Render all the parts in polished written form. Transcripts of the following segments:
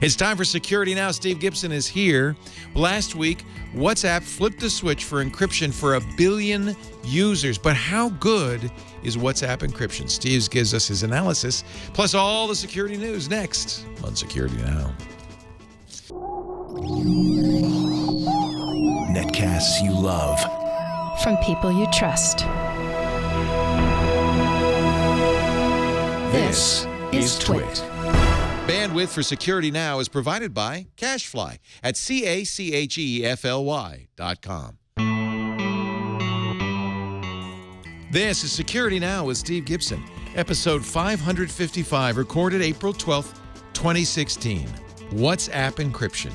It's time for Security Now. Steve Gibson is here. Last week, WhatsApp flipped the switch for encryption for 1 billion users. But how good is WhatsApp encryption? Steve gives us his analysis, plus all the security news next on Security Now. Netcasts you love. From people you trust. This is Twit. Bandwidth for Security Now is provided by CacheFly at CACHEFLY.com. This is Security Now with Steve Gibson, episode 555, recorded April 12th, 2016. WhatsApp encryption.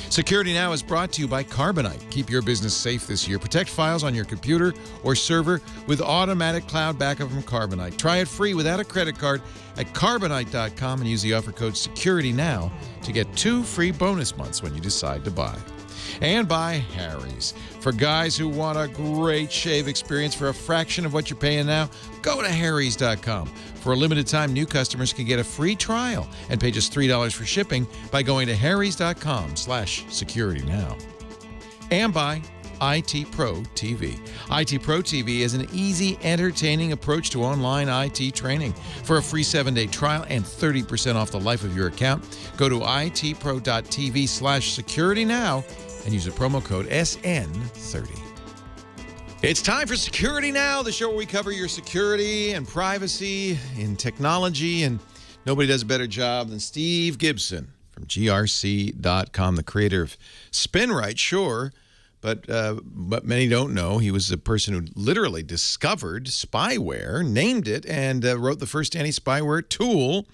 Security Now is brought to you by Carbonite. Keep your business safe this year. Protect files on your computer or server with automatic cloud backup from Carbonite. Try it free without a credit card at Carbonite.com and use the offer code SecurityNow to get 2 free bonus months when you decide to buy. And by Harry's. For guys who want a great shave experience for a fraction of what you're paying now, go to Harrys.com. For a limited time, new customers can get a free trial and pay just $3 for shipping by going to Harrys.com/SecurityNow. And by IT Pro TV. IT Pro TV is an easy, entertaining approach to online IT training. For a free 7-day trial and 30% off the life of your account, go to itpro.tv/SecurityNow and use the promo code SN30. It's time for Security Now, the show where we cover your security and privacy in technology, and nobody does a better job than Steve Gibson from GRC.com, the creator of Spinrite, sure, but many don't know he was the person who literally discovered spyware, named it, and wrote the first anti-spyware tool.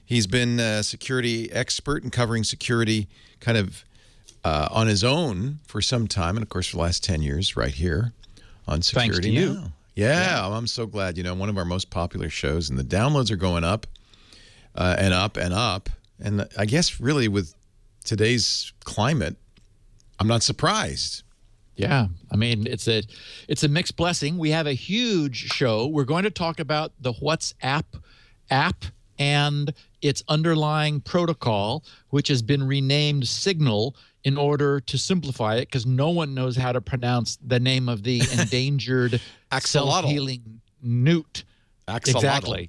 He's been a security expert and covering security kind of on his own for some time, and of course for the last 10 years right here on Security Now. Thanks to you. Yeah, I'm so glad. You know, one of our most popular shows, and the downloads are going up and up and up. And I guess really with today's climate, I'm not surprised. Yeah, I mean, it's a mixed blessing. We have a huge show. We're going to talk about the WhatsApp app and its underlying protocol, which has been renamed Signal in order to simplify it, because no one knows how to pronounce the name of the endangered self-healing newt. Axolotl.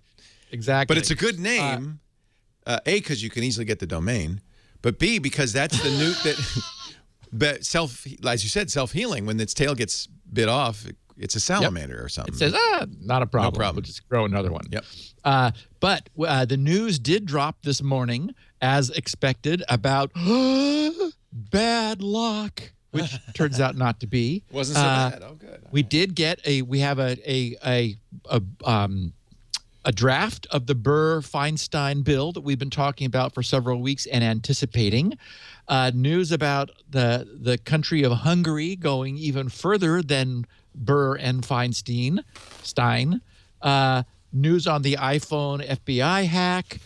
Exactly. But it's a good name, A, because you can easily get the domain, but B, because that's the newt that as you said, self-healing. When its tail gets bit off, it's a salamander or something. It says, not a problem. No problem. We'll just grow another one. Yep. But the news did drop this morning, as expected, about Badlock, which turns out not to be. Wasn't so bad. Oh, good. We did get we have a draft of the Burr-Feinstein bill that we've been talking about for several weeks and anticipating. News about the country of Hungary going even further than Burr and Feinstein. News on the iPhone FBI hack.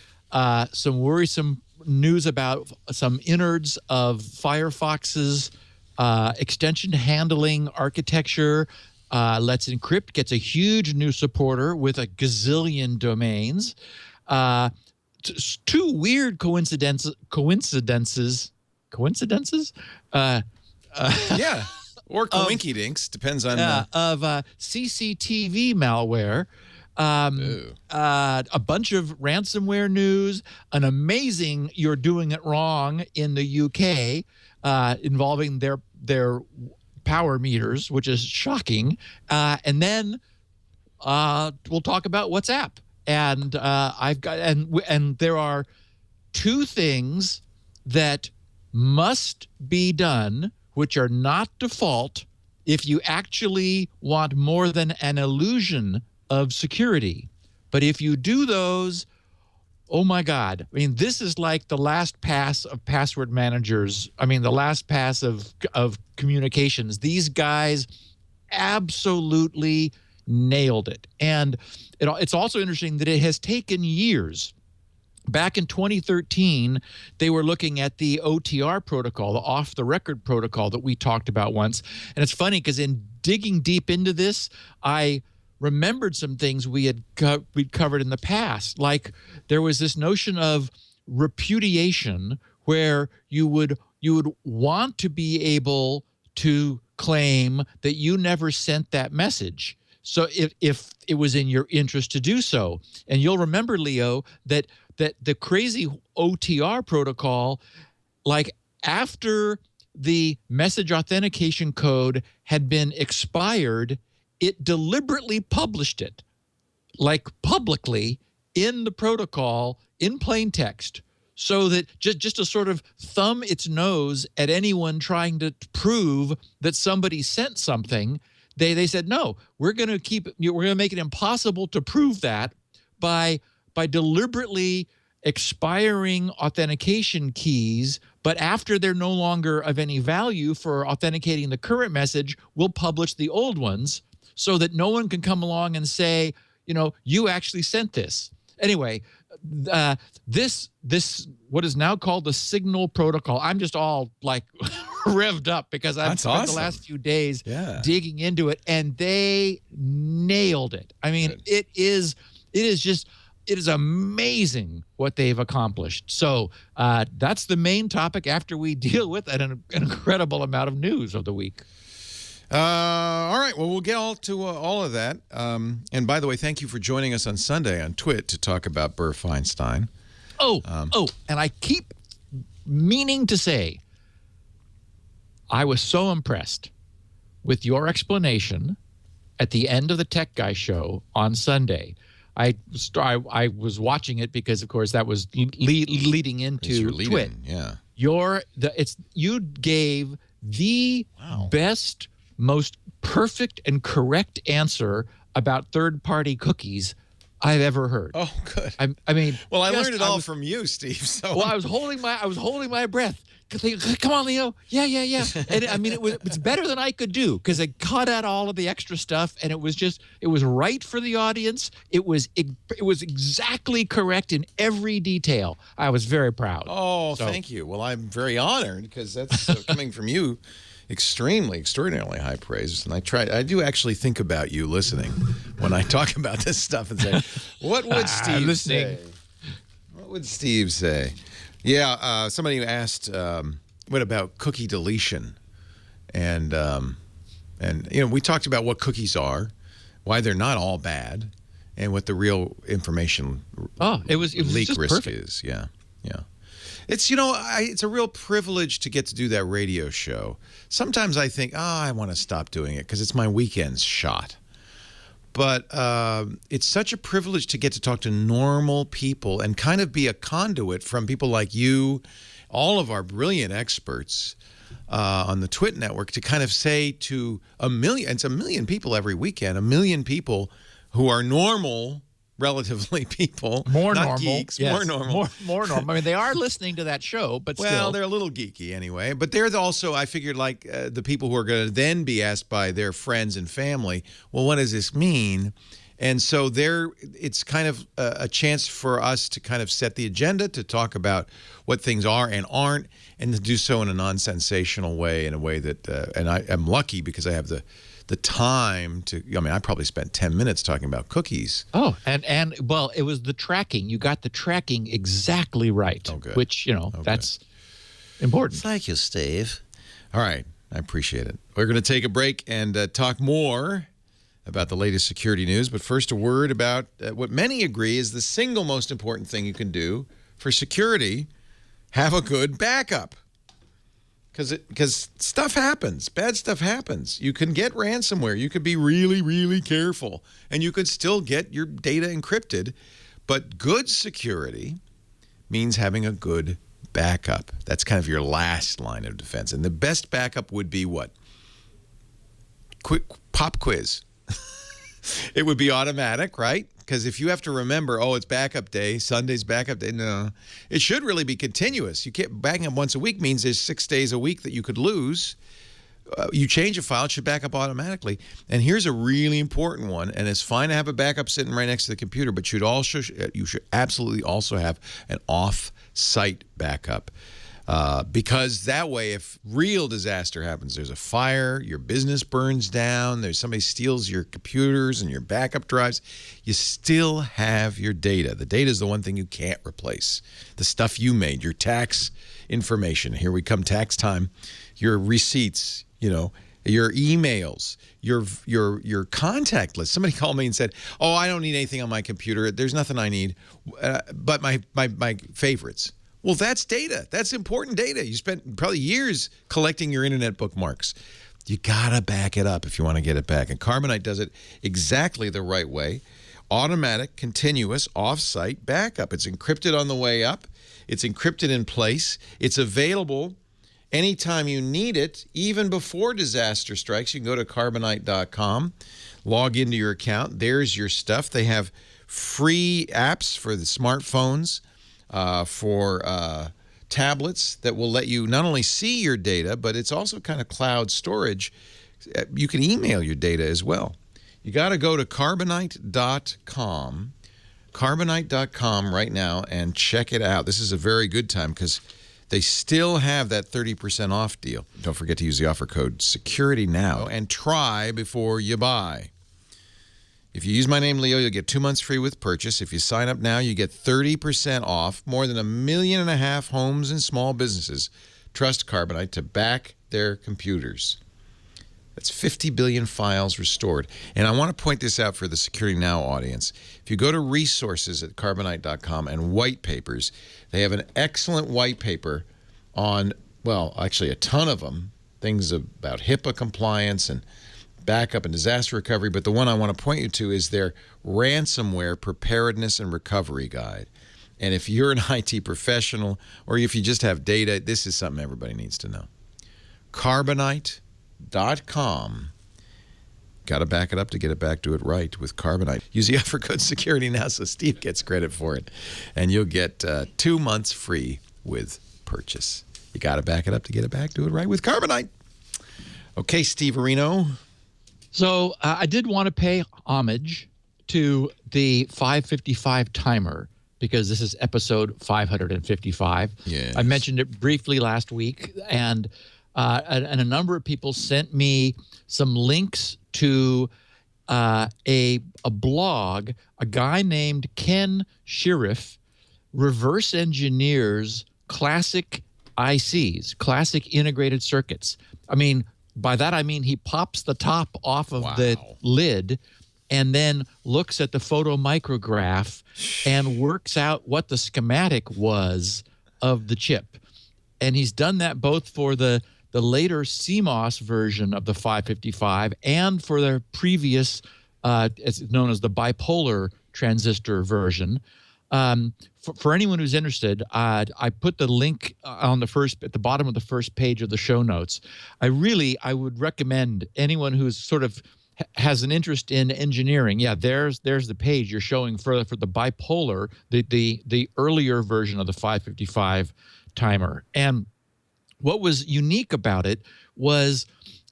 Some worrisome news about some innards of Firefox's extension handling architecture. Let's Encrypt gets a huge new supporter with a gazillion domains. 2 weird coincidences. Yeah, or coinkydinks, depends on of CCTV malware. A bunch of ransomware news, an amazing "you're doing it wrong" in the UK involving their power meters, which is shocking. And then we'll talk about WhatsApp. And and there are 2 things that must be done, which are not default if you actually want more than an illusion of security. But if you do those, oh my God. I mean, this is like the last pass of password managers. I mean, the last pass of communications. These guys absolutely nailed it. And it's also interesting that it has taken years. Back in 2013, they were looking at the OTR protocol, the off-the-record protocol that we talked about once. And it's funny because in digging deep into this, I remembered some things we'd covered in the past. Like there was this notion of repudiation where you would want to be able to claim that you never sent that message. So if it was in your interest to do so. And you'll remember, Leo, that the crazy OTR protocol, like after the message authentication code had been expired, it deliberately published it, like publicly in the protocol in plain text, so that just to sort of thumb its nose at anyone trying to prove that somebody sent something. They said, no, we're going to make it impossible to prove that by deliberately expiring authentication keys, but after they're no longer of any value for authenticating the current message, we'll publish the old ones so that no one can come along and say, you actually sent this. Anyway, this what is now called the Signal Protocol. I'm just all like revved up because I've spent the last few days digging into it, and they nailed it. I mean, it is amazing what they've accomplished. So that's the main topic after we deal with an incredible amount of news of the week. All right. Well, we'll get to all of that. And by the way, thank you for joining us on Sunday on Twit to talk about Burr-Feinstein. And I keep meaning to say, I was so impressed with your explanation at the end of the Tech Guy show on Sunday. I was watching it because, of course, that was leading into Twit. Yeah. You gave the best, most perfect and correct answer about third-party cookies I've ever heard. Oh, good. I mean, well, I learned it all from you, Steve. So I was holding my breath. Come on, Leo. Yeah. And I mean, it's better than I could do because it cut out all of the extra stuff, and it was right for the audience. It was exactly correct in every detail. I was very proud. Oh, thank you. Well, I'm very honored because that's coming from you. Extraordinarily high praise. And I do actually think about you listening when I talk about this stuff and say, what would Steve say? What would Steve say? Yeah, somebody asked, what about cookie deletion? And we talked about what cookies are, why they're not all bad, and what the real information leak risk perfect. is. Yeah. It's, it's a real privilege to get to do that radio show. Sometimes I think, I want to stop doing it because it's my weekend's shot. But it's such a privilege to get to talk to normal people and kind of be a conduit from people like you, all of our brilliant experts on the Twit network, to kind of say to it's a million people every weekend, a million people who are normal, relatively people, more not normal, geeks, yes. more normal. More normal. I mean, they are listening to that show, but well, they're a little geeky anyway. But they're also, I figured, like the people who are going to then be asked by their friends and family, well, what does this mean? And so it's kind of a chance for us to kind of set the agenda, to talk about what things are and aren't, and to do so in a non-sensational way, in a way that, and I am lucky because I have the time to, I probably spent 10 minutes talking about cookies. Oh, and well, it was the tracking. You got the tracking exactly right, which, that's important. Thank you, Steve. All right. I appreciate it. We're going to take a break and talk more about the latest security news. But first, a word about what many agree is the single most important thing you can do for security: have a good backup. Because stuff happens. Bad stuff happens. You can get ransomware. You could be really, really careful, and you could still get your data encrypted. But good security means having a good backup. That's kind of your last line of defense. And the best backup would be what? Quick pop quiz. It would be automatic, right? Because if you have to remember, it's backup day, Sunday's backup day, no. It should really be continuous. You can't backing up once a week means there's 6 days a week that you could lose. You change a file, it should back up automatically. And here's a really important one, and it's fine to have a backup sitting right next to the computer, but you should absolutely also have an off-site backup. Because that way, if real disaster happens, there's a fire, your business burns down, there's somebody steals your computers and your backup drives, you still have your data. The data is the one thing you can't replace. The stuff you made, your tax information. Here we come, tax time. Your receipts, your emails, your contact list. Somebody called me and said, "Oh, I don't need anything on my computer. There's nothing I need, but my favorites." Well, that's data. That's important data. You spent probably years collecting your internet bookmarks. You gotta back it up if you want to get it back. And Carbonite does it exactly the right way. Automatic, continuous, off-site backup. It's encrypted on the way up. It's encrypted in place. It's available anytime you need it, even before disaster strikes. You can go to Carbonite.com, log into your account. There's your stuff. They have free apps for the smartphones, for tablets that will let you not only see your data, but it's also kind of cloud storage. You can email your data as well. You got to go to Carbonite.com, Carbonite.com right now and check it out. This is a very good time because they still have that 30% off deal. Don't forget to use the offer code SecurityNow and try before you buy. If you use my name, Leo, you'll get 2 months free with purchase. If you sign up now, you get 30% off. More than 1.5 million homes and small businesses trust Carbonite to back their computers. That's 50 billion files restored. And I want to point this out for the Security Now audience. If you go to resources at Carbonite.com and white papers, they have an excellent white paper on, well, actually a ton of them, things about HIPAA compliance and backup and disaster recovery, but the one I want to point you to is their ransomware preparedness and recovery guide. And if you're an IT professional or if you just have data, this is something everybody needs to know. Carbonite.com. Got to back it up to get it back. Do it right with Carbonite. Use the offer code SecurityNow so Steve gets credit for it. And you'll get 2 months free with purchase. You got to back it up to get it back. Do it right with Carbonite. Okay, Steve Areno. So I did want to pay homage to the 555 timer because this is episode 555. Yes. I mentioned it briefly last week, and a number of people sent me some links to a blog. A guy named Ken Sheriff reverse engineers classic ICs, classic integrated circuits. I mean, by that I mean he pops the top off of the lid and then looks at the photomicrograph and works out what the schematic was of the chip. And he's done that both for the later CMOS version of the 555 and for the previous, it's known as the bipolar transistor version. For anyone who's interested, I put the link on at the bottom of the first page of the show notes. I would recommend anyone who's sort of has an interest in engineering. Yeah, there's the page you're showing for the bipolar, the earlier version of the 555 timer. And what was unique about it was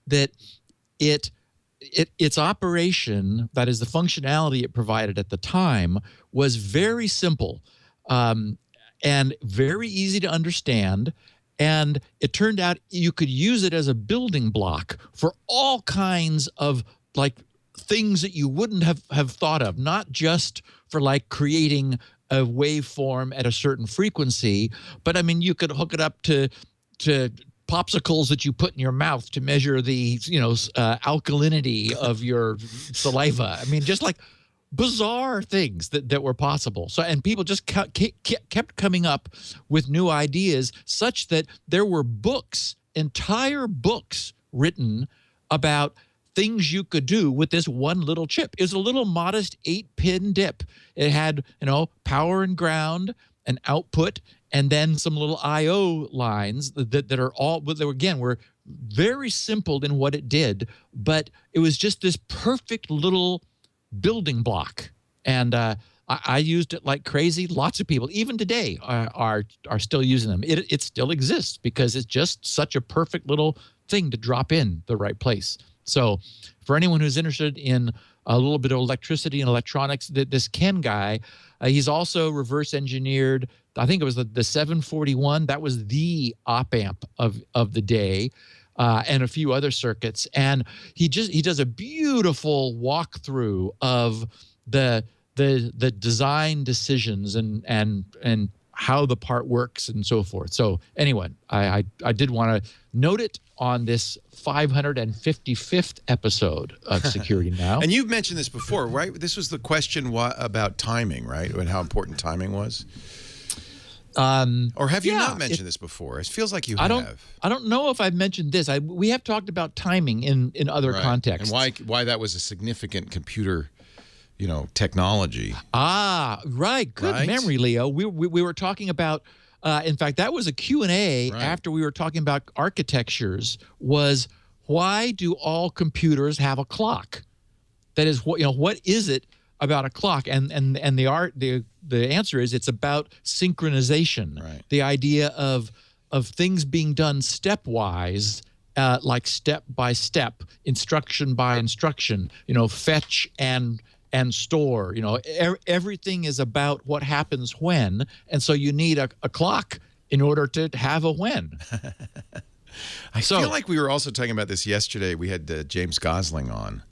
that its operation, that is the functionality it provided at the time, was very simple and very easy to understand. And it turned out you could use it as a building block for all kinds of things that you wouldn't have thought of, not just for creating a waveform at a certain frequency, but I mean, you could hook it up to popsicles that you put in your mouth to measure the alkalinity of your saliva. I mean, just bizarre things that were possible. So, and people just kept coming up with new ideas, such that there were entire books written about things you could do with this one little chip. It was a little modest 8-pin dip. It had, power and ground, an output, and then some little I/O lines that are all, were very simple in what it did, but it was just this perfect little building block. And I used it like crazy. Lots of people, even today, are still using them. It still exists because it's just such a perfect little thing to drop in the right place. So for anyone who's interested in a little bit of electricity and electronics, this Ken guy, he's also reverse engineered I think it was the 741. That was the op amp of the day, and a few other circuits. And he does a beautiful walkthrough of the design decisions and how the part works and so forth. So anyway, I did want to note it on this 555th episode of Security Now. And you've mentioned this before, right? This was the question about timing, right? And how important timing was. Or have you not mentioned this before? It feels like you have. I don't know if I've mentioned this. We have talked about timing in other contexts. And why that was a significant computer, technology. Right. Good memory, Leo. We were talking about, in fact, that was a Q&A after we were talking about architectures, was why do all computers have a clock? That is, what is it about a clock? And the answer is it's about synchronization. Right. The idea of things being done stepwise, like step by step, instruction by instruction, fetch and store. Everything is about what happens when, and so you need a clock in order to have a when. I feel like we were also talking about this yesterday. We had James Gosling on.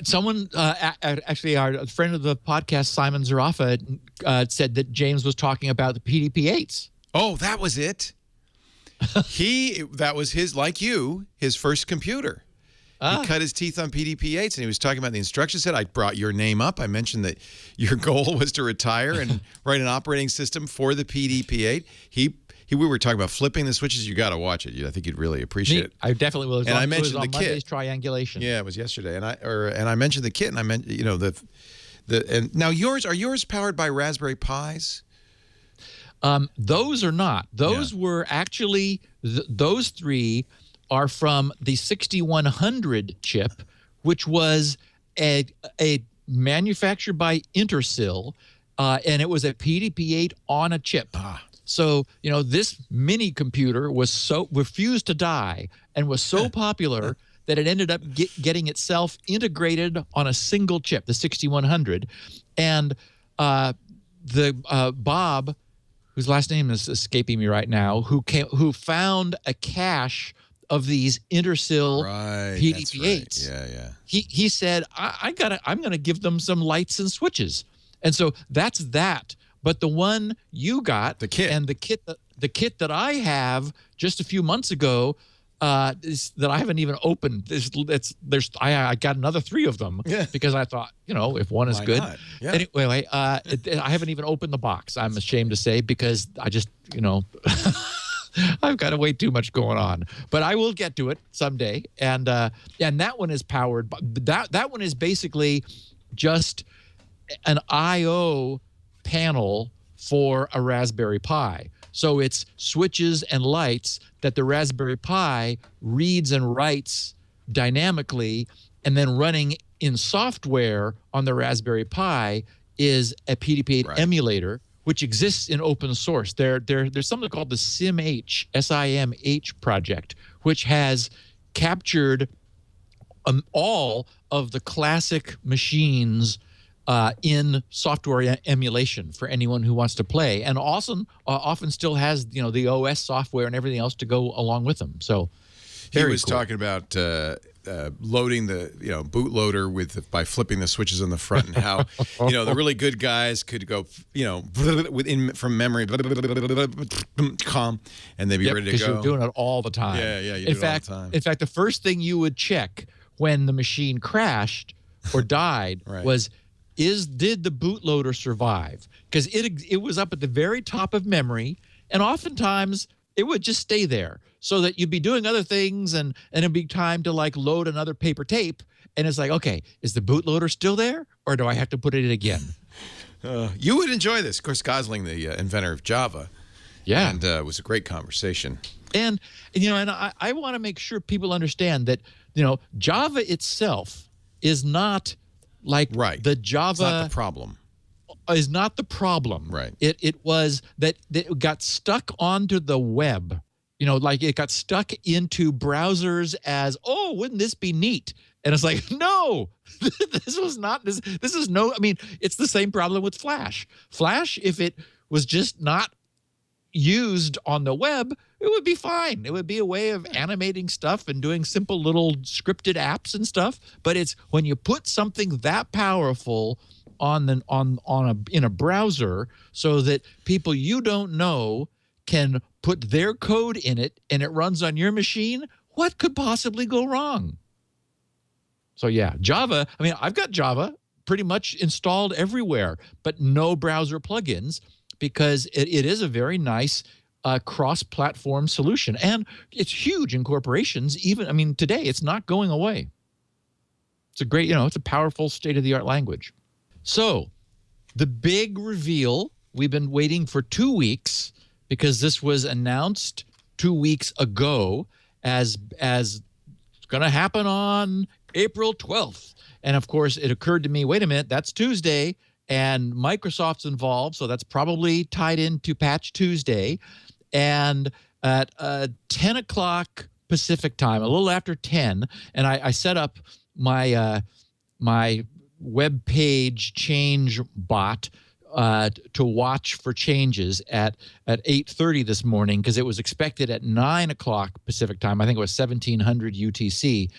Someone, actually, our friend of the podcast, Simon Zarafa, said that James was talking about the PDP-8s. Oh, that was it? That was his first computer. He cut his teeth on PDP-8s, and he was talking about the instruction set. I brought your name up. I mentioned that your goal was to retire and write an operating system for the PDP-8. We were talking about flipping the switches. You got to watch it. I think you'd really appreciate it. I definitely will. And I mentioned the kit. Monday's triangulation. Yeah, it was yesterday, and I mentioned the kit, and I meant and now are yours powered by Raspberry Pis? Those are not. Those were actually those three are from the 6100 chip, which was a manufactured by Intersil, and it was a PDP-8 on a chip. So, this mini computer refused to die and was so popular that it ended up getting itself integrated on a single chip, the 6100. And Bob, whose last name is escaping me right now, who found a cache of these Intersil PDP-8s. Right. Yeah. He said, I'm gonna give them some lights and switches. And so that's that. But the one you got, the kit, and the kit that I have just a few months ago, that I haven't even opened. I got another 3 of them because I thought, if one is good. Yeah. Anyway, I haven't even opened the box. I'm ashamed to say, because I just, I've got way too much going on. But I will get to it someday. And that one is powered. That one is basically just an I/O panel for a Raspberry Pi. So it's switches and lights that the Raspberry Pi reads and writes dynamically, and then running in software on the Raspberry Pi is a PDP-8 emulator, which exists in open source. There's something called the SIMH, SIMH project, which has captured all of the classic machines in software emulation for anyone who wants to play, and often still has the OS software and everything else to go along with them. So he was talking about loading the bootloader by flipping the switches on the front, and how the really good guys could go from memory and they'd be ready to go. Because you're doing it all the time. Yeah, you do it all the time. In fact, the first thing you would check when the machine crashed or died was, did the bootloader survive? Because it was up at the very top of memory, and oftentimes it would just stay there, so that you'd be doing other things, and it'd be time to load another paper tape, and it's like, okay, is the bootloader still there, or do I have to put it in again? You would enjoy this. Of course, Gosling, the inventor of Java. Yeah. And it was a great conversation. And I want to make sure people understand that, Java itself is not the Java. It's not the problem. Is not the problem. Right. It was that it got stuck onto the web. It got stuck into browsers as, oh, wouldn't this be neat? And it's like, no, this was not this. This is no. I mean, it's the same problem with Flash. Flash, if it was just not used on the web, it would be fine. It would be a way of animating stuff and doing simple little scripted apps and stuff. But it's when you put something that powerful in a browser so that people you don't know can put their code in it and it runs on your machine, what could possibly go wrong? So yeah, Java, I mean, I've got Java pretty much installed everywhere, but no browser plugins because it is a very nice cross-platform solution. And it's huge in corporations. Even, I mean, today it's not going away. It's a great, it's a powerful state-of-the-art language. So the big reveal, we've been waiting for 2 weeks because this was announced 2 weeks ago as it's going to happen on April 12th. And of course, it occurred to me, wait a minute, that's Tuesday and Microsoft's involved. So that's probably tied into Patch Tuesday. And at 10 o'clock Pacific time, a little after 10, and I set up my my web page change bot to watch for changes at 8:30 this morning because it was expected at 9 o'clock Pacific time. I think it was 1700 UTC,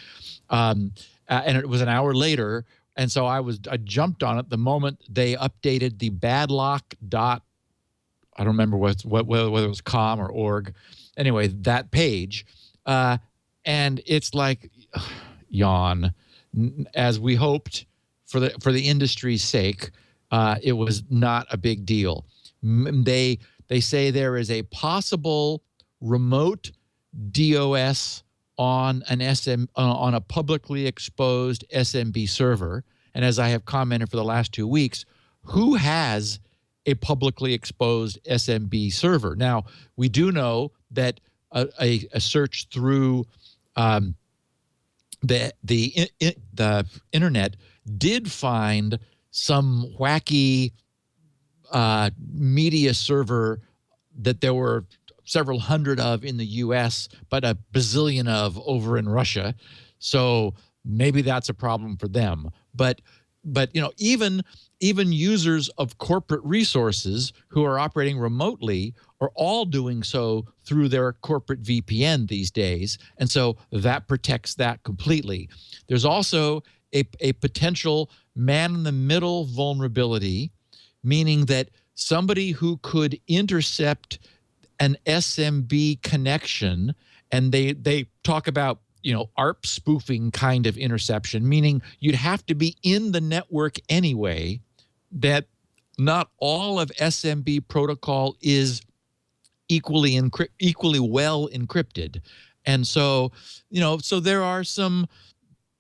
and it was an hour later. And so I jumped on it the moment they updated the Badlock dot. I don't remember whether it was com or org. Anyway, that page, and it's like yawn. As we hoped for the industry's sake, it was not a big deal. They say there is a possible remote DOS on on a publicly exposed SMB server. And as I have commented for the last 2 weeks, who has a publicly exposed SMB server? Now, we do know that a search through the internet did find some wacky media server that there were several hundred of in the US, but a bazillion of over in Russia. So maybe that's a problem for them. But even users of corporate resources who are operating remotely are all doing so through their corporate VPN these days. And so that protects that completely. There's also a potential man-in-the-middle vulnerability, meaning that somebody who could intercept an SMB connection, and they talk about ARP spoofing kind of interception, meaning you'd have to be in the network anyway, that not all of SMB protocol is equally well encrypted. And so, so there are some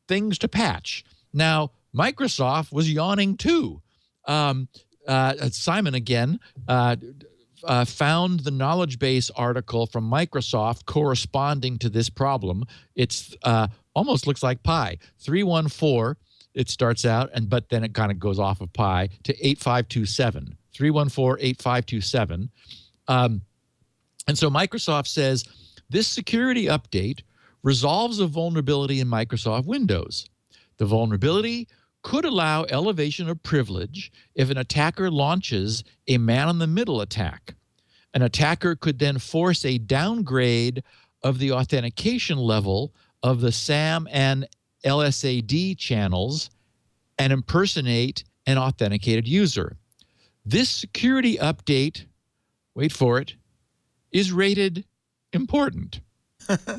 things to patch. Now, Microsoft was yawning too. Simon again found the knowledge base article from Microsoft corresponding to this problem. It's almost looks like pi. 314, it starts out, but then it kind of goes off of pi to 8527. 314-8527. And so Microsoft says, this security update resolves a vulnerability in Microsoft Windows. The vulnerability could allow elevation of privilege if an attacker launches a man-in-the-middle attack. An attacker could then force a downgrade of the authentication level of the SAM and LSAD channels and impersonate an authenticated user. This security update, wait for it, is rated important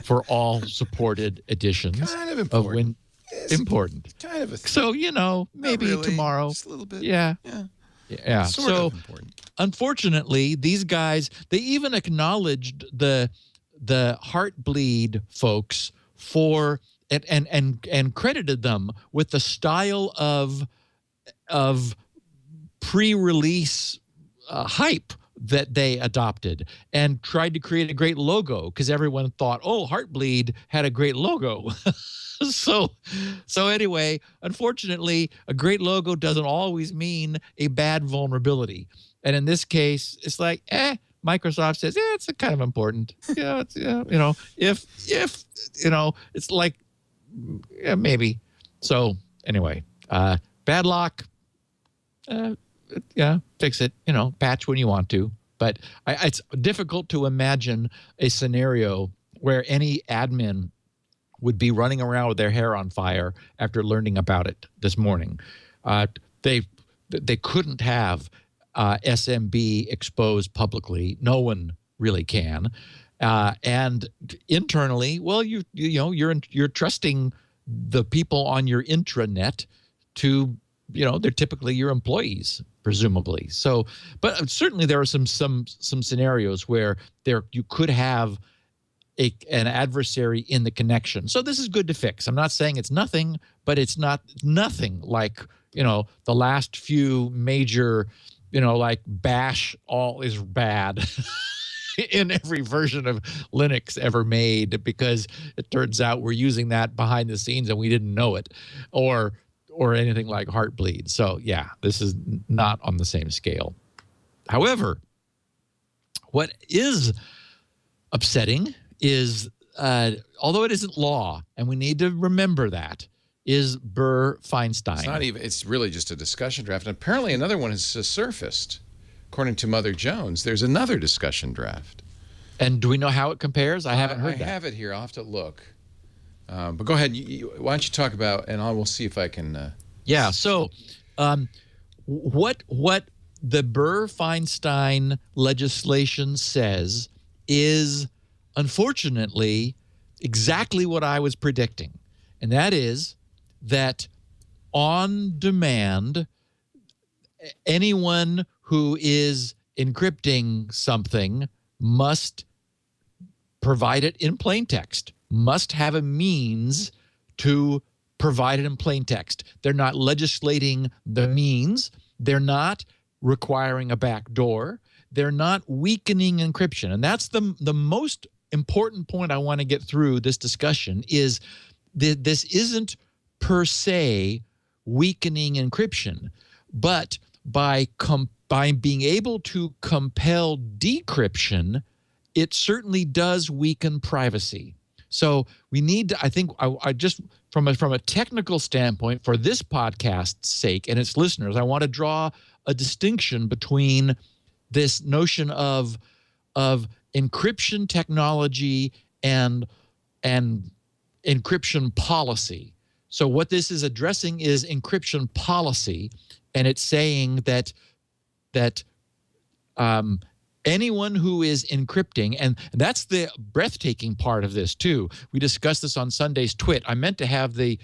for all supported editions. Kind of important. Important. Kind of a thing. So, maybe really, tomorrow. Just a little bit. Yeah. Sort of important. Unfortunately, these guys, they even acknowledged the Heartbleed folks for and credited them with the style of pre-release hype that they adopted, and tried to create a great logo because everyone thought, oh, Heartbleed had a great logo. So anyway, unfortunately, a great logo doesn't always mean a bad vulnerability. And in this case, it's like, Microsoft says, it's kind of important. If it's like, maybe. So anyway, Badlock, fix it, patch when you want to. But it's difficult to imagine a scenario where any admin would be running around with their hair on fire after learning about it this morning. They couldn't have SMB exposed publicly. No one really can. And internally, well, you're trusting the people on your intranet to, they're typically your employees, presumably. So, but certainly there are some scenarios where you could have an adversary in the connection. So this is good to fix. I'm not saying it's nothing, but it's not nothing like, the last few major, like bash all is bad in every version of Linux ever made, because it turns out we're using that behind the scenes and we didn't know it, or anything like Heartbleed. So yeah, this is not on the same scale. However, what is upsetting is, although it isn't law, and we need to remember that, is Burr-Feinstein. It's not even, it's really just a discussion draft. And apparently another one has surfaced. According to Mother Jones, there's another discussion draft. And do we know how it compares? I haven't heard that. I have it here. I'll have to look. But go ahead. Why don't you talk about, and we'll see if I can. Yeah. So, what the Burr-Feinstein legislation says is, unfortunately, exactly what I was predicting, and that is that on demand, anyone who is encrypting something must provide it in plain text, must have a means to provide it in plain text. They're not legislating the means. They're not requiring a backdoor. They're not weakening encryption. And that's the most important point I want to get through this discussion is that this isn't per se weakening encryption, but by being able to compel decryption, it certainly does weaken privacy. So we need to, I think, I just from a technical standpoint, for this podcast's sake and its listeners, I want to draw a distinction between this notion of encryption technology and encryption policy. So what this is addressing is encryption policy, and it's saying that anyone who is encrypting, and that's the breathtaking part of this too. We discussed this on Sunday's Twit. I meant to have the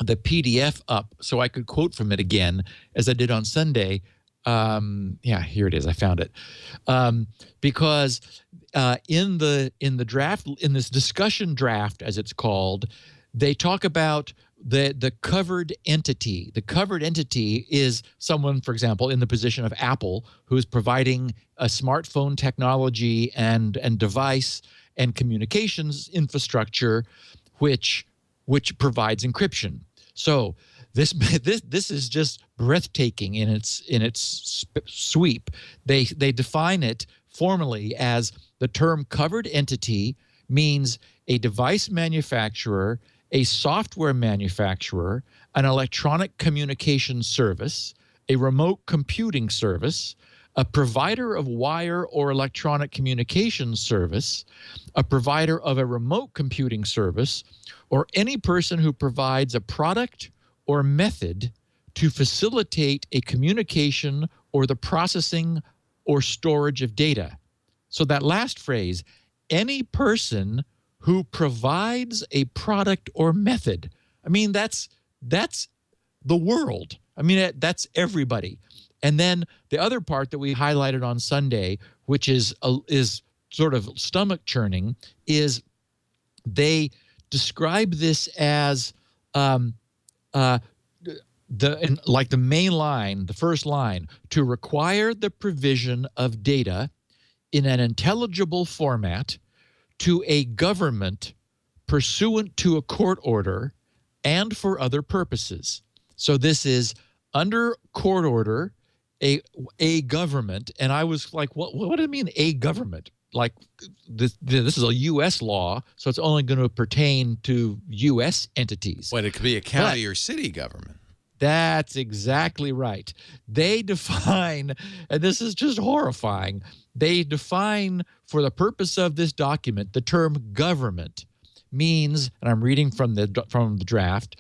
PDF up so I could quote from it again, as I did on Sunday. Yeah, here it is. I found it. Because in the draft, in this discussion draft, as it's called, they talk about the covered entity. The covered entity is someone, for example, in the position of Apple, who is providing a smartphone technology and device and communications infrastructure, which provides encryption. So this is just breathtaking in its sweep. They define it formally as the term covered entity means a device manufacturer, a software manufacturer, an electronic communication service, a remote computing service, a provider of wire or electronic communication service, a provider of a remote computing service, or any person who provides a product or method to facilitate a communication or the processing or storage of data. So that last phrase, any person who provides a product or method. I mean, that's the world. I mean, that's everybody. And then the other part that we highlighted on Sunday, which is sort of stomach churning, is they describe this as the main line, the first line, to require the provision of data in an intelligible format to a government pursuant to a court order and for other purposes. So this is under court order, a government, and I was like, what do you mean a government? Like this is a U.S. law, so it's only going to pertain to U.S. entities. Well, it could be a county or city government. That's exactly right. They define, and this is just horrifying, they define for the purpose of this document, the term government means, and I'm reading from the draft,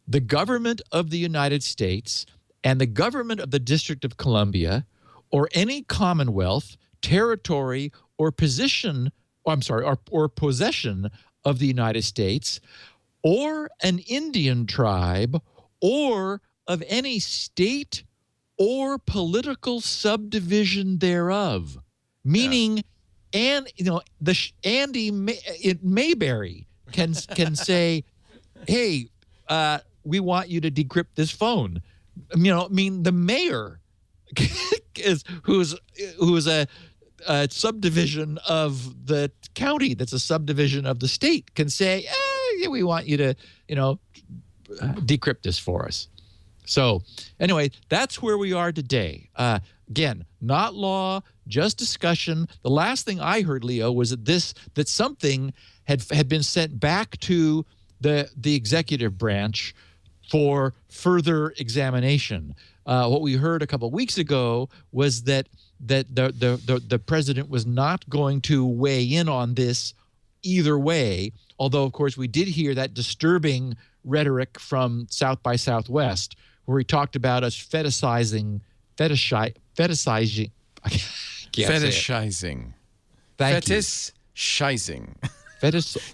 the government of the United States and the government of the District of Columbia or any commonwealth, territory, or possession of the United States or an Indian tribe or of any state or political subdivision thereof. Meaning, and Andy Mayberry can say, "Hey, we want you to decrypt this phone." The mayor who's a subdivision of the county that's a subdivision of the state can say, we want you to, decrypt this for us. So anyway, that's where we are today. Again, not law, just discussion. The last thing I heard, Leo, was that something had been sent back to the executive branch for further examination. What we heard a couple of weeks ago was that the president was not going to weigh in on this either way, although, of course, we did hear that disturbing rhetoric from South by Southwest, where he talked about us fetishizing. Fetishizing.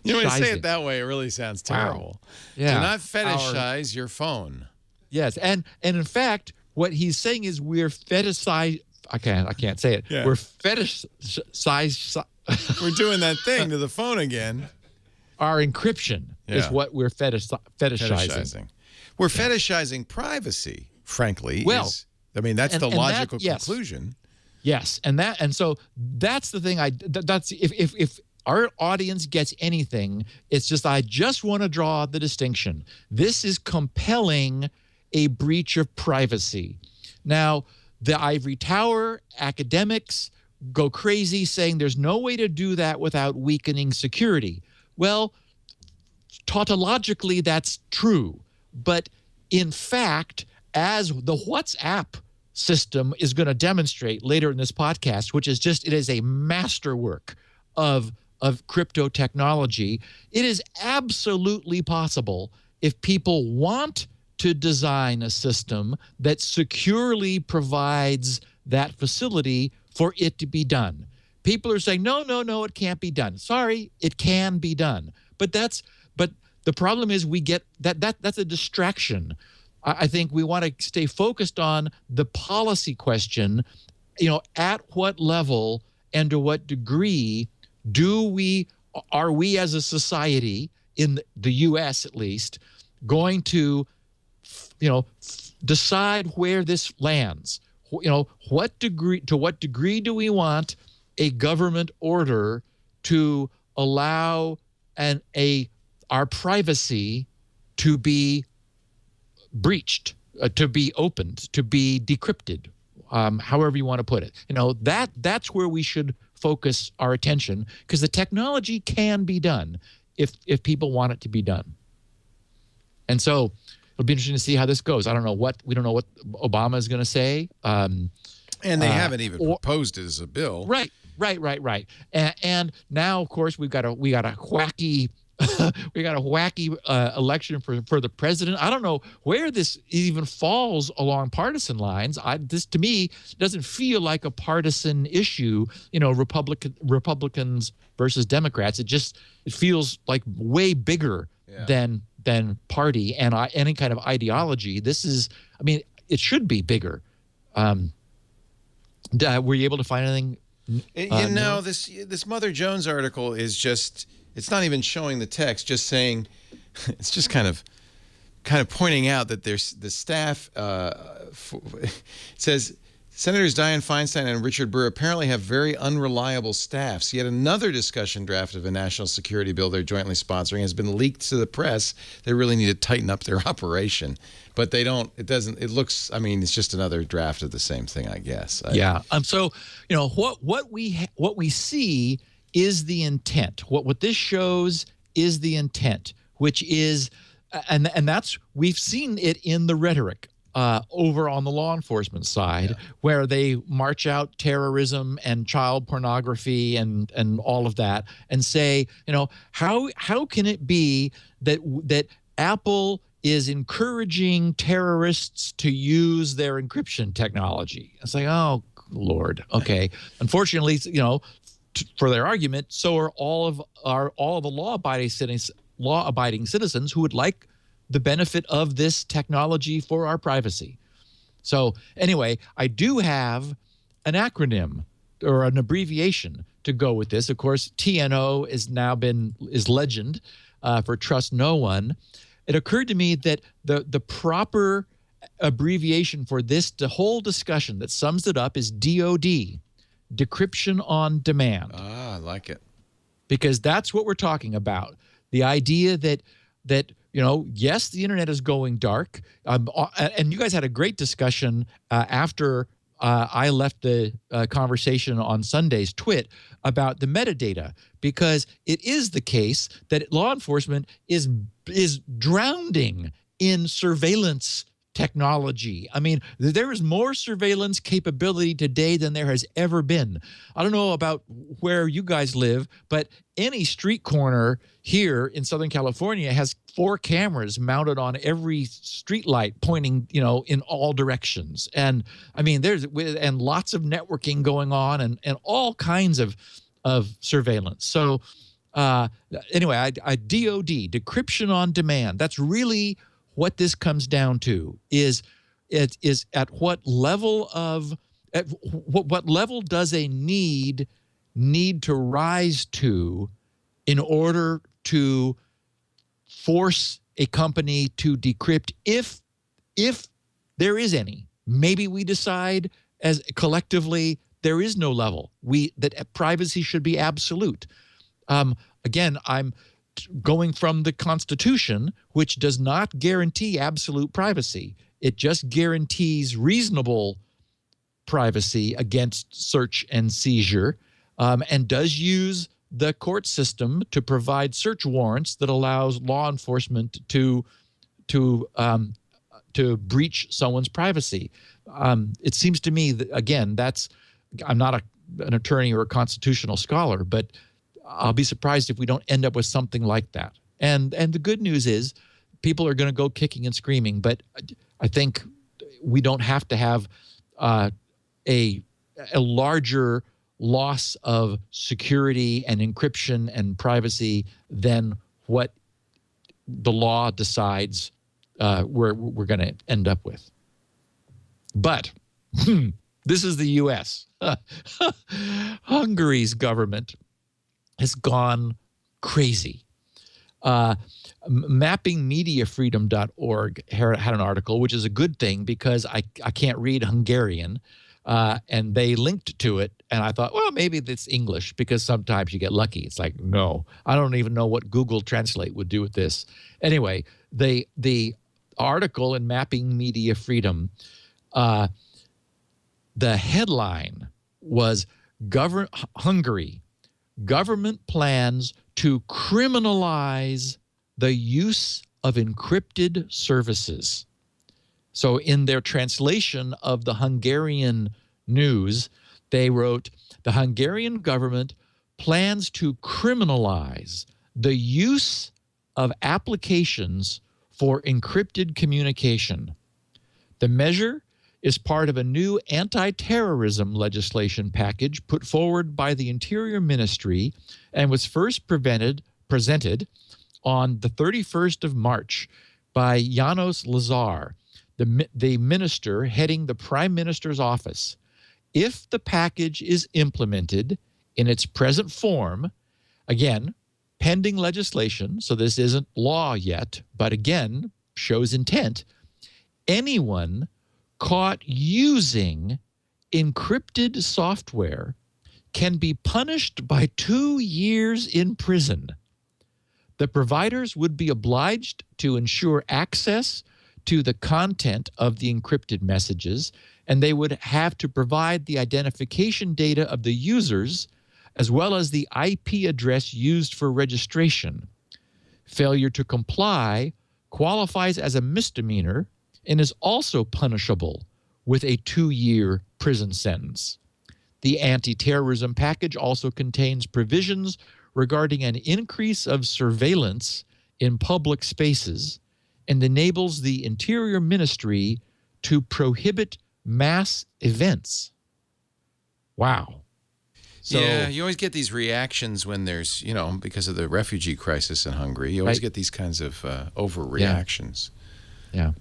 You want to say it that way, it really sounds terrible. Wow. Yeah. Do not fetishize your phone. Yes, and in fact, what he's saying is we're fetishize. I can't say it. Yeah. We're fetishize. We're doing that thing to the phone again. Our encryption is what we're fetishizing. We're fetishizing privacy, frankly. Well, that's the logical conclusion. Yes, and so that's the thing. That's if our audience gets anything, it's just I just want to draw the distinction. This is compelling a breach of privacy. Now, the ivory tower academics go crazy saying there's no way to do that without weakening security. Well, tautologically, that's true. But in fact, as the WhatsApp system is going to demonstrate later in this podcast, which is it is a masterwork of crypto technology, it is absolutely possible if people want to design a system that securely provides that facility for it to be done. People are saying, no, it can't be done. Sorry, it can be done. But the problem is we get that's a distraction. I think we want to stay focused on the policy question, at what level and to what degree are we as a society, in the U.S. at least, going to, decide where this lands? To what degree do we want a government order to allow our privacy to be breached, to be opened, to be decrypted, however you want to put it? That's where we should focus our attention, because the technology can be done if people want it to be done. And so it'll be interesting to see how this goes. We don't know what Obama is going to say. And they haven't even proposed it as a bill. Right. And now, of course, we got a wacky election for the president. I don't know where this even falls along partisan lines. This to me doesn't feel like a partisan issue. Republicans versus Democrats. It feels like way bigger than party and any kind of ideology. This is, it should be bigger. Were you able to find anything? This Mother Jones article is just. It's not even showing the text, just saying, it's just kind of pointing out that there's the staff. It says, Senators Dianne Feinstein and Richard Burr apparently have very unreliable staffs. Yet another discussion draft of a national security bill they're jointly sponsoring has been leaked to the press. They really need to tighten up their operation. But they don't, it looks, it's just another draft of the same thing, I guess. So, what we see is the intent. What this shows is the intent, which is, and that's, we've seen it in the rhetoric. over on the law enforcement side, where they march out terrorism and child pornography and all of that, and say, how can it be that Apple is encouraging terrorists to use their encryption technology? It's like, oh Lord, okay. Unfortunately, for their argument, so are all of the law-abiding citizens who would like the benefit of this technology for our privacy. So anyway, I do have an acronym or an abbreviation to go with this. Of course, TNO is legend for Trust No One. It occurred to me that the proper abbreviation for the whole discussion that sums it up is DOD, Decryption on Demand. Ah, I like it. Because that's what we're talking about. The idea that yes, the internet is going dark. And you guys had a great discussion after I left the conversation on Sunday's Twit about the metadata, because it is the case that law enforcement is drowning in surveillance technology. I mean, there is more surveillance capability today than there has ever been. I don't know about where you guys live, but any street corner here in Southern California has 4 cameras mounted on every street light pointing, in all directions. And I mean, there's lots of networking going on and all kinds of surveillance. So anyway, I DOD, Decryption on Demand. That's really what this comes down to. Is at what level does a need to rise to in order to force a company to decrypt, if there is any. Maybe we decide as collectively there is no level, that privacy should be absolute. Again, I'm going from the Constitution, which does not guarantee absolute privacy. It just guarantees reasonable privacy against search and seizure, and does use the court system to provide search warrants that allows law enforcement to breach someone's privacy. It seems to me that, again, I'm not an attorney or a constitutional scholar, but I'll be surprised if we don't end up with something like that. And the good news is people are going to go kicking and screaming, but I think we don't have to have a larger loss of security and encryption and privacy than what the law decides we're going to end up with. But this is the U.S. Hungary's government has gone crazy. Mappingmediafreedom.org had an article, which is a good thing because I can't read Hungarian, and they linked to it, and I thought, well, maybe it's English, because sometimes you get lucky. It's like, no, I don't even know what Google Translate would do with this. Anyway, the article in Mapping Media Freedom, the headline was Hungary. Government plans to criminalize the use of encrypted services. So in their translation of the Hungarian news, they wrote, the Hungarian government plans to criminalize the use of applications for encrypted communication. The measure is part of a new anti-terrorism legislation package put forward by the Interior Ministry and was first presented on the 31st of March by Janos Lazar, the minister heading the Prime Minister's office. If the package is implemented in its present form, again, pending legislation, so this isn't law yet, but again, shows intent, anyone caught using encrypted software can be punished by 2 years in prison. The providers would be obliged to ensure access to the content of the encrypted messages, and they would have to provide the identification data of the users as well as the IP address used for registration. Failure to comply qualifies as a misdemeanor and is also punishable with a 2-year prison sentence. The anti-terrorism package also contains provisions regarding an increase of surveillance in public spaces and enables the Interior Ministry to prohibit mass events. Wow. So, yeah, you always get these reactions when there's, because of the refugee crisis in Hungary, you always get these kinds of overreactions. Yeah.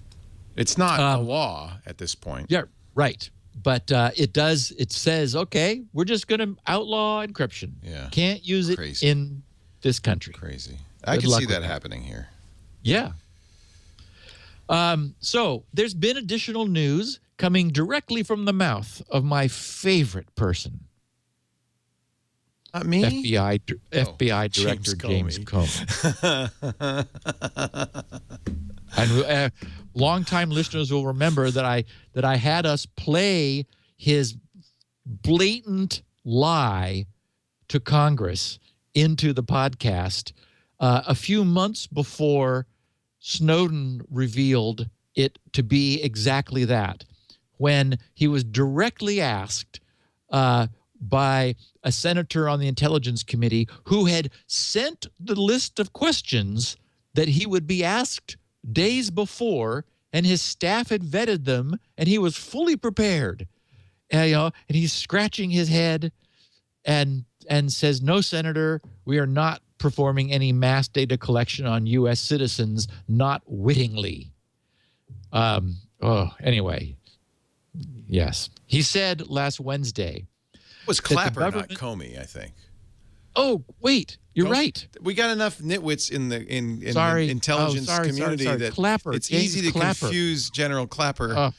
It's not a law at this point. Yeah, right. But it says, okay, we're just going to outlaw encryption. Yeah. Can't use it in this country. Crazy. I can see that happening here. Yeah. So there's been additional news coming directly from the mouth of my favorite person. Not me? FBI Director James Comey. And longtime listeners will remember that I had us play his blatant lie to Congress into the podcast a few months before Snowden revealed it to be exactly that, when he was directly asked by a senator on the Intelligence Committee who had sent the list of questions that he would be asked days before, and his staff had vetted them, and he was fully prepared. And he's scratching his head and says, "No, Senator, we are not performing any mass data collection on U.S. citizens, not wittingly." Anyway, yes. He said last Wednesday. It was Clapper, not Comey, I think. Oh, wait. You're right. We got enough nitwits in the intelligence community that Clapper, it's James easy to Clapper. confuse General Clapper.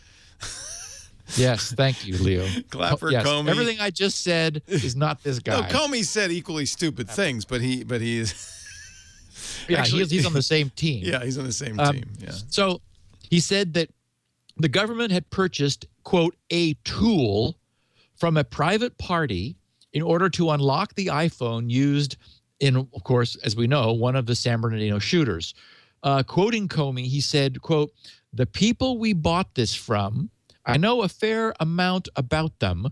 Yes, thank you, Leo. Clapper, yes, Comey. Everything I just said is not this guy. No, Comey said equally stupid things, but he is. Yeah, actually, he's on the same team. Yeah, he's on the same team. Yeah. So he said that the government had purchased, quote, a tool from a private party in order to unlock the iPhone used in, of course, as we know, one of the San Bernardino shooters. Quoting Comey, he said, quote, "The people we bought this from, I know a fair amount about them,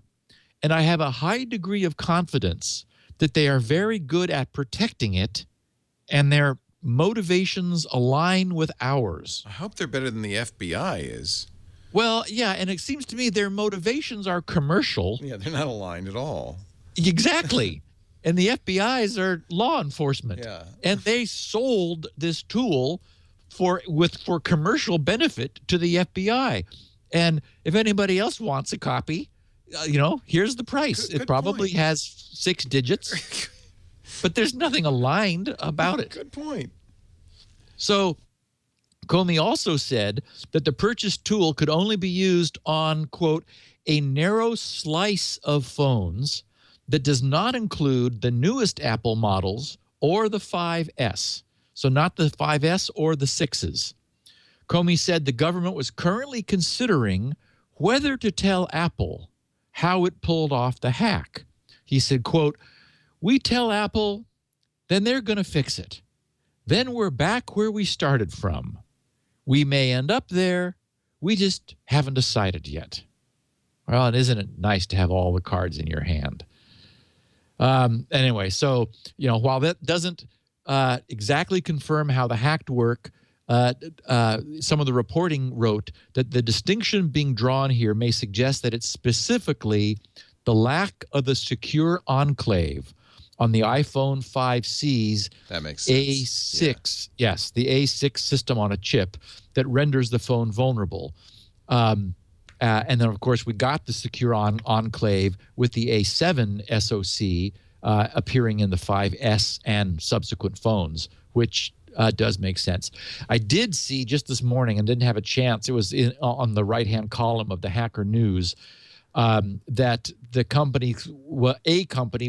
and I have a high degree of confidence that they are very good at protecting it, and their motivations align with ours." I hope they're better than the FBI is. Well, yeah, and it seems to me their motivations are commercial. Yeah, they're not aligned at all. Exactly. And the FBI's are law enforcement. Yeah. And they sold this tool for commercial benefit to the FBI. And if anybody else wants a copy, here's the price. Good it probably point. has 6 digits, but there's nothing aligned about it. Good point. So Comey also said that the purchased tool could only be used on, quote, a narrow slice of phones that does not include the newest Apple models or the 5S. So not the 5S or the 6s. Comey said the government was currently considering whether to tell Apple how it pulled off the hack. He said, quote, "We tell Apple, then they're going to fix it. Then we're back where we started from. We may end up there. We just haven't decided yet." Well, and isn't it nice to have all the cards in your hand? Anyway, so, while that doesn't exactly confirm how the hack work, some of the reporting wrote that the distinction being drawn here may suggest that it's specifically the lack of the secure enclave on the iPhone 5C's that makes sense. A6, yes, the A6 system on a chip that renders the phone vulnerable. And then, of course, we got the secure enclave with the A7 SoC appearing in the 5S and subsequent phones, which does make sense. I did see just this morning and didn't have a chance. It was on the right-hand column of the Hacker News that a company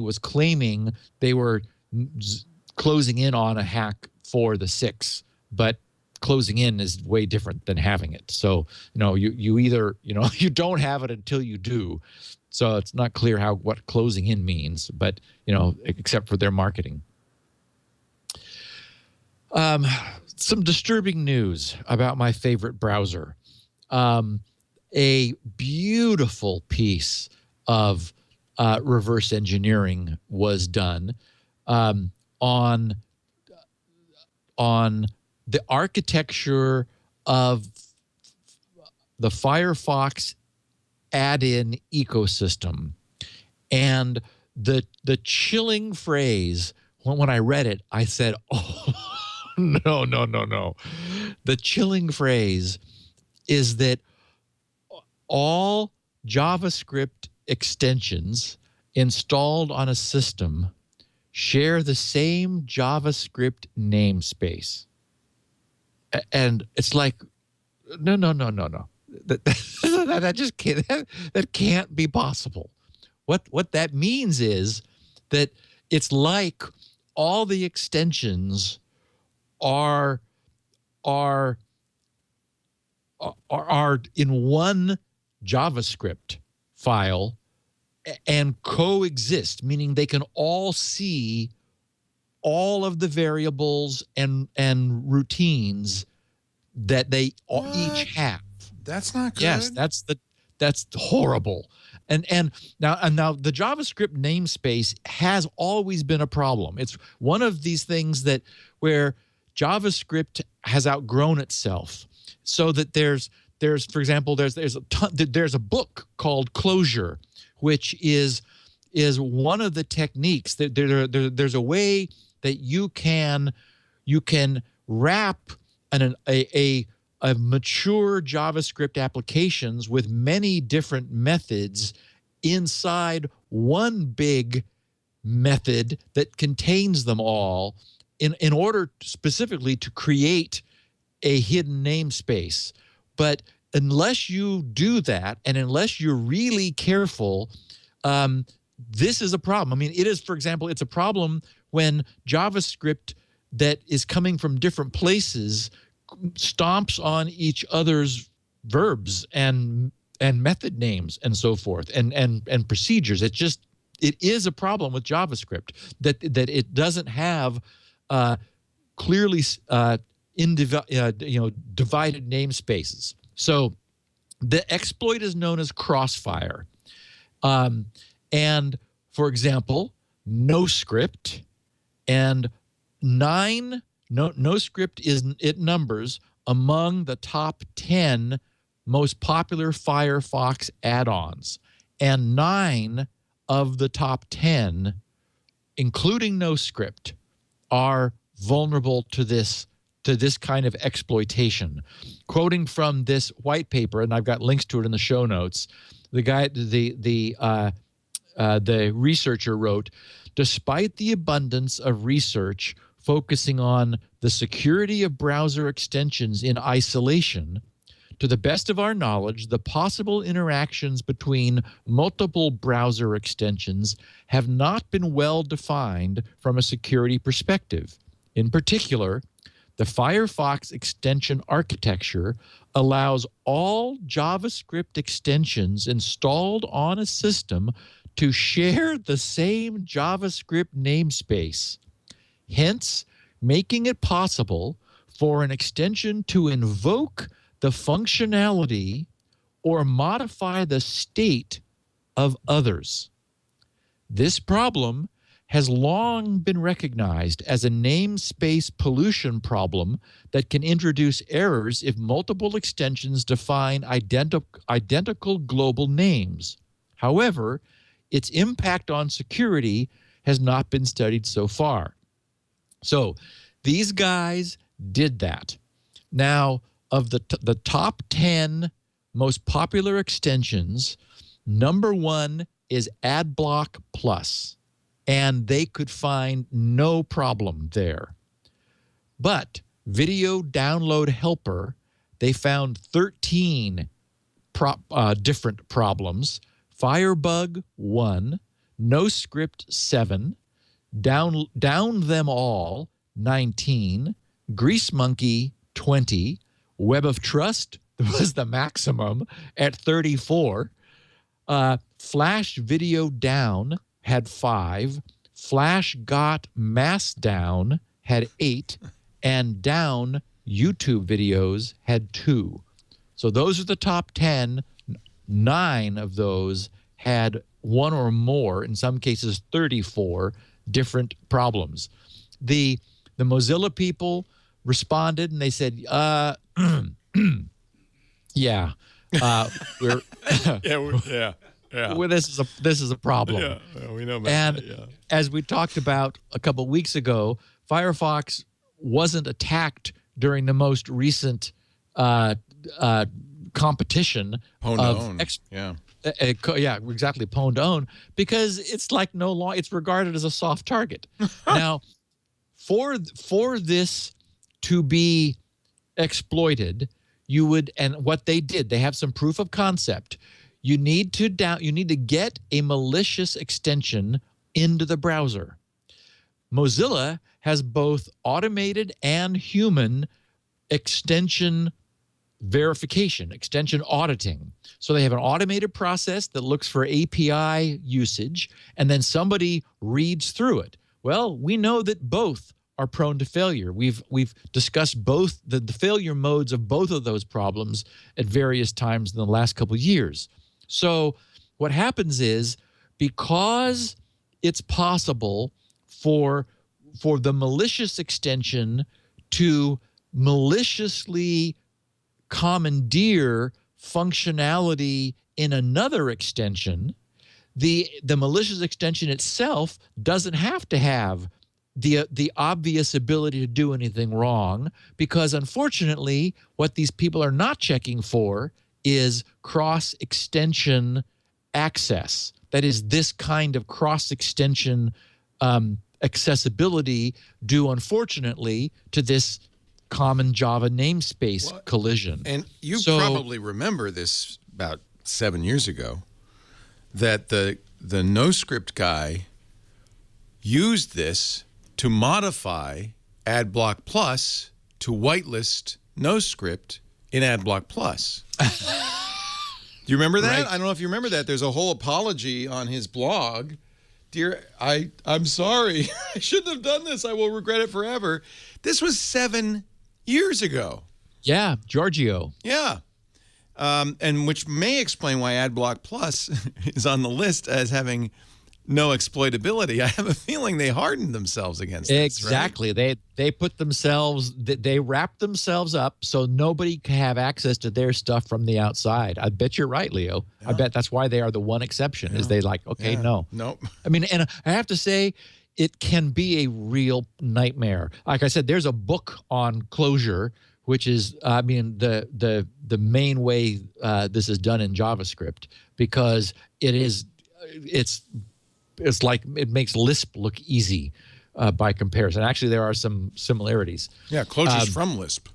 was claiming they were closing in on a hack for the 6, but closing in is way different than having it. So, you either, you don't have it until you do. So it's not clear what closing in means, but, except for their marketing. Some disturbing news about my favorite browser. a beautiful piece of reverse engineering was done on the architecture of the Firefox add-in ecosystem. And the chilling phrase, when I read it, I said, oh, no. The chilling phrase is that all JavaScript extensions installed on a system share the same JavaScript namespace. And it's like, no. That just can't, that can't be possible. What that means is that it's like all the extensions are in one JavaScript file and coexist, meaning they can all see all of the variables and routines that they each have. That's not good. Yes, that's horrible. And now the JavaScript namespace has always been a problem. It's one of these things that where JavaScript has outgrown itself, so that there's for example there's a book called Closure, which is one of the techniques that there's a way that you can wrap a mature JavaScript applications with many different methods inside one big method that contains them all in order specifically to create a hidden namespace. But unless you do that, and unless you're really careful, this is a problem. I mean, it is, for example, it's a problem when JavaScript that is coming from different places stomps on each other's verbs and method names and so forth and procedures. It is a problem with JavaScript that it doesn't have clearly divided namespaces. So the exploit is known as crossfire. And for example, NoScript and NoScript it numbers among the top 10 most popular Firefox add-ons, and 9 of the top 10, including NoScript, are vulnerable to this kind of exploitation. Quoting from this white paper, and I've got links to it in the show notes, the researcher wrote, despite the abundance of research focusing on the security of browser extensions in isolation, to the best of our knowledge, the possible interactions between multiple browser extensions have not been well defined from a security perspective. In particular, the Firefox extension architecture allows all JavaScript extensions installed on a system to share the same JavaScript namespace, hence making it possible for an extension to invoke the functionality or modify the state of others. This problem has long been recognized as a namespace pollution problem that can introduce errors if multiple extensions define identical global names. However, its impact on security has not been studied so far. So these guys did that. Now, of the top 10 most popular extensions, number 1 is Adblock Plus, and they could find no problem there. But Video Download Helper, they found 13 different problems. Firebug 1, NoScript 7, Down Them All 19, Grease Monkey 20, Web of Trust was the maximum at 34. Flash Video Down had 5. Flash Got Mass Down had 8. And Down YouTube Videos had 2. So those are the top 10. 9 of those had one or more, in some cases 34 different problems. The Mozilla people responded and they said, yeah, we're well, this is a problem. Yeah, we know about and that, yeah. As we talked about a couple of weeks ago, Firefox wasn't attacked during the most recent competition Pwn-to-own. Yeah, exactly, pwn-to-own, because it's like it's regarded as a soft target. Now, for this to be exploited, you would, and what they did, they have some proof of concept. You need to get a malicious extension into the browser. Mozilla has both automated and human extension verification, extension auditing. So they have an automated process that looks for API usage, and then somebody reads through it. Well, we know that both are prone to failure. We've discussed both the failure modes of both of those problems at various times in the last couple of years. So what happens is, because it's possible for the malicious extension to maliciously commandeer functionality in another extension, the malicious extension itself doesn't have to have the obvious ability to do anything wrong, because unfortunately what these people are not checking for is cross-extension access. That is, this kind of cross-extension accessibility due, unfortunately, to this common Java namespace collision. And you probably remember this about 7 years ago, that the NoScript guy used this to modify AdBlock Plus to whitelist NoScript in AdBlock Plus. Do you remember that? Right. I don't know if you remember that. There's a whole apology on his blog. Dear, I'm sorry. I shouldn't have done this. I will regret it forever. This was 7 years ago. Yeah, Giorgio. Yeah. And which may explain why AdBlock Plus is on the list as having no exploitability. I have a feeling they hardened themselves against this. Exactly. Right? They put themselves, they wrapped themselves up so nobody can have access to their stuff from the outside. I bet you're right, Leo. Yeah. I bet that's why they are the one exception, is they like, okay, no. Nope. I mean, and I have to say, it can be a real nightmare. Like I said, there's a book on closure, which is, I mean, the main way this is done in JavaScript, because it's like it makes Lisp look easy by comparison. Actually, there are some similarities. Yeah, closures from Lisp.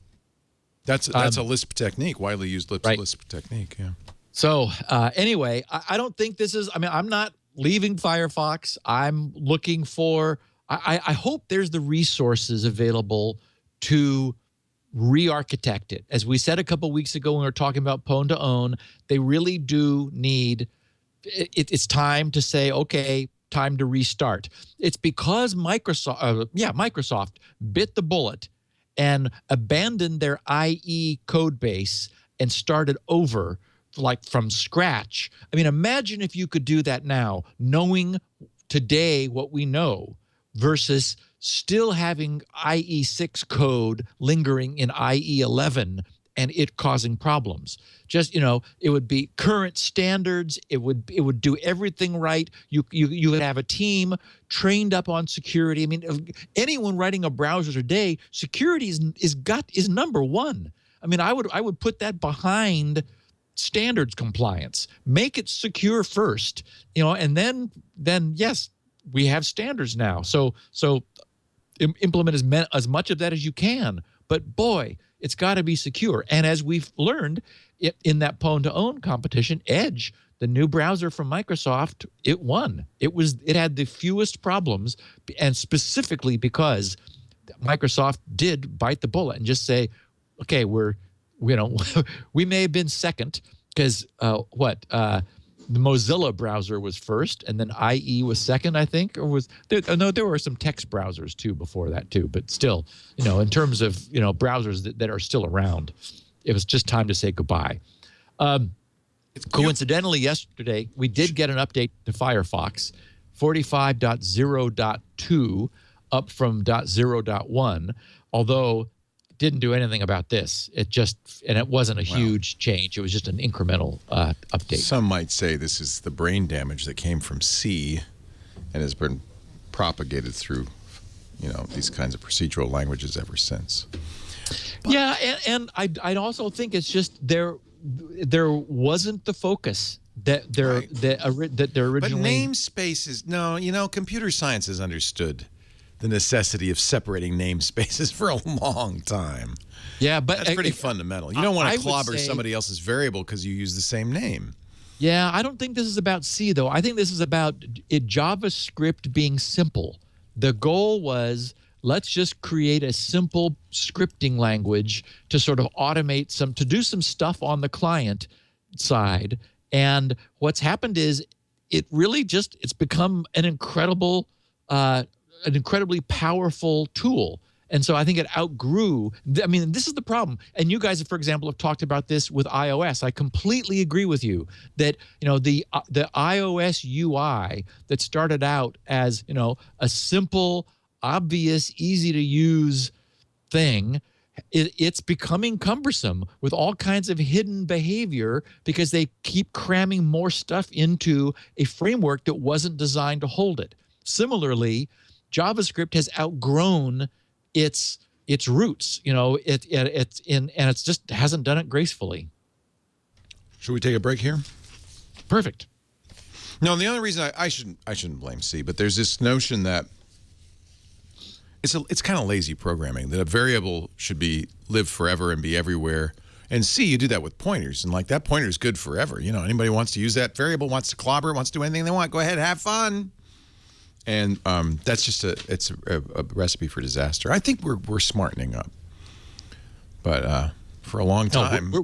That's a Lisp technique, widely used Lisp technique. Yeah. So anyway, I don't think this is. I mean, I'm not leaving Firefox. I'm looking for. I hope there's the resources available to re-architect it. As we said a couple weeks ago when we were talking about pwn-to-own, they really do need. It's time to say, okay, time to restart. It's because Microsoft bit the bullet and abandoned their IE code base and started over, like from scratch. I mean, imagine if you could do that now, knowing today what we know, versus still having IE6 code lingering in IE11 and it causing problems. Just, it would be current standards. It would do everything right. You would have a team trained up on security. I mean, anyone writing a browser today, security is number one. I mean, I would put that behind standards compliance. Make it secure first, and then yes, we have standards now. So implement as much of that as you can. But boy, it's got to be secure. And as we've learned in that pwn-to-own competition, Edge, the new browser from Microsoft, it won. It had the fewest problems, and specifically because Microsoft did bite the bullet and just say, okay, we may have been second because the Mozilla browser was first, and then IE was second, I think, or there were some text browsers too before that too, but still, in terms of browsers that are still around, it was just time to say goodbye. Coincidentally, yesterday we did get an update to Firefox, 45.0.2, up from .0.1, although it didn't do anything about this. It wasn't a huge change. It was just an incremental update. Some might say this is the brain damage that came from C and has been propagated through, these kinds of procedural languages ever since. But, yeah, and I also think it's just there wasn't the focus that they're originally. But namespaces, no, computer science has understood the necessity of separating namespaces for a long time. Yeah, but that's pretty fundamental. You don't want to clobber somebody else's variable because you use the same name. Yeah, I don't think this is about C, though. I think this is about JavaScript being simple. The goal was, let's just create a simple scripting language to sort of automate to do some stuff on the client side. And what's happened is it's become an incredibly powerful tool. And so I think it outgrew. I mean, this is the problem. And you guys, for example, have talked about this with iOS. I completely agree with you that, the iOS UI that started out as, a simple, obvious, easy to use thing, it's becoming cumbersome with all kinds of hidden behavior because they keep cramming more stuff into a framework that wasn't designed to hold it. Similarly, JavaScript has outgrown its roots, and it's just hasn't done it gracefully. Should we take a break here? Perfect. No, the only reason I shouldn't blame C, but there's this notion that it's kind of lazy programming, that a variable should live forever and be everywhere. And C, you do that with pointers, and that pointer is good forever. Anybody wants to use that variable, wants to clobber, wants to do anything they want, go ahead, have fun. And that's just a recipe for disaster. I think we're smartening up, but for a long time,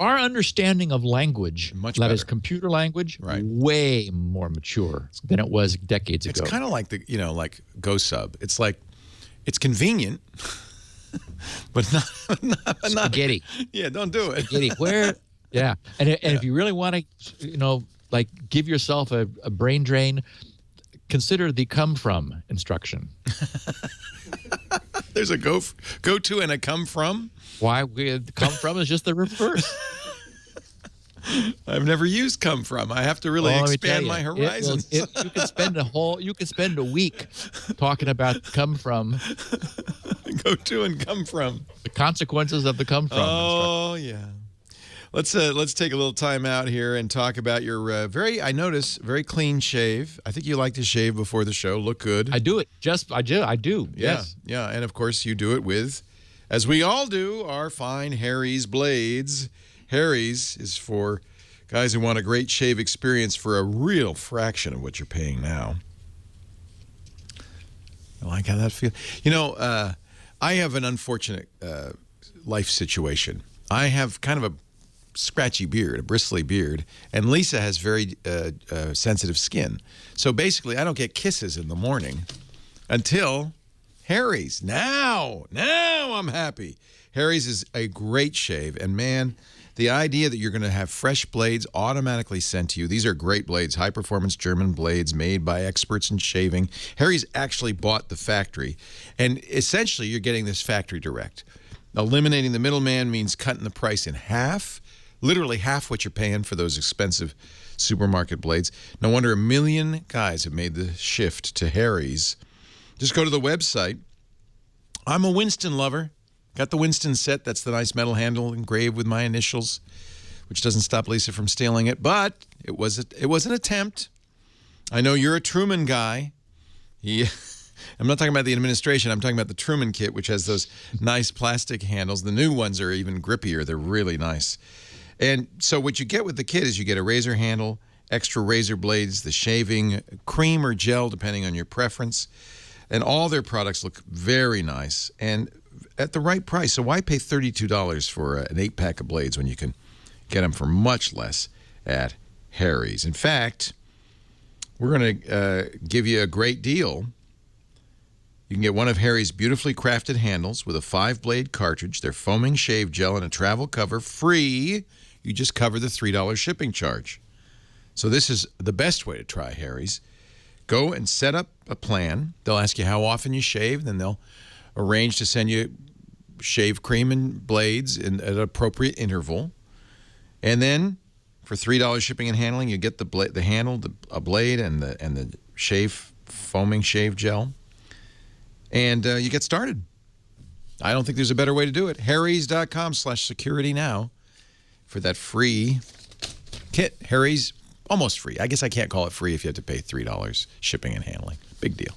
our understanding of language, that is computer language, right, way more mature than it was decades ago. It's kind of like like Go Sub. It's convenient, but not spaghetti. Yeah, don't do it. Spaghetti. Where? Yeah, and if you really want to, give yourself a brain drain, consider the come from instruction. There's a go to and a come from. Why? Come from is just the reverse. I've never used come from. I have to really expand my horizons. You could spend a week talking about come from. Go to and come from. The consequences of the come from. Oh, yeah. Let's take a little time out here and talk about your very clean shave. I think you like to shave before the show. Look good. I do it. I do. Yeah, yes. Yeah. And of course you do it with, as we all do, our fine Harry's blades. Harry's is for guys who want a great shave experience for a real fraction of what you're paying now. I like how that feels. I have an unfortunate life situation. I have kind of a scratchy beard, a bristly beard, and Lisa has very sensitive skin. So basically, I don't get kisses in the morning until Harry's. Now I'm happy. Harry's is a great shave, and man, the idea that you're going to have fresh blades automatically sent to you. These are great blades, high-performance German blades made by experts in shaving. Harry's actually bought the factory, and essentially you're getting this factory direct. Eliminating the middleman means cutting the price in half, literally half what you're paying for those expensive supermarket blades. No wonder 1 million guys have made the shift to Harry's. Just go to the website. I'm a Winston lover. Got the Winston set. That's the nice metal handle engraved with my initials, which doesn't stop Lisa from stealing it. But it was an attempt. I know you're a Truman guy. I'm not talking about the administration. I'm talking about the Truman kit, which has those nice plastic handles. The new ones are even grippier. They're really nice. And so what you get with the kit is you get a razor handle, extra razor blades, the shaving cream or gel, depending on your preference. And all their products look very nice and at the right price. So why pay $32 for an 8-pack of blades when you can get them for much less at Harry's? In fact, we're going to give you a great deal You can get one of Harry's beautifully crafted handles with a 5-blade cartridge, their foaming shave gel, and a travel cover free. You just cover the $3 shipping charge. So this is the best way to try Harry's. Go and set up a plan. They'll ask you how often you shave, then they'll arrange to send you shave cream and blades at an appropriate interval. And then for $3 shipping and handling, you get the handle, a blade, and the foaming shave gel. And you get started. I don't think there's a better way to do it. Harrys.com/security now for that free kit. Harry's, almost free. I guess I can't call it free if you have to pay $3 shipping and handling. Big deal.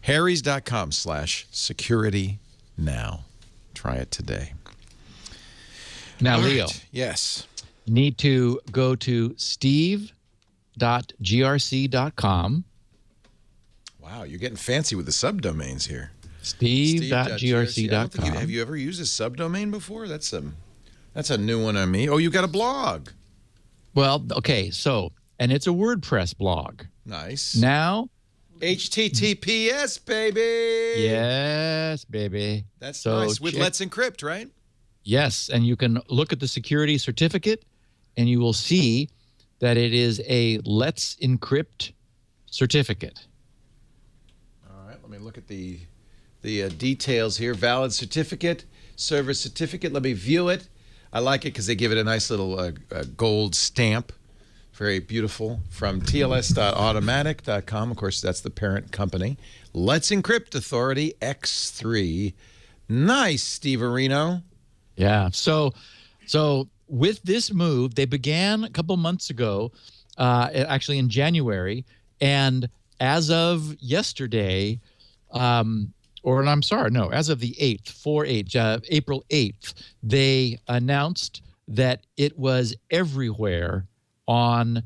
Harrys.com/security now. Try it today. Now, All Leo. right. Yes. You need to go to steve.grc.com. Wow, you're getting fancy with the subdomains here. Steve.grc.com. Have you ever used a subdomain before? That's a new one on me. Oh, you got a blog. Well, okay, so, and it's a WordPress blog. Nice. Now, HTTPS, baby. yes, baby. That's so nice. With Let's Encrypt, right? Yes, and you can look at the security certificate, and you will see that it is a Let's Encrypt certificate. All right, let me look at the details here. Valid certificate, server certificate. Let me view it. I like it because they give it a nice little gold stamp. Very beautiful. From tls.automatic.com. Of course, that's the parent company. Let's Encrypt Authority X3. Nice, Steve Areno. Yeah. So with this move, they began a couple months ago, actually in January, and as of yesterday, as of the 8th, April 8th, they announced that it was everywhere on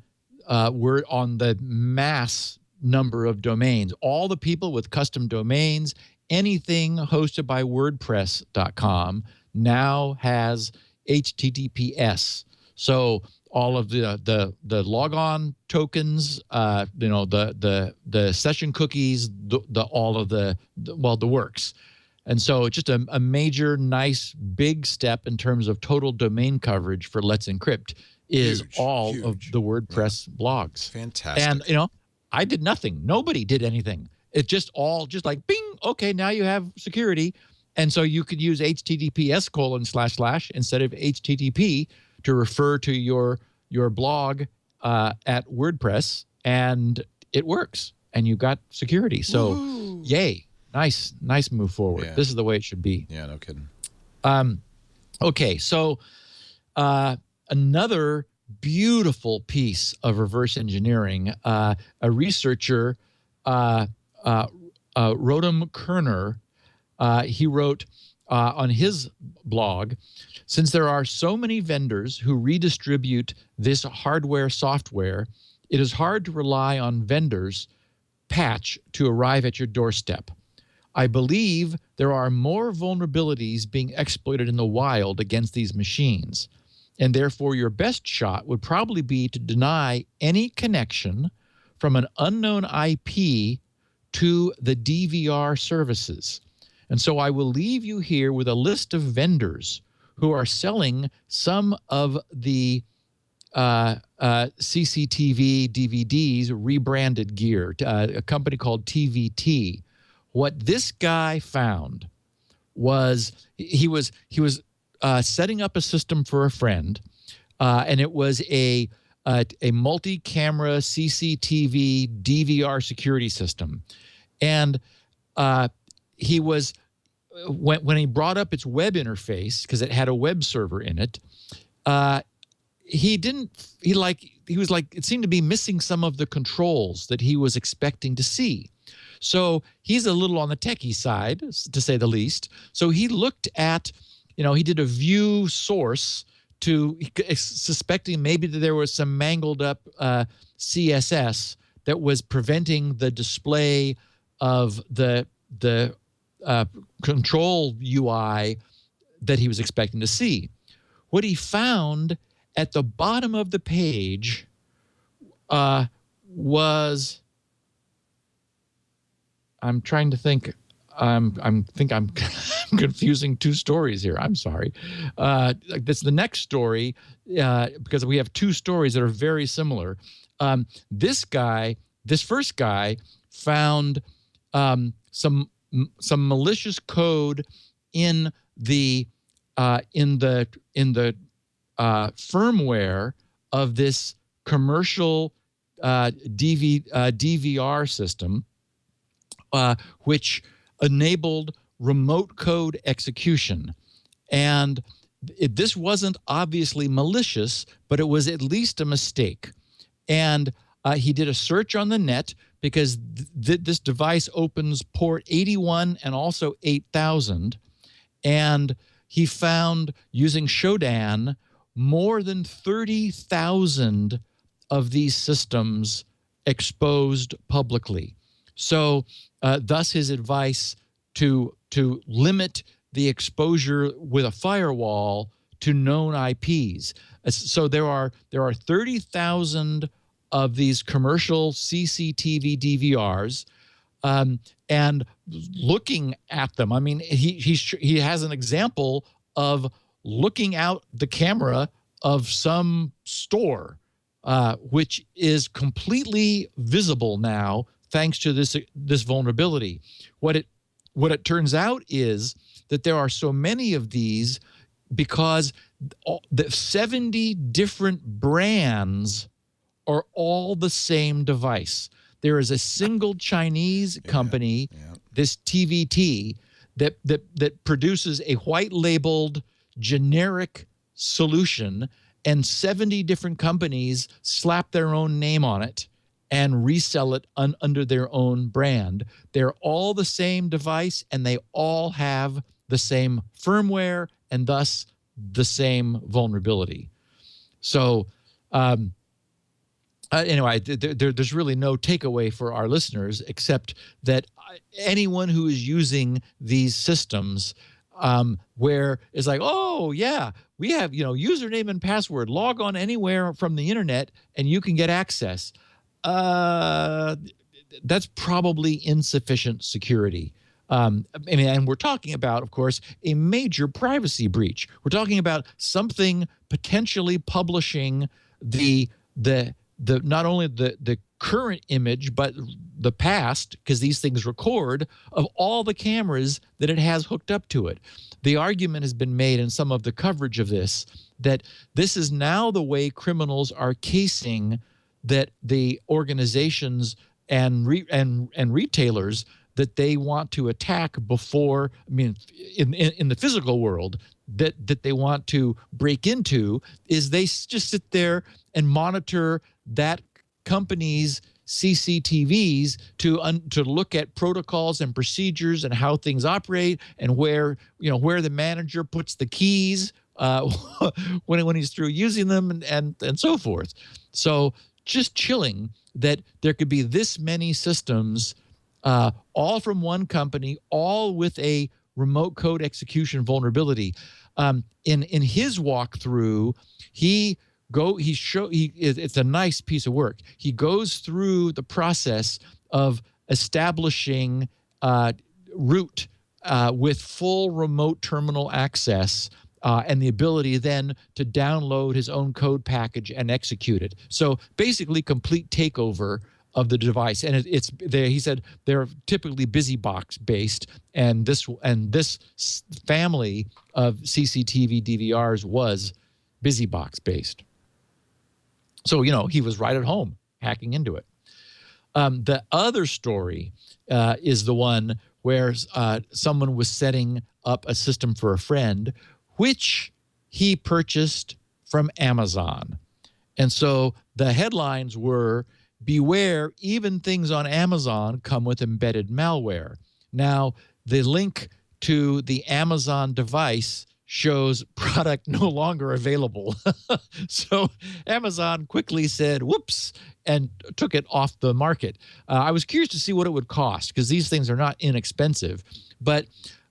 the mass number of domains. All the people with custom domains, anything hosted by WordPress.com now has HTTPS. So all of the logon tokens, the session cookies, the works. And so just a major, nice, big step in terms of total domain coverage for Let's Encrypt is huge of the WordPress blogs. Fantastic. And, I did nothing. Nobody did anything. It just like, bing, okay, now you have security. And so you could use HTTPS:// instead of HTTP to refer to your blog at WordPress, and it works, and you got security. So, woo. Yay. Nice move forward. Yeah. This is the way it should be. Yeah, no kidding. Okay, so another beautiful piece of reverse engineering. A researcher, Rodham Kerner, he wrote on his blog, since there are so many vendors who redistribute this hardware software, it is hard to rely on vendors' patch to arrive at your doorstep. I believe there are more vulnerabilities being exploited in the wild against these machines, and therefore your best shot would probably be to deny any connection from an unknown IP to the DVR services. And so I will leave you here with a list of vendors who are selling some of the CCTV DVDs rebranded gear, a company called TVT. What this guy found was he was setting up a system for a friend, and it was a multi-camera CCTV DVR security system. And he was, when he brought up its web interface, because it had a web server in it, it seemed to be missing some of the controls that he was expecting to see. So he's a little on the techie side, to say the least. So he looked at, he did a view source to suspecting maybe that there was some mangled up CSS that was preventing the display of the control UI that he was expecting to see. What he found at the bottom of the page was, I'm trying to think, think I'm confusing two stories here. I'm sorry. This the next story because we have two stories that are very similar. This first guy found some malicious code in the firmware of this commercial DVR system, which enabled remote code execution. And this wasn't obviously malicious, but it was at least a mistake. And he did a search on the net because this device opens port 81 and also 8000. And he found, using Shodan, more than 30,000 of these systems exposed publicly. So thus his advice to limit the exposure with a firewall to known IPs. So there are 30,000 of these commercial CCTV DVRs, and looking at them, I mean, he has an example of looking out the camera of some store, which is completely visible now thanks to this vulnerability. What it turns out is that there are so many of these because the 70 different brands are all the same device. There is a single Chinese company, this TVT, that produces a white labeled generic solution, and 70 different companies slap their own name on it and resell it under their own brand. They're all the same device, and they all have the same firmware and thus the same vulnerability. So anyway, there's really no takeaway for our listeners except that anyone who is using these systems where it's like, oh, yeah, we have, username and password, log on anywhere from the internet and you can get access. That's probably insufficient security. And we're talking about, of course, a major privacy breach. We're talking about something potentially publishing the not only the current image, but the past, because these things record, of all the cameras that it has hooked up to it. The argument has been made in some of the coverage of this that this is now the way criminals are casing that the organizations and retailers that they want to attack before, I mean, in the physical world that they want to break into, is they just sit there and monitor that company's CCTVs to look at protocols and procedures and how things operate, and where the manager puts the keys when he's through using them, and so forth. So just chilling that there could be this many systems, all from one company, all with a remote code execution vulnerability. In his walkthrough, it's a nice piece of work. He goes through the process of establishing root with full remote terminal access, and the ability then to download his own code package and execute it. So basically complete takeover of the device. And he said they're typically BusyBox based, and this family of CCTV DVRs was BusyBox based. So, he was right at home hacking into it. The other story is the one where someone was setting up a system for a friend, which he purchased from Amazon. And so the headlines were, "Beware, even things on Amazon come with embedded malware." Now, the link to the Amazon device shows product no longer available. So Amazon quickly said, whoops, and took it off the market. I was curious to see what it would cost, because these things are not inexpensive. But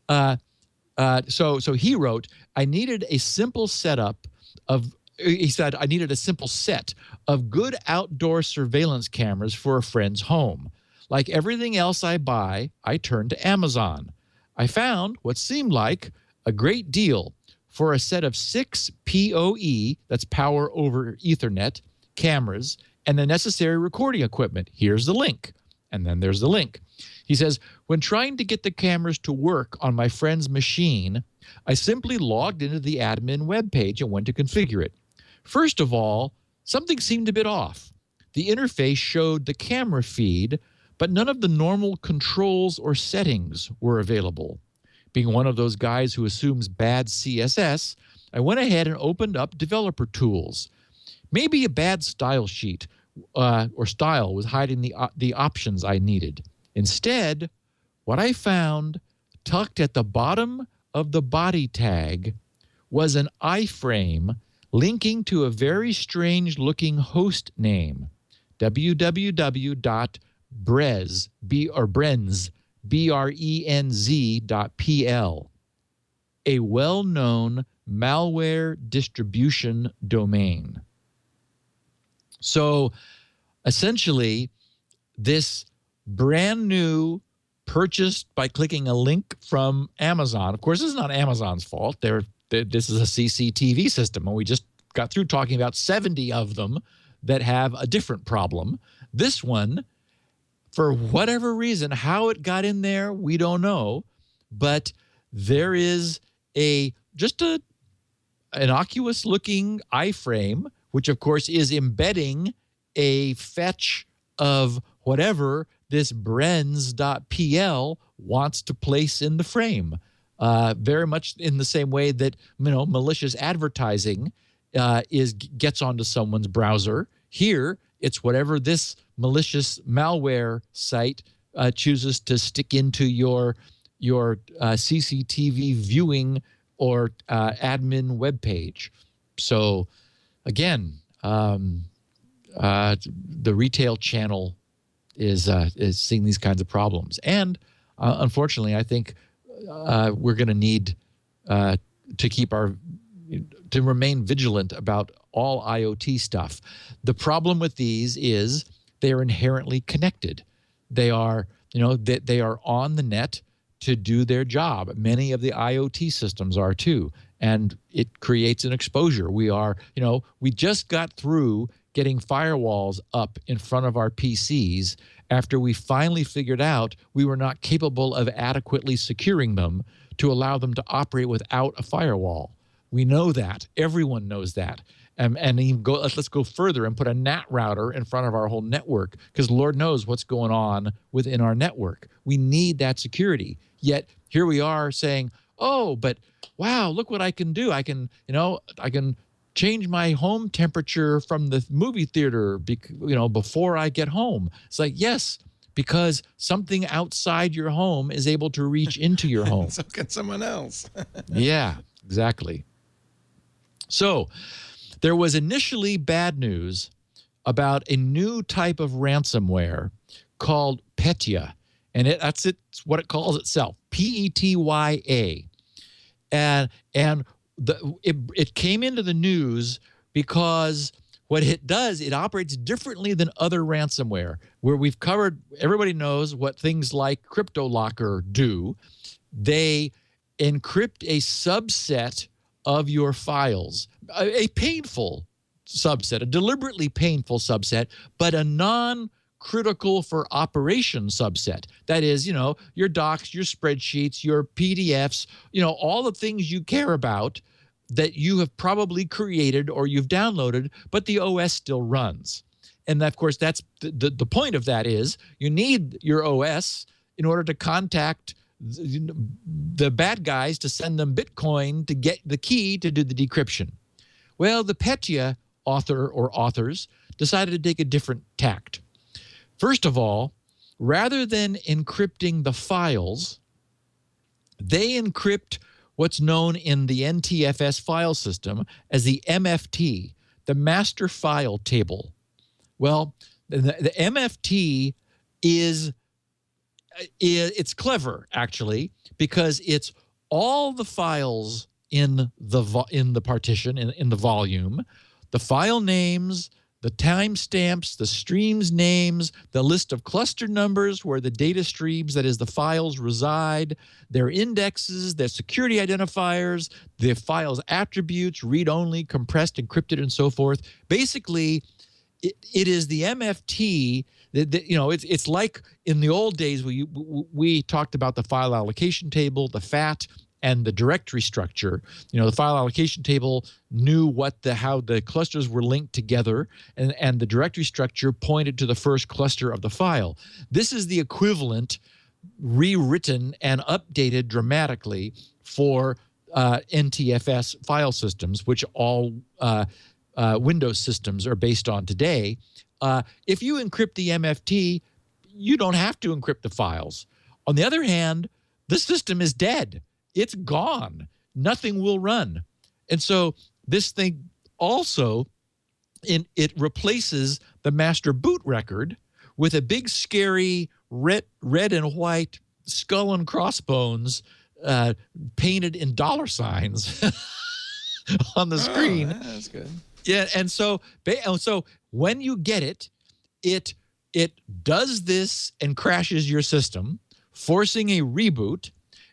so he wrote, I needed a simple setup of, he said, I needed a simple set of good outdoor surveillance cameras for a friend's home. Like everything else I buy, I turn to Amazon. I found what seemed like a great deal for a set of 6 PoE, that's power over Ethernet, cameras, and the necessary recording equipment. Here's the link. And then there's the link. He says, when trying to get the cameras to work on my friend's machine, I simply logged into the admin webpage and went to configure it. First of all, something seemed a bit off. The interface showed the camera feed, but none of the normal controls or settings were available. Being one of those guys who assumes bad CSS, I went ahead and opened up developer tools. Maybe a bad style sheet or style was hiding the options I needed. Instead, what I found tucked at the bottom of the body tag was an iframe linking to a very strange-looking host name, www.brenz, brenz.pl, a well-known malware distribution domain. So essentially, this brand new purchased by clicking a link from Amazon. Of course, this is not Amazon's fault. This is a CCTV system, and we just got through talking about 70 of them that have a different problem. This one, for whatever reason, how it got in there, we don't know, but there is just an innocuous-looking iframe, which, of course, is embedding a fetch of whatever this brenz.pl wants to place in the frame. Very much in the same way that malicious advertising gets onto someone's browser. Here, it's whatever this malicious malware site chooses to stick into your CCTV viewing or admin webpage. So, again, the retail channel is seeing these kinds of problems, and unfortunately, I think we're going to need to remain vigilant about all IoT stuff. The problem with these is they are inherently connected. They are they are on the net to do their job. Many of the IoT systems are too, and it creates an exposure. We just got through getting firewalls up in front of our PCs after we finally figured out we were not capable of adequately securing them to allow them to operate without a firewall. We know that. Everyone knows that. And even let's go further and put a NAT router in front of our whole network, because Lord knows what's going on within our network. We need that security. Yet here we are saying, oh, but wow, look what I can do. I can change my home temperature from the movie theater, before I get home. It's like, yes, because something outside your home is able to reach into your home. So can someone else. Yeah, exactly. So there was initially bad news about a new type of ransomware called Petya, and that's what it calls itself, Petya. And it came into the news because what it does, it operates differently than other ransomware, where we've covered, everybody knows what things like CryptoLocker do. They encrypt a subset of your files, a painful subset, a deliberately painful subset, but a non-critical for operation subset. That is, your docs, your spreadsheets, your PDFs, all the things you care about that you have probably created or you've downloaded, but the OS still runs. And of course, that's the point of that is you need your OS in order to contact the bad guys to send them Bitcoin to get the key to do the decryption. Well, the Petya authors decided to take a different tact. First of all, rather than encrypting the files, they encrypt what's known in the NTFS file system as the MFT, the master file table. Well, the MFT it's clever, actually, because it's all the files in the partition, in the volume, the file names, the timestamps, the streams names, the list of cluster numbers where the data streams, that is the files, reside, their indexes, their security identifiers, the file's attributes, read-only, compressed, encrypted, and so forth. Basically, it is the MFT that you know, it's like in the old days we talked about the file allocation table, the FAT, and the directory structure. You know, the file allocation table knew how the clusters were linked together, and the directory structure pointed to the first cluster of the file. This is the equivalent, rewritten and updated dramatically for NTFS file systems, which all Windows systems are based on today. If you encrypt the MFT, you don't have to encrypt the files. On the other hand, the system is dead. It's gone. Nothing will run. And so this thing also, it replaces the master boot record with a big, scary red and white skull and crossbones painted in dollar signs on the screen. Oh, that's good. Yeah, and so when you get it, it does this and crashes your system, forcing a reboot.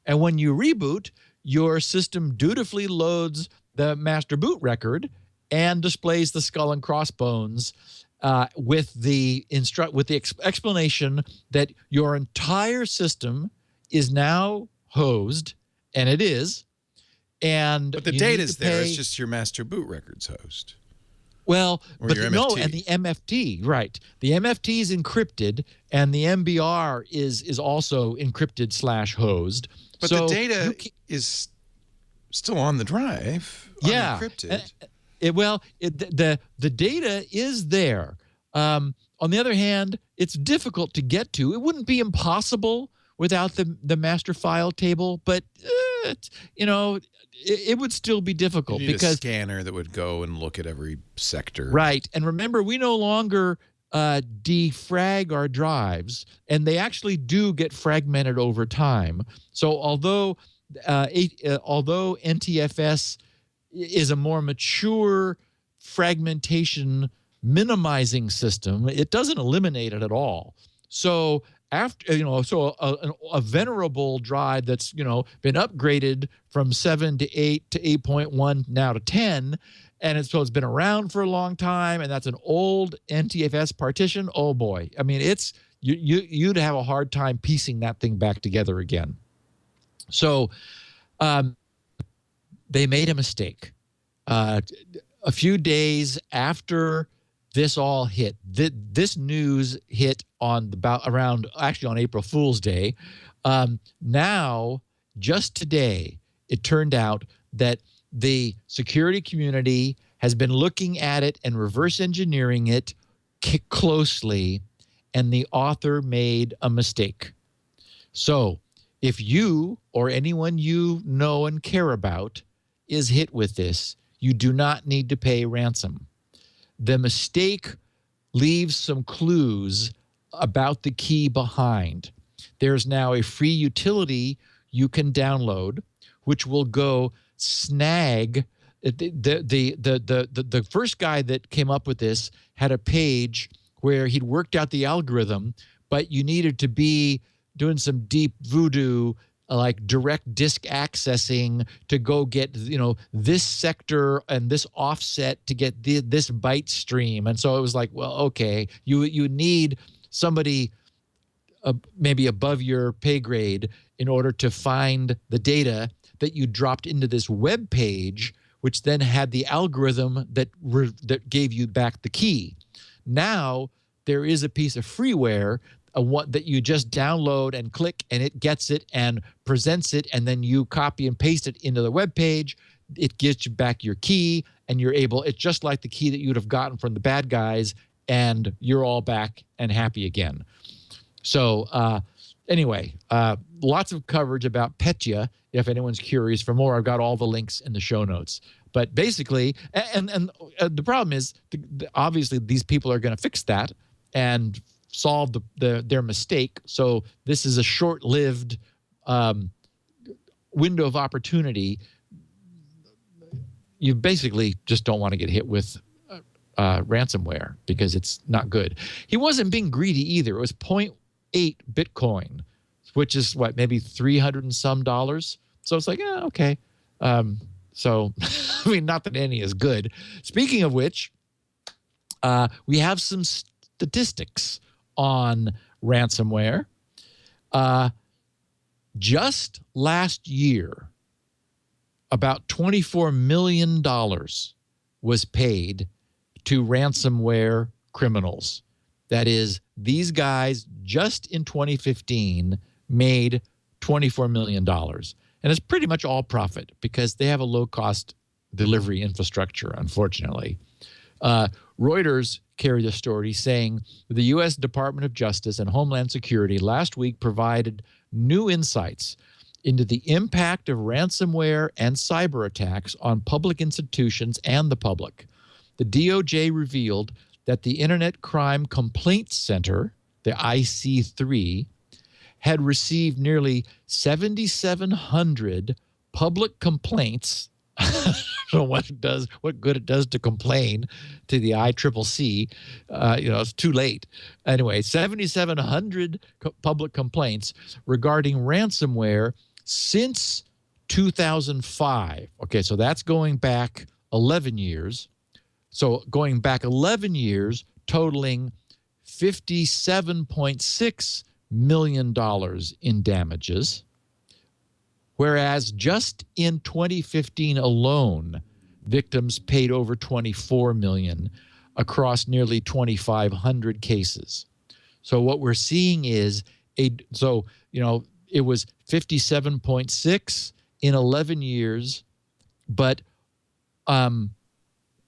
And when you reboot, your system dutifully loads the master boot record and displays the skull and crossbones with the explanation that your entire system is now hosed, and it is. But the data's there. It's just your master boot record's host. Well, but no, MFT. and the MFT, right? The MFT is encrypted, and the MBR is also encrypted / hosed. But so the data is still on the drive, unencrypted. The data is there. On the other hand, it's difficult to get to. It wouldn't be impossible without the master file table, but it would still be difficult, you need because a scanner that would go and look at every sector. Right. And remember, we no longer defrag our drives, and they actually do get fragmented over time. So although NTFS is a more mature fragmentation minimizing system, it doesn't eliminate it at all. So after, a venerable drive that's, been upgraded from 7 to 8 to 8.1 now to 10, and it's been around for a long time, and that's an old NTFS partition. Oh boy, I mean, you'd have a hard time piecing that thing back together again. So they made a mistake. A few days after this all hit, this news hit on around April Fool's Day. Now, just today, it turned out that the security community has been looking at it and reverse engineering it closely, and the author made a mistake. So if you or anyone you know and care about is hit with this, you do not need to pay ransom. The mistake leaves some clues about the key behind. There's now a free utility you can download, which will go snag. The first guy that came up with this had a page where he'd worked out the algorithm, but you needed to be doing some deep voodoo, like direct disk accessing to go get, this sector and this offset to get this byte stream. And so it was like, well, okay, you need somebody maybe above your pay grade in order to find the data that you dropped into this web page, which then had the algorithm that gave you back the key. Now there is a piece of freeware that you just download and click, and it gets it and presents it, and then you copy and paste it into the web page. It gives you back your key, and it's just like the key that you would have gotten from the bad guys, and you're all back and happy again. So anyway, lots of coverage about Petya. If anyone's curious for more, I've got all the links in the show notes. But basically, and the problem is, obviously, these people are going to fix that and solve their mistake. So this is a short-lived window of opportunity. You basically just don't want to get hit with ransomware because it's not good. He wasn't being greedy either. It was 0.8 Bitcoin, which is what, maybe $300 and some dollars. So it's like, yeah, okay. So, I mean, not that any is good. Speaking of which, we have some statistics on ransomware. Just last year, about $24 million was paid to ransomware criminals. That is, these guys just in 2015 made $24 million. And it's pretty much all profit because they have a low-cost delivery infrastructure, unfortunately. Reuters carried a story saying the U.S. Department of Justice and Homeland Security last week provided new insights into the impact of ransomware and cyber attacks on public institutions and the public. The DOJ revealed that the Internet Crime Complaints Center, the IC3, had received nearly 7,700 public complaints. I don't know what good it does to complain to the ICCC. It's too late. Anyway, 7,700 public complaints regarding ransomware since 2005. Okay, so that's going back 11 years. So going back 11 years, totaling $57.6 million in damages, whereas just in 2015 alone, victims paid over $24 million across nearly 2,500 cases. So what we're seeing is it was 57.6 in 11 years, but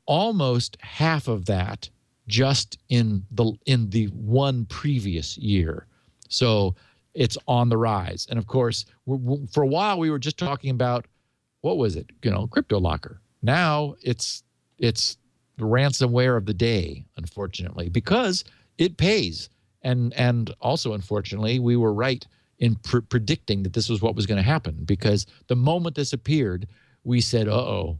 almost half of that just in the one previous year. So it's on the rise. And of course, for a while we were just talking about, what was it? CryptoLocker. Now it's the ransomware of the day, unfortunately, because it pays. And also, unfortunately, we were right in predicting that this was what was going to happen, because the moment this appeared, we said, uh-oh,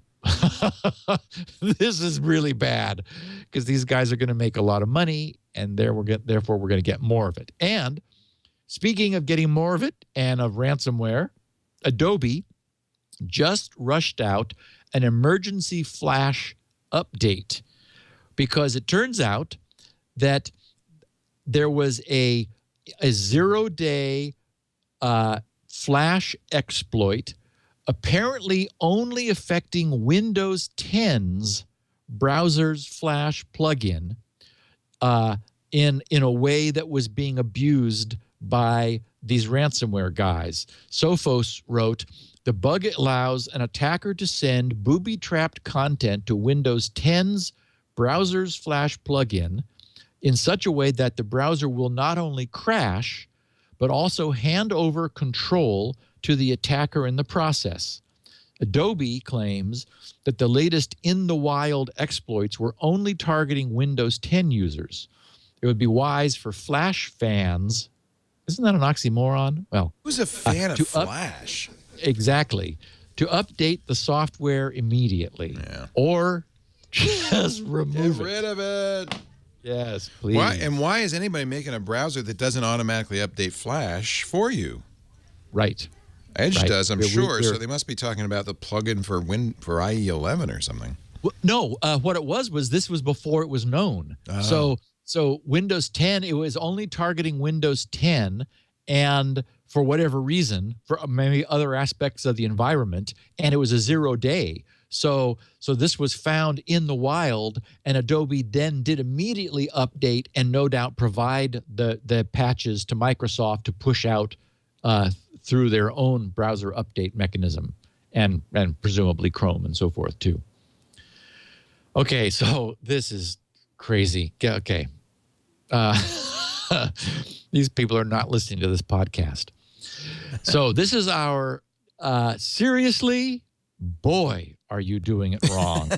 this is really bad, because these guys are going to make a lot of money, and therefore we're going to get more of it. And speaking of getting more of it and of ransomware, Adobe just rushed out an emergency flash update, because it turns out that there was a 0-day flash exploit apparently only affecting Windows 10's browser's flash plugin in a way that was being abused by these ransomware guys. Sophos wrote, the bug allows an attacker to send booby-trapped content to Windows 10's browser's flash plugin in such a way that the browser will not only crash, but also hand over control to the attacker in the process. Adobe claims that the latest in-the-wild exploits were only targeting Windows 10 users. It would be wise for Flash fans. Isn't that an oxymoron? Well, who's a fan of Flash? Exactly. To update the software immediately, or just remove it. Get rid of it. Yes, please. Why is anybody making a browser that doesn't automatically update Flash for you? Right. Edge does, I'm sure. So they must be talking about the plugin for IE 11 or something. Well, no, what it was this was before it was known. Oh. So Windows 10, it was only targeting Windows 10, and for whatever reason, for maybe other aspects of the environment, and it was a 0-day. So this was found in the wild, and Adobe then did immediately update and no doubt provide the patches to Microsoft to push out through their own browser update mechanism, and presumably Chrome and so forth too. Okay, so this is crazy. Okay. These people are not listening to this podcast. So this is our seriously, boy, are you doing it wrong.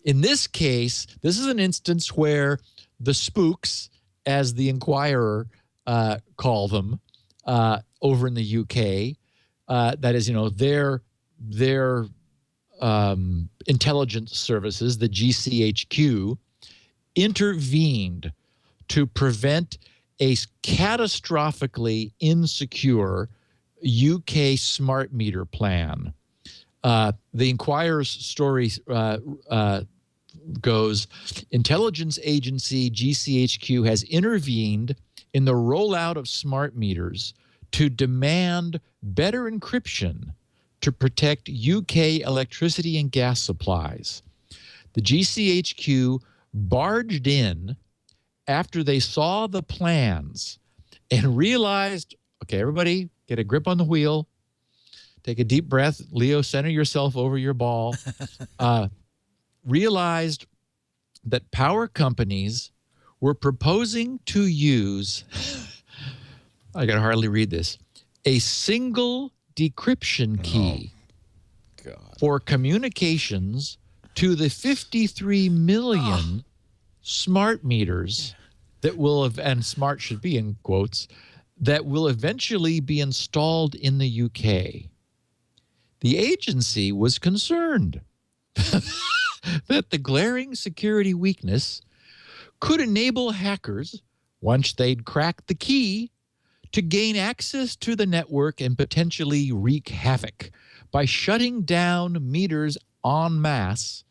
In this case, this is an instance where the spooks, as the Inquirer call them, over in the UK, that is, their intelligence services, the GCHQ, intervened to prevent a catastrophically insecure UK smart meter plan. The Inquirer's story goes, intelligence agency GCHQ has intervened in the rollout of smart meters to demand better encryption to protect UK electricity and gas supplies. The GCHQ barged in after they saw the plans and realized, okay, everybody get a grip on the wheel, take a deep breath. Leo, center yourself over your ball. Realized that power companies were proposing to use, I can hardly read this, a single decryption key for communications to the 53 million smart meters that will have, and smart should be in quotes, that will eventually be installed in the UK. The agency was concerned that the glaring security weakness could enable hackers, once they'd cracked the key, to gain access to the network and potentially wreak havoc by shutting down meters en masse,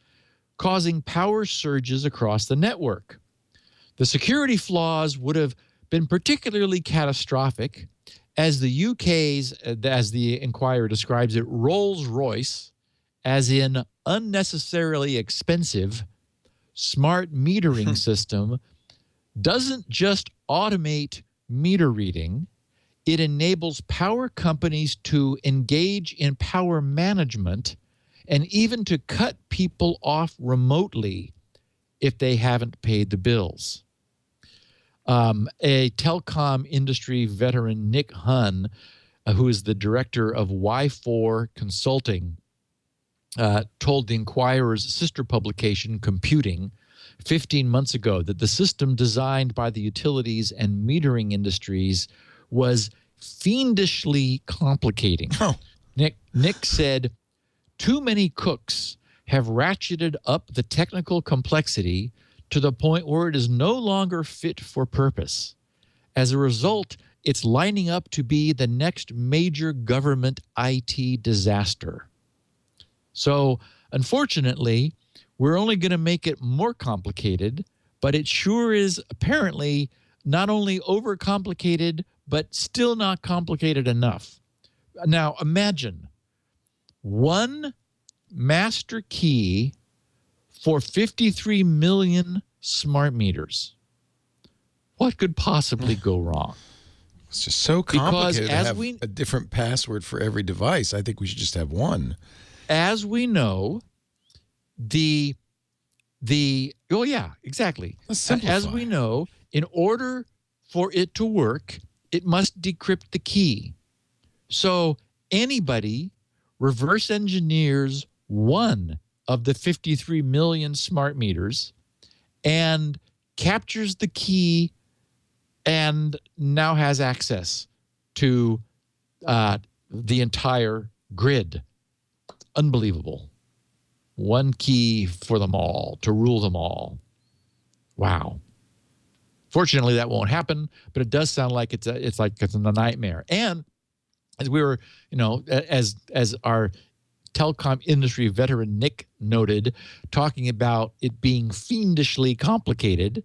causing power surges across the network. The security flaws would have been particularly catastrophic as the UK's, as the Inquirer describes it, Rolls-Royce, as in unnecessarily expensive, smart metering system doesn't just automate meter reading, it enables power companies to engage in power management and even to cut people off remotely if they haven't paid the bills. A telecom industry veteran, Nick Hunn, who is the director of Y4 Consulting, told the Inquirer's sister publication, Computing, 15 months ago that the system designed by the utilities and metering industries was fiendishly complicating. Nick said, too many cooks have ratcheted up the technical complexity to the point where it is no longer fit for purpose. As a result, it's lining up to be the next major government IT disaster. So, unfortunately, we're only going to make it more complicated, but it sure is apparently not only overcomplicated, but still not complicated enough. Now, imagine one master key for 53 million smart meters. What could possibly go wrong? It's just so complicated because to have a different password for every device. I think we should just have one. As we know, oh yeah, exactly. As we know, in order for it to work, it must decrypt the key. So anybody reverse engineers one of the 53 million smart meters and captures the key and now has access to the entire grid. Unbelievable. One key for them all, to rule them all. Wow. Fortunately, that won't happen, but it does sound like it's a nightmare. And as we were, as our telecom industry veteran Nick noted, talking about it being fiendishly complicated,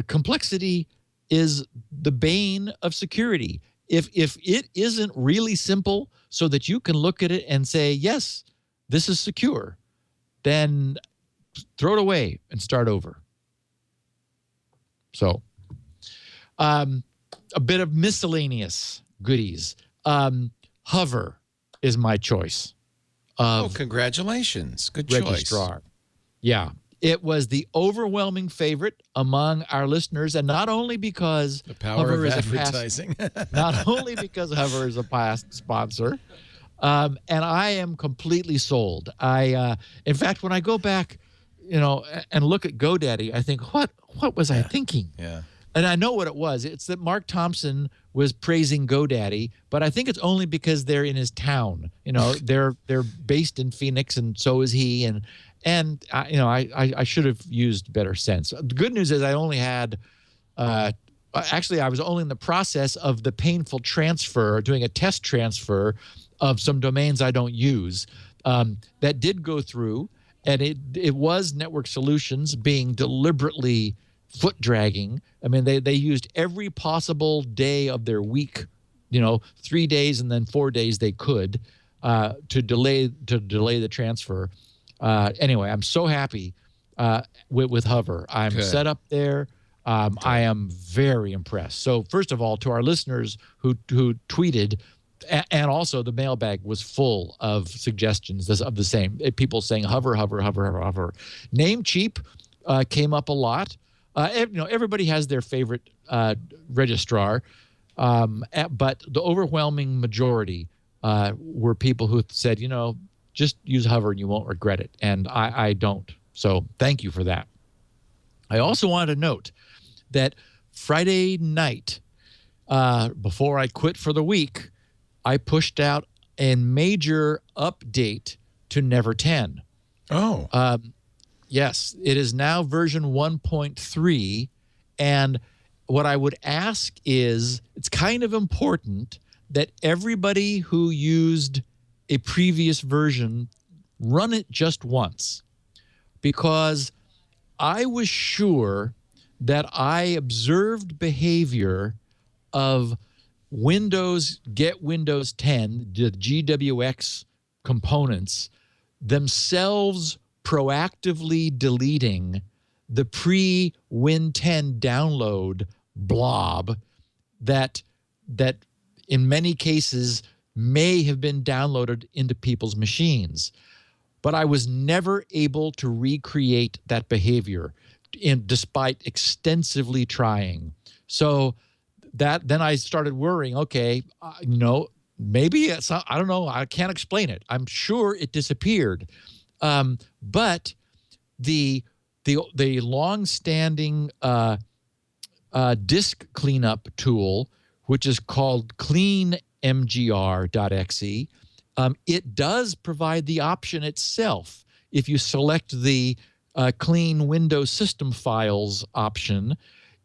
complexity is the bane of security. If it isn't really simple so that you can look at it and say, yes, this is secure, then throw it away and start over. So a bit of miscellaneous goodies. Hover is my choice. Congratulations. Good registrar. choice. Yeah. It was the overwhelming favorite among our listeners, and not only because the power Hover of is advertising. Not only because Hover is a past sponsor, and I am completely sold. In fact, when I go back, and look at GoDaddy, I think, what was I thinking? Yeah. And I know what it was. It's that Mark Thompson was praising GoDaddy, but I think it's only because they're in his town. You know, they're based in Phoenix, and so is he. And I should have used better sense. The good news is I only had, actually, I was only in the process of the painful transfer, doing a test transfer of some domains I don't use. That did go through, and it was Network Solutions being deliberately foot dragging. I mean, they used every possible day of their week, 3 days and then 4 days they could to delay the transfer. Anyway, I'm so happy with Hover. I'm set up there. I am very impressed. So first of all, to our listeners who tweeted, and also the mailbag was full of suggestions of the same. People saying Hover, Hover, Hover, Hover. Namecheap came up a lot. Everybody has their favorite registrar, but the overwhelming majority were people who said, just use Hover and you won't regret it. And I don't. So thank you for that. I also wanted to note that Friday night, before I quit for the week, I pushed out a major update to Never 10. Oh. Yes, it is now version 1.3. And what I would ask is, it's kind of important that everybody who used a previous version run it just once, because I was sure that I observed behavior of Windows, get Windows 10, the GWX components themselves proactively deleting the pre-Win 10 download blob that in many cases may have been downloaded into people's machines. But I was never able to recreate that behavior despite extensively trying. So then I started worrying, okay, maybe it's, I don't know, I can't explain it. I'm sure it disappeared. But the long-standing disk cleanup tool, which is called cleanmgr.exe, it does provide the option itself. If you select the clean Windows system files option,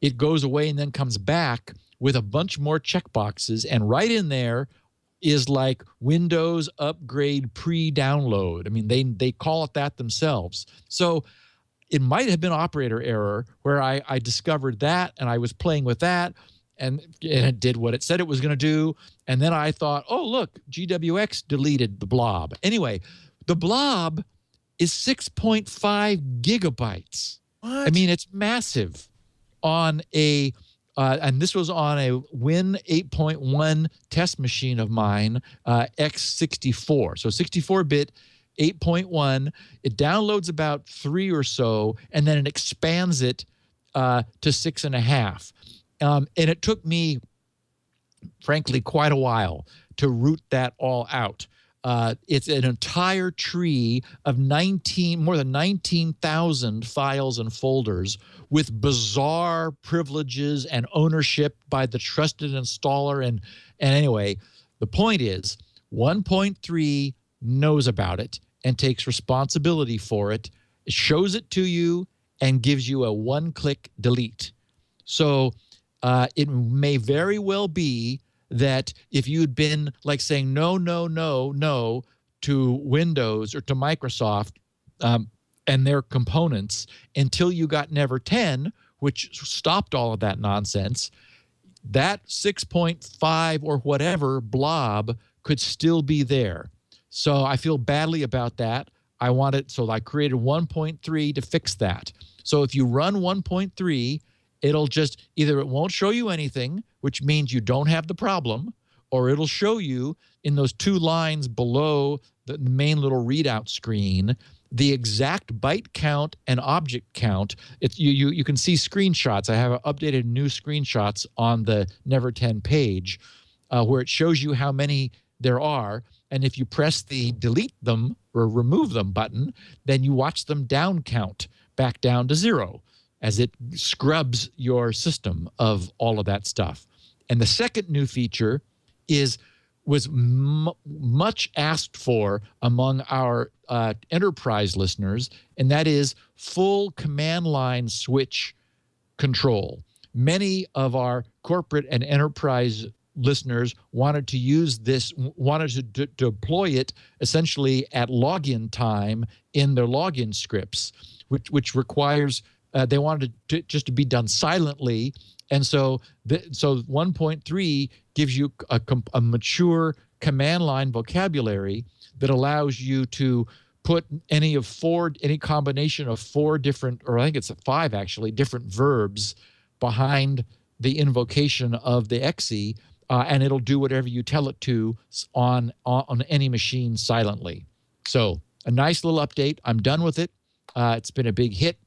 it goes away and then comes back with a bunch more checkboxes, and right in there is like Windows upgrade pre-download. I mean, they call it that themselves. So it might have been operator error where I discovered that, and I was playing with that, and it did what it said it was going to do. And then I thought, oh, look, GWX deleted the blob. Anyway, the blob is 6.5 gigabytes. What? I mean, it's massive on a and this was on a Win 8.1 test machine of mine, X64. So 64-bit, 8.1. It downloads about 3 or so, and then it expands it to 6.5. And it took me, frankly, quite a while to root that all out. It's an entire tree of more than 19,000 files and folders with bizarre privileges and ownership by the trusted installer. And anyway, the point is 1.3 knows about it and takes responsibility for it. It shows it to you and gives you a one-click delete. So it may very well be that if you'd been like saying no, no, no, no to Windows or to Microsoft and their components until you got Never 10, which stopped all of that nonsense, that 6.5 or whatever blob could still be there. So I feel badly about that. So I created 1.3 to fix that. So if you run 1.3, it'll just either it won't show you anything, which means you don't have the problem, or it'll show you in those 2 lines below the main little readout screen the exact byte count and object count. You can see screenshots. I have updated new screenshots on the Never 10 page where it shows you how many there are. And if you press the delete them or remove them button, then you watch them down count back down to 0. as it scrubs your system of all of that stuff. And the second new feature was much asked for among our enterprise listeners, and that is full command line switch control. Many of our corporate and enterprise listeners wanted to use this, wanted to deploy it essentially at login time in their login scripts, which requires they wanted it just to be done silently. And so 1.3 gives you a mature command line vocabulary that allows you to put any combination of 4 different, or I think it's 5 actually, different verbs behind the invocation of the exe, and it'll do whatever you tell it to on any machine silently. So a nice little update. I'm done with it. It's been a big hit.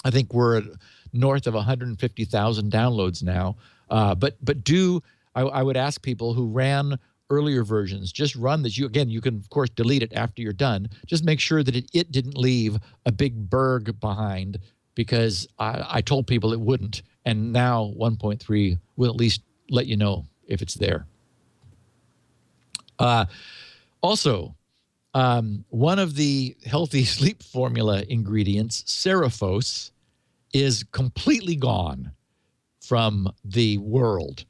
I think we're at north of 150,000 downloads now. But I would ask people who ran earlier versions, just run this. You can of course delete it after you're done. Just make sure that it didn't leave a big berg behind, because I told people it wouldn't, and now 1.3 will at least let you know if it's there. Also, one of the healthy sleep formula ingredients, Seraphos, is completely gone from the world.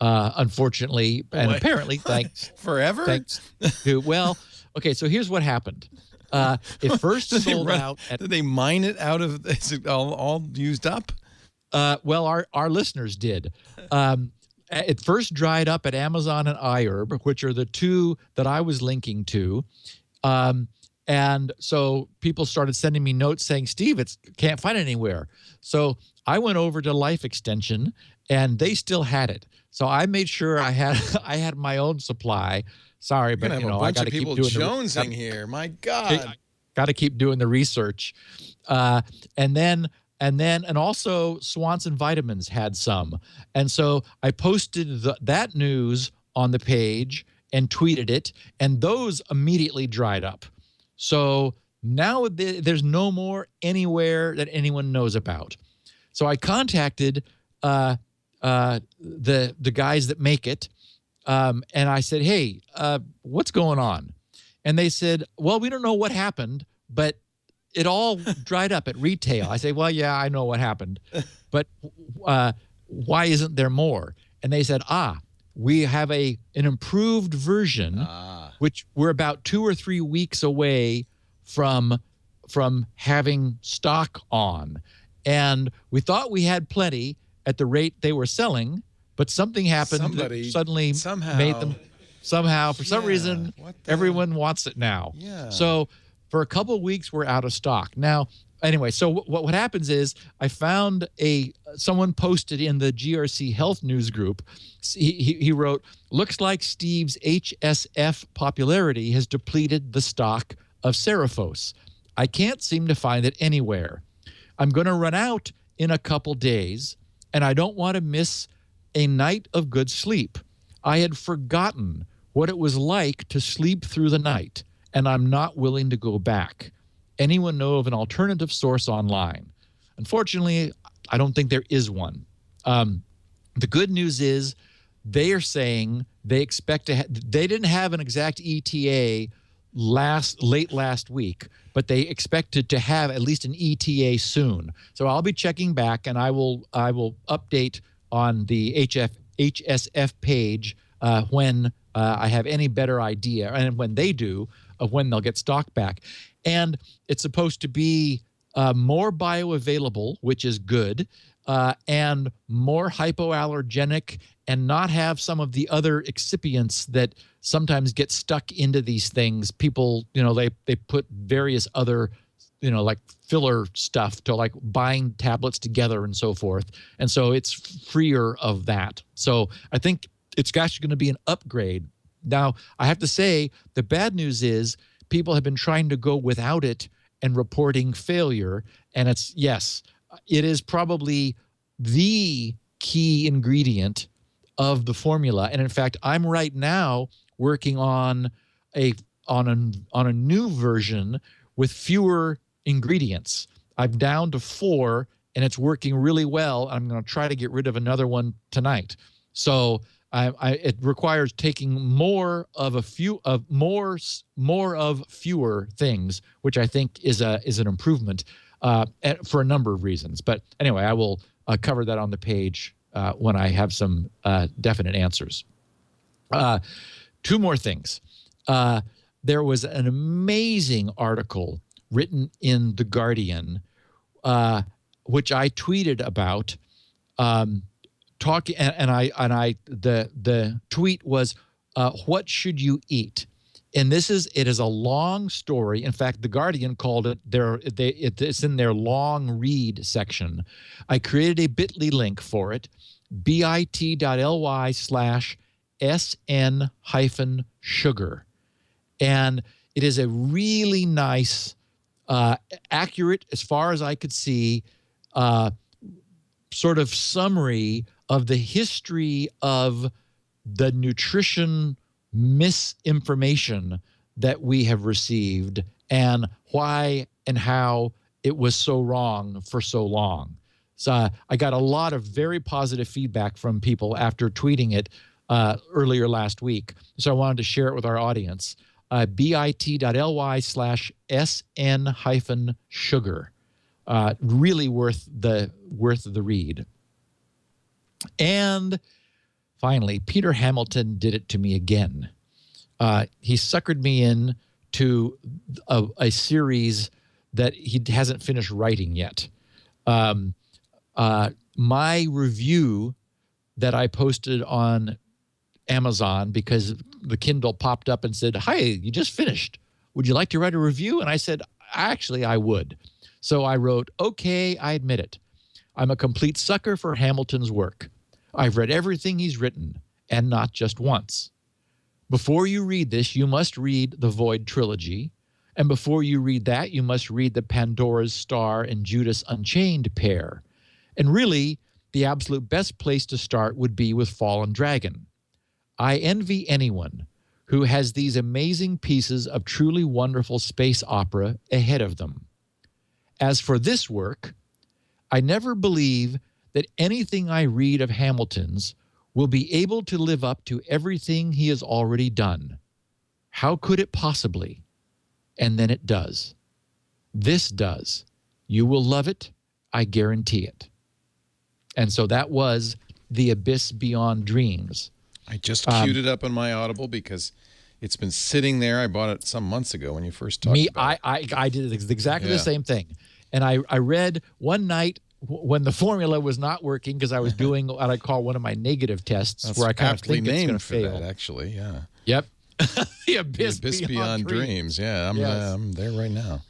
Unfortunately, and apparently thanks forever. Thanks to, well, okay. So here's what happened. It first sold out. Did they mine it out of? Is it all used up? Well, our listeners did. It first dried up at Amazon and iHerb, which are the two that I was linking to. And so people started sending me notes saying, Steve, can't find it anywhere. So I went over to Life Extension, and they still had it. So I made sure I had my own supply. Sorry, but you know, I got to keep doing jonesing here. My God, got to keep doing the research, and also Swanson Vitamins had some, and so I posted that news on the page and tweeted it, and those immediately dried up. So now there's no more anywhere that anyone knows about. So I contacted the guys that make it, and I said, hey, what's going on? And they said, well, we don't know what happened, but it all dried up at retail. I say, well, yeah, I know what happened, but why isn't there more? And they said, we have an improved version, which we're about 2 or 3 weeks away from having stock on. And we thought we had plenty at the rate they were selling, but something happened that suddenly made them for some reason, everyone wants it now. Yeah. So for a couple of weeks, we're out of stock. Now, anyway, so what happens is I found someone posted in the GRC Health News group. He wrote, looks like Steve's HSF popularity has depleted the stock of Seraphos. I can't seem to find it anywhere. I'm going to run out in a couple days, and I don't want to miss a night of good sleep. I had forgotten what it was like to sleep through the night, and I'm not willing to go back. Anyone know of an alternative source online? Unfortunately, I don't think there is one. The good news is they are saying they expect to they didn't have an exact ETA late last week, but they expected to have at least an ETA soon. So I'll be checking back, and I will update on the HSF page when I have any better idea, and when they do, of when they'll get stock back. And it's supposed to be more bioavailable, which is good, and more hypoallergenic, and not have some of the other excipients that sometimes get stuck into these things. People, they put various other, like filler stuff to like bind tablets together and so forth. And so it's freer of that. So I think it's actually going to be an upgrade. Now, I have to say, the bad news is people have been trying to go without it and reporting failure. And it is probably the key ingredient of the formula. And in fact, I'm right now working on a new version with fewer ingredients. I'm down to 4, and it's working really well. I'm going to try to get rid of another one tonight. So it requires taking more of fewer things, which I think is an improvement for a number of reasons. But anyway, I will cover that on the page when I have some definite answers. Two more things. There was an amazing article written in The Guardian, which I tweeted about. The tweet was, "What should you eat?" And it is a long story. In fact, The Guardian called it it's in their long read section. I created a bit.ly link for it, bit.ly/SN-sugar. And it is a really nice, accurate, as far as I could see, sort of summary of the history of the nutrition misinformation that we have received and why and how it was so wrong for so long. So I got a lot of very positive feedback from people after tweeting it earlier last week. So I wanted to share it with our audience. bit.ly/SN-sugar. Really worth the read. And finally, Peter Hamilton did it to me again. He suckered me in to a series that he hasn't finished writing yet. My review that I posted on Amazon, because the Kindle popped up and said, "Hi, you just finished. Would you like to write a review?" And I said, "Actually, I would." So I wrote, "Okay, I admit it. I'm a complete sucker for Hamilton's work. I've read everything he's written, and not just once. Before you read this, you must read the Void trilogy. And before you read that, you must read the Pandora's Star and Judas Unchained pair. And really, the absolute best place to start would be with Fallen Dragon. I envy anyone who has these amazing pieces of truly wonderful space opera ahead of them. As for this work, I never believe that anything I read of Hamilton's will be able to live up to everything he has already done. How could it possibly? And then it does. This does. You will love it. I guarantee it." And so that was The Abyss Beyond Dreams. I just queued it up on my Audible because it's been sitting there. I bought it some months ago when you first talked about it. I did exactly the same thing. And I read one night when the formula was not working, because I was doing what I call one of my negative tests. That's where I kind of think it's going to fail. That, actually, yeah. Yep. The Abyss Beyond Dreams. Yeah, I'm there right now.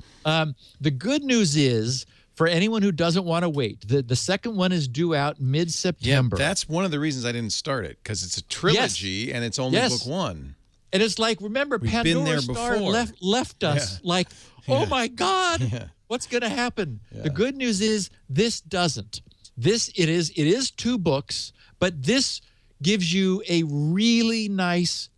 The good news is, for anyone who doesn't want to wait, the second one is due out mid-September. Yeah, that's one of the reasons I didn't start it, because it's a trilogy and it's only book one. And it's like, remember, Pandora's Star left us like, oh my God, what's going to happen? Yeah. The good news is this doesn't. It is 2 books, but this gives you a really nice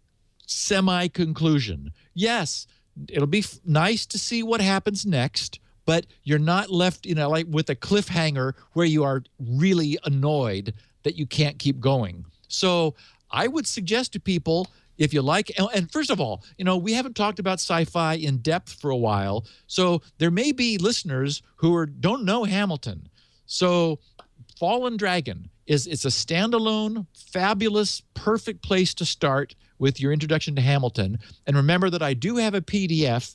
semi-conclusion. Yes, it'll be nice to see what happens next, but you're not left, like with a cliffhanger where you are really annoyed that you can't keep going. So I would suggest to people, if you like, and first of all, we haven't talked about sci-fi in depth for a while, so there may be listeners who don't know Hamilton. So Fallen Dragon it's a standalone, fabulous, perfect place to start with your introduction to Hamilton. And remember that I do have a PDF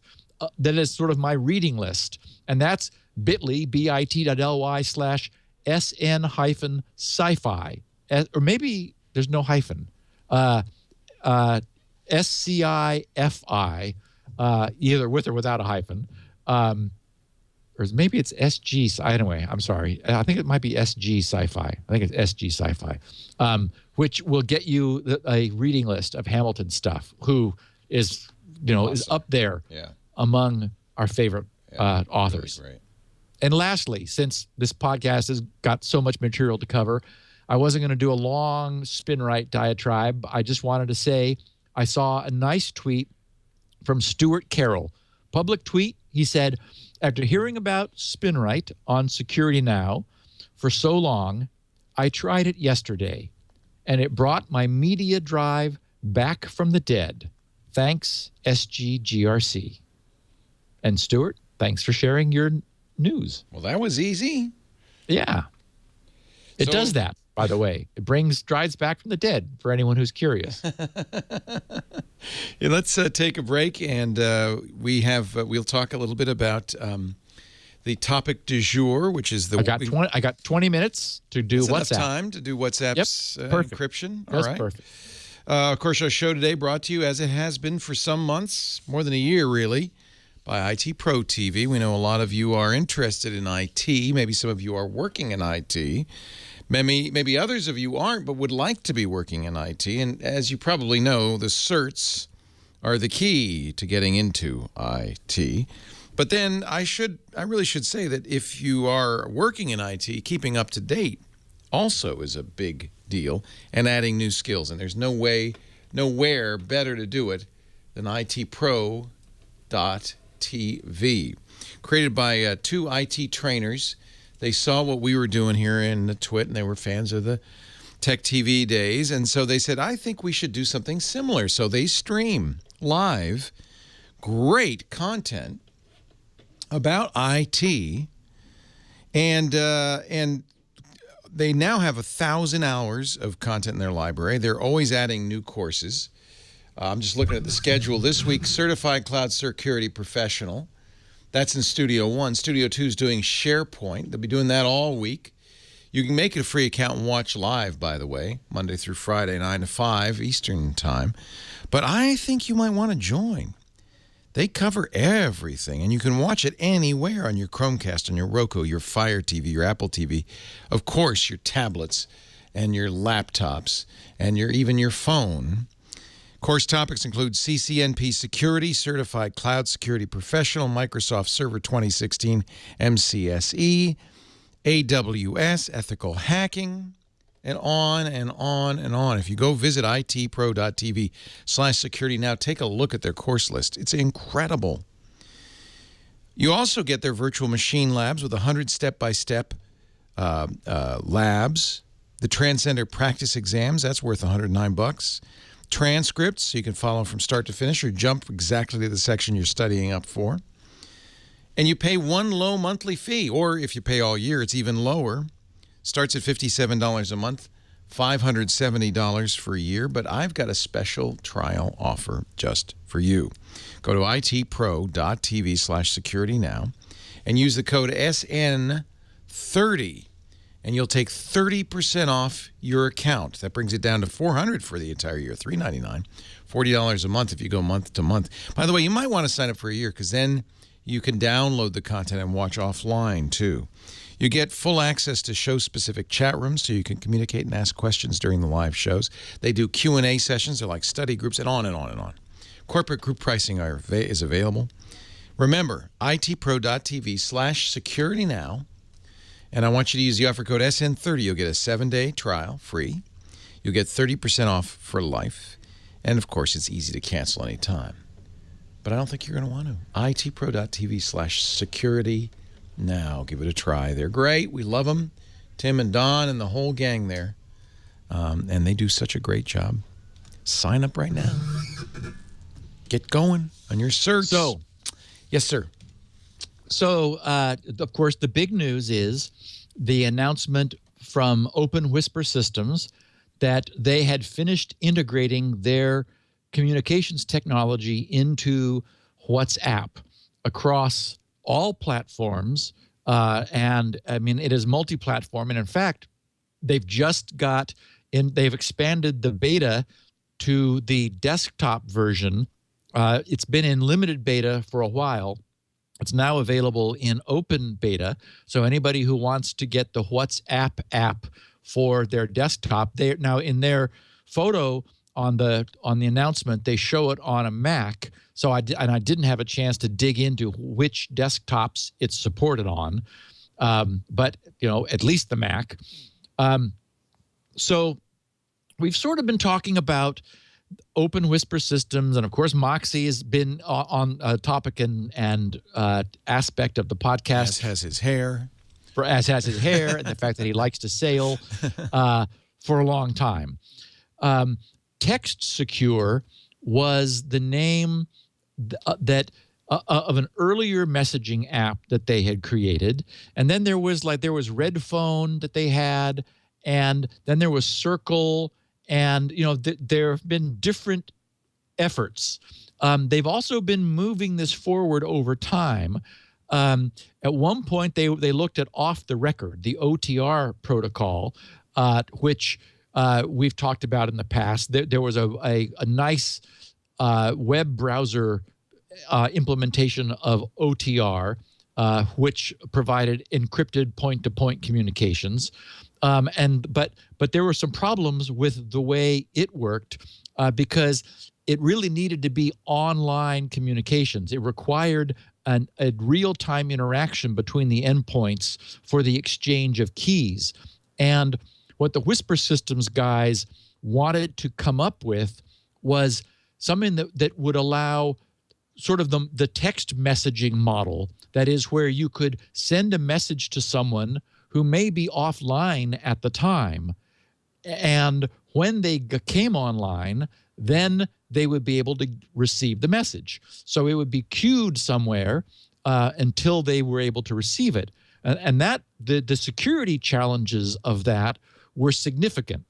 that is sort of my reading list, and that's bit.ly/SN-sci-fi, or maybe there's no hyphen. SCIFI, either with or without a hyphen, or maybe it's SG. Anyway, I'm sorry. I think it might be SG Sci-Fi. I think it's SG Sci-Fi, which will get you a reading list of Hamilton stuff. Who is, awesome. Is up there among our favorite authors. Really great. And lastly, since this podcast has got so much material to cover, I wasn't going to do a long Spinrite diatribe. I just wanted to say I saw a nice tweet from Stuart Carroll. Public tweet. He said, after hearing about Spinrite on Security Now, for so long. I tried it yesterday, and it brought my media drive back from the dead. Thanks, SGGRC. And Stuart, thanks for sharing your news. Well, that was easy. Yeah. It does that, by the way. It drives back from the dead for anyone who's curious. Yeah, let's take a break, and we'll talk a little bit about the topic du jour, which is the. I got 20 minutes to do WhatsApp. Enough time to do WhatsApp's encryption. That's all right. Perfect. Of course, our show today brought to you, as it has been for some months, more than a year really, by IT Pro TV. We know a lot of you are interested in IT. Maybe some of you are working in IT. Maybe others of you aren't, but would like to be working in IT. And as you probably know, the certs are the key to getting into IT. But then I really should say that if you are working in IT, keeping up to date also is a big deal, and adding new skills. And there's nowhere better to do it than itpro.tv. Created by two IT trainers. They saw what we were doing here in the Twit, and they were fans of the Tech TV days. And so they said, I think we should do something similar. So they stream live great content about IT, and they now have 1,000 hours of content in their library. They're always adding new courses. I'm just looking at the schedule this week. Certified Cloud Security Professional. That's in Studio 1. Studio 2 is doing SharePoint. They'll be doing that all week. You can make it a free account and watch live, by the way, Monday through Friday, 9 to 5 Eastern Time. But I think you might want to join. They cover everything, and you can watch it anywhere on your Chromecast, on your Roku, your Fire TV, your Apple TV, of course, your tablets and your laptops, and even your phone. Course topics include CCNP Security, Certified Cloud Security Professional, Microsoft Server 2016, MCSE, AWS, Ethical Hacking, and on and on and on. If you go visit itpro.tv/security now, take a look at their course list. It's incredible. You also get their virtual machine labs with 100 step-by-step labs. The Transcender practice exams, that's worth $109. Transcripts, so you can follow from start to finish or jump exactly to the section you're studying up for. And you pay one low monthly fee, or if you pay all year, it's even lower. Starts at $57 a month, $570 for a year, but I've got a special trial offer just for you. Go to itpro.tv/security now and use the code SN30, and you'll take 30% off your account. That brings it down to $400 for the entire year, $399, $40 a month if you go month to month. By the way, you might want to sign up for a year because then you can download the content and watch offline too. You get full access to show-specific chat rooms so you can communicate and ask questions during the live shows. They do Q&A sessions. They're like study groups, and on and on and on. Corporate group pricing is available. Remember, itpro.tv/security now. And I want you to use the offer code SN30. You'll get a 7-day trial free. You'll get 30% off for life. And, of course, it's easy to cancel anytime. But I don't think you're going to want to. itpro.tv/security now. Give it a try. They're great. We love them. Tim and Don and the whole gang there. And they do such a great job. Sign up right now. Get going on your search. So, yes, sir. So, of course, the big news is the announcement from Open Whisper Systems that they had finished integrating their communications technology into WhatsApp across all platforms. And I mean, it is multi-platform. And in fact, they've expanded the beta to the desktop version. It's been in limited beta for a while. It's now available in open beta. So anybody who wants to get the WhatsApp app for their desktop, they now in their photo on the announcement, they show it on a Mac. So I didn't have a chance to dig into which desktops it's supported on, but at least the Mac. So we've sort of been talking about Open Whisper Systems, and of course Moxie has been on a topic and aspect of the podcast. As has his hair. as has his hair, and the fact that he likes to sail for a long time. Text Secure was the name of an earlier messaging app that they had created, and then there was Red Phone that they had, and then there was Circle, and there have been different efforts. They've also been moving this forward over time. At one point, they looked at off the record, the OTR protocol, which we've talked about in the past. There was a nice web browser implementation of OTR, which provided encrypted point-to-point communications. But there were some problems with the way it worked because it really needed to be online communications. It required a real-time interaction between the endpoints for the exchange of keys. And what the Whisper Systems guys wanted to come up with was something that would allow sort of the text messaging model. That is, where you could send a message to someone who may be offline at the time, and when they came online, then they would be able to receive the message. So it would be queued somewhere until they were able to receive it. And that the security challenges of that were significant.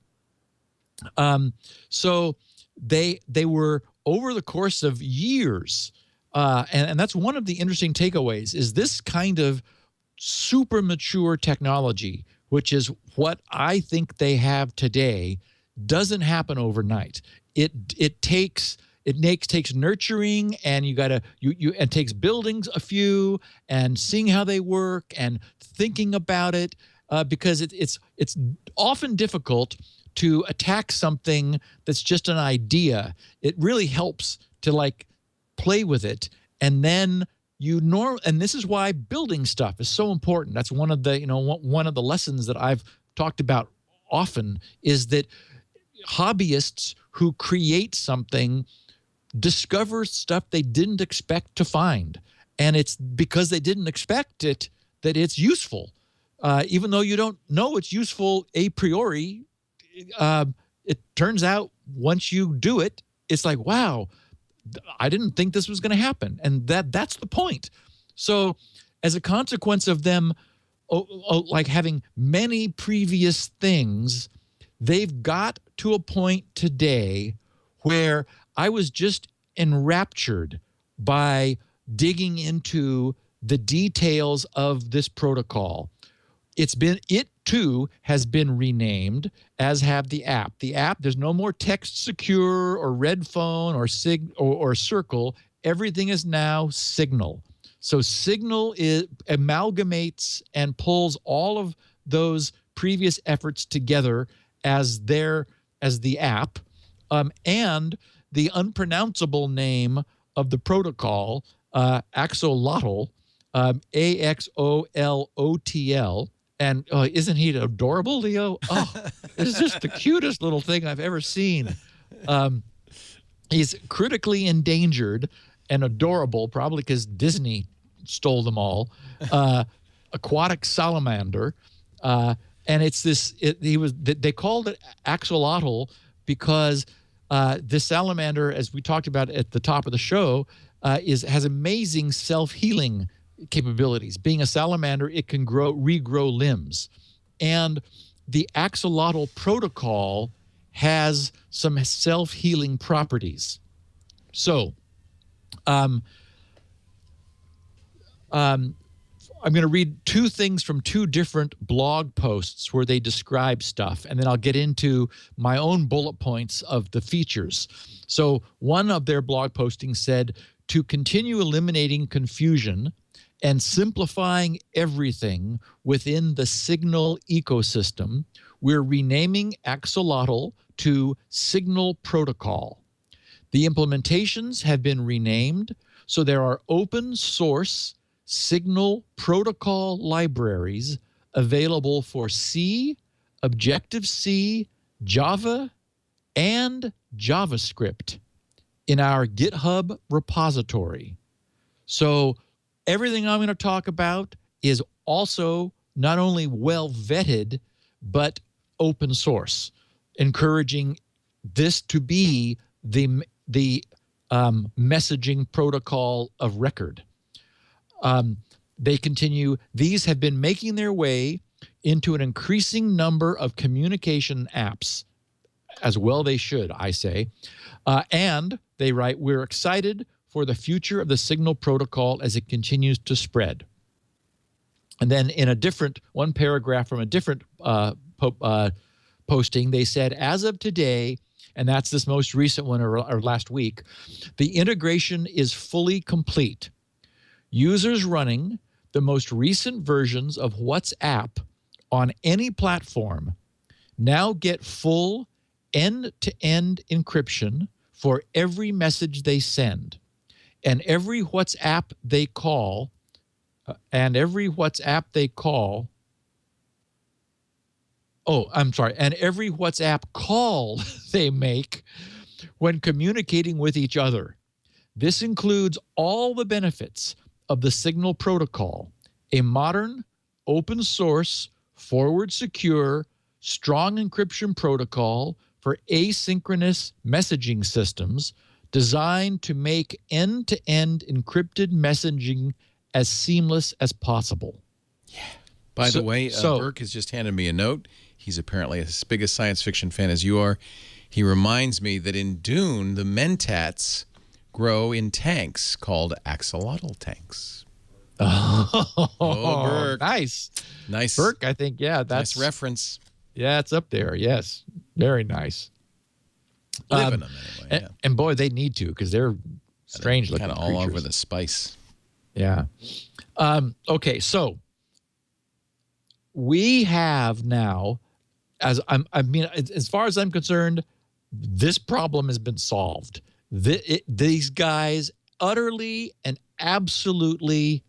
So they were, over the course of years, and that's one of the interesting takeaways, is this kind of super mature technology, which is what I think they have today, doesn't happen overnight. It takes nurturing, and it takes building a few and seeing how they work and thinking about it, because it's often difficult to attack something that's just an idea. It really helps to play with it, and then and this is why building stuff is so important. That's one of the lessons that I've talked about often, is that hobbyists who create something discover stuff they didn't expect to find, and it's because they didn't expect it that it's useful, even though you don't know it's useful a priori. It turns out once you do it, it's like, wow, I didn't think this was going to happen. And that's the point. So as a consequence of them having many previous things, they've got to a point today where I was just enraptured by digging into the details of this protocol. It too has been renamed, as have the app. The app, there's no more Text Secure or Red Phone or Circle. Everything is now Signal. So Signal amalgamates and pulls all of those previous efforts together as the app, and the unpronounceable name of the protocol, Axolotl, AXOLOTL. And isn't he adorable, Leo? Oh, it's just the cutest little thing I've ever seen. He's critically endangered and adorable, probably because Disney stole them all. Aquatic salamander, and it's this. They called it axolotl because this salamander, as we talked about at the top of the show, has amazing self-healing capabilities. Being a salamander, it can regrow limbs. And the axolotl protocol has some self-healing properties. So I'm going to read two things from two different blog posts where they describe stuff, and then I'll get into my own bullet points of the features. So one of their blog postings said, to continue eliminating confusion and simplifying everything within the Signal ecosystem, we're renaming Axolotl to Signal Protocol. The implementations have been renamed, so there are open source Signal Protocol libraries available for C, Objective-C, Java, and JavaScript in our GitHub repository. So everything I'm going to talk about is also not only well vetted, but open source, encouraging this to be the messaging protocol of record. They continue, these have been making their way into an increasing number of communication apps, as well they should, I say. And they write, we're excited for the future of the Signal protocol as it continues to spread. And then in a different, one paragraph from a different posting, they said, as of today, and that's this most recent one or last week, the integration is fully complete. Users running the most recent versions of WhatsApp on any platform now get full end-to-end encryption for every message they send, and every WhatsApp they call, and every WhatsApp call they make when communicating with each other. This includes all the benefits of the Signal protocol, a modern, open source, forward secure, strong encryption protocol for asynchronous messaging systems designed to make end-to-end encrypted messaging as seamless as possible. Yeah. By the way, Burke has just handed me a note. He's apparently as big a science fiction fan as you are. He reminds me that in Dune, the mentats grow in tanks called axolotl tanks. Oh, Burke. Nice. Burke, I think, yeah. That's nice reference. Yeah, it's up there. Yes. Very nice. Live in them anyway, yeah. And boy, they need to, because they're strange looking kind of all over the spice. Yeah. Okay, so we have now, as far as I'm concerned, this problem has been solved. These guys utterly and absolutely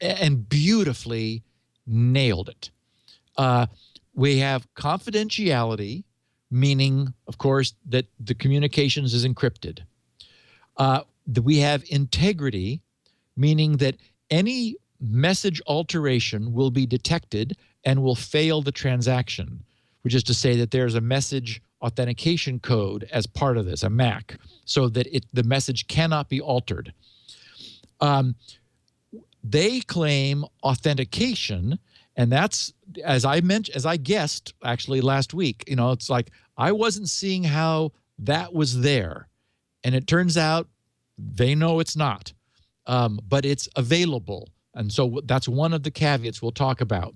and beautifully nailed it. We have confidentiality, meaning, of course, that the communications is encrypted. We have integrity, meaning that any message alteration will be detected and will fail the transaction, which is to say that there's a message authentication code as part of this, a MAC, so that the message cannot be altered. They claim authentication, and that's, as I guessed actually last week, it's like I wasn't seeing how that was there, and it turns out they know it's not, but it's available, and so that's one of the caveats we'll talk about.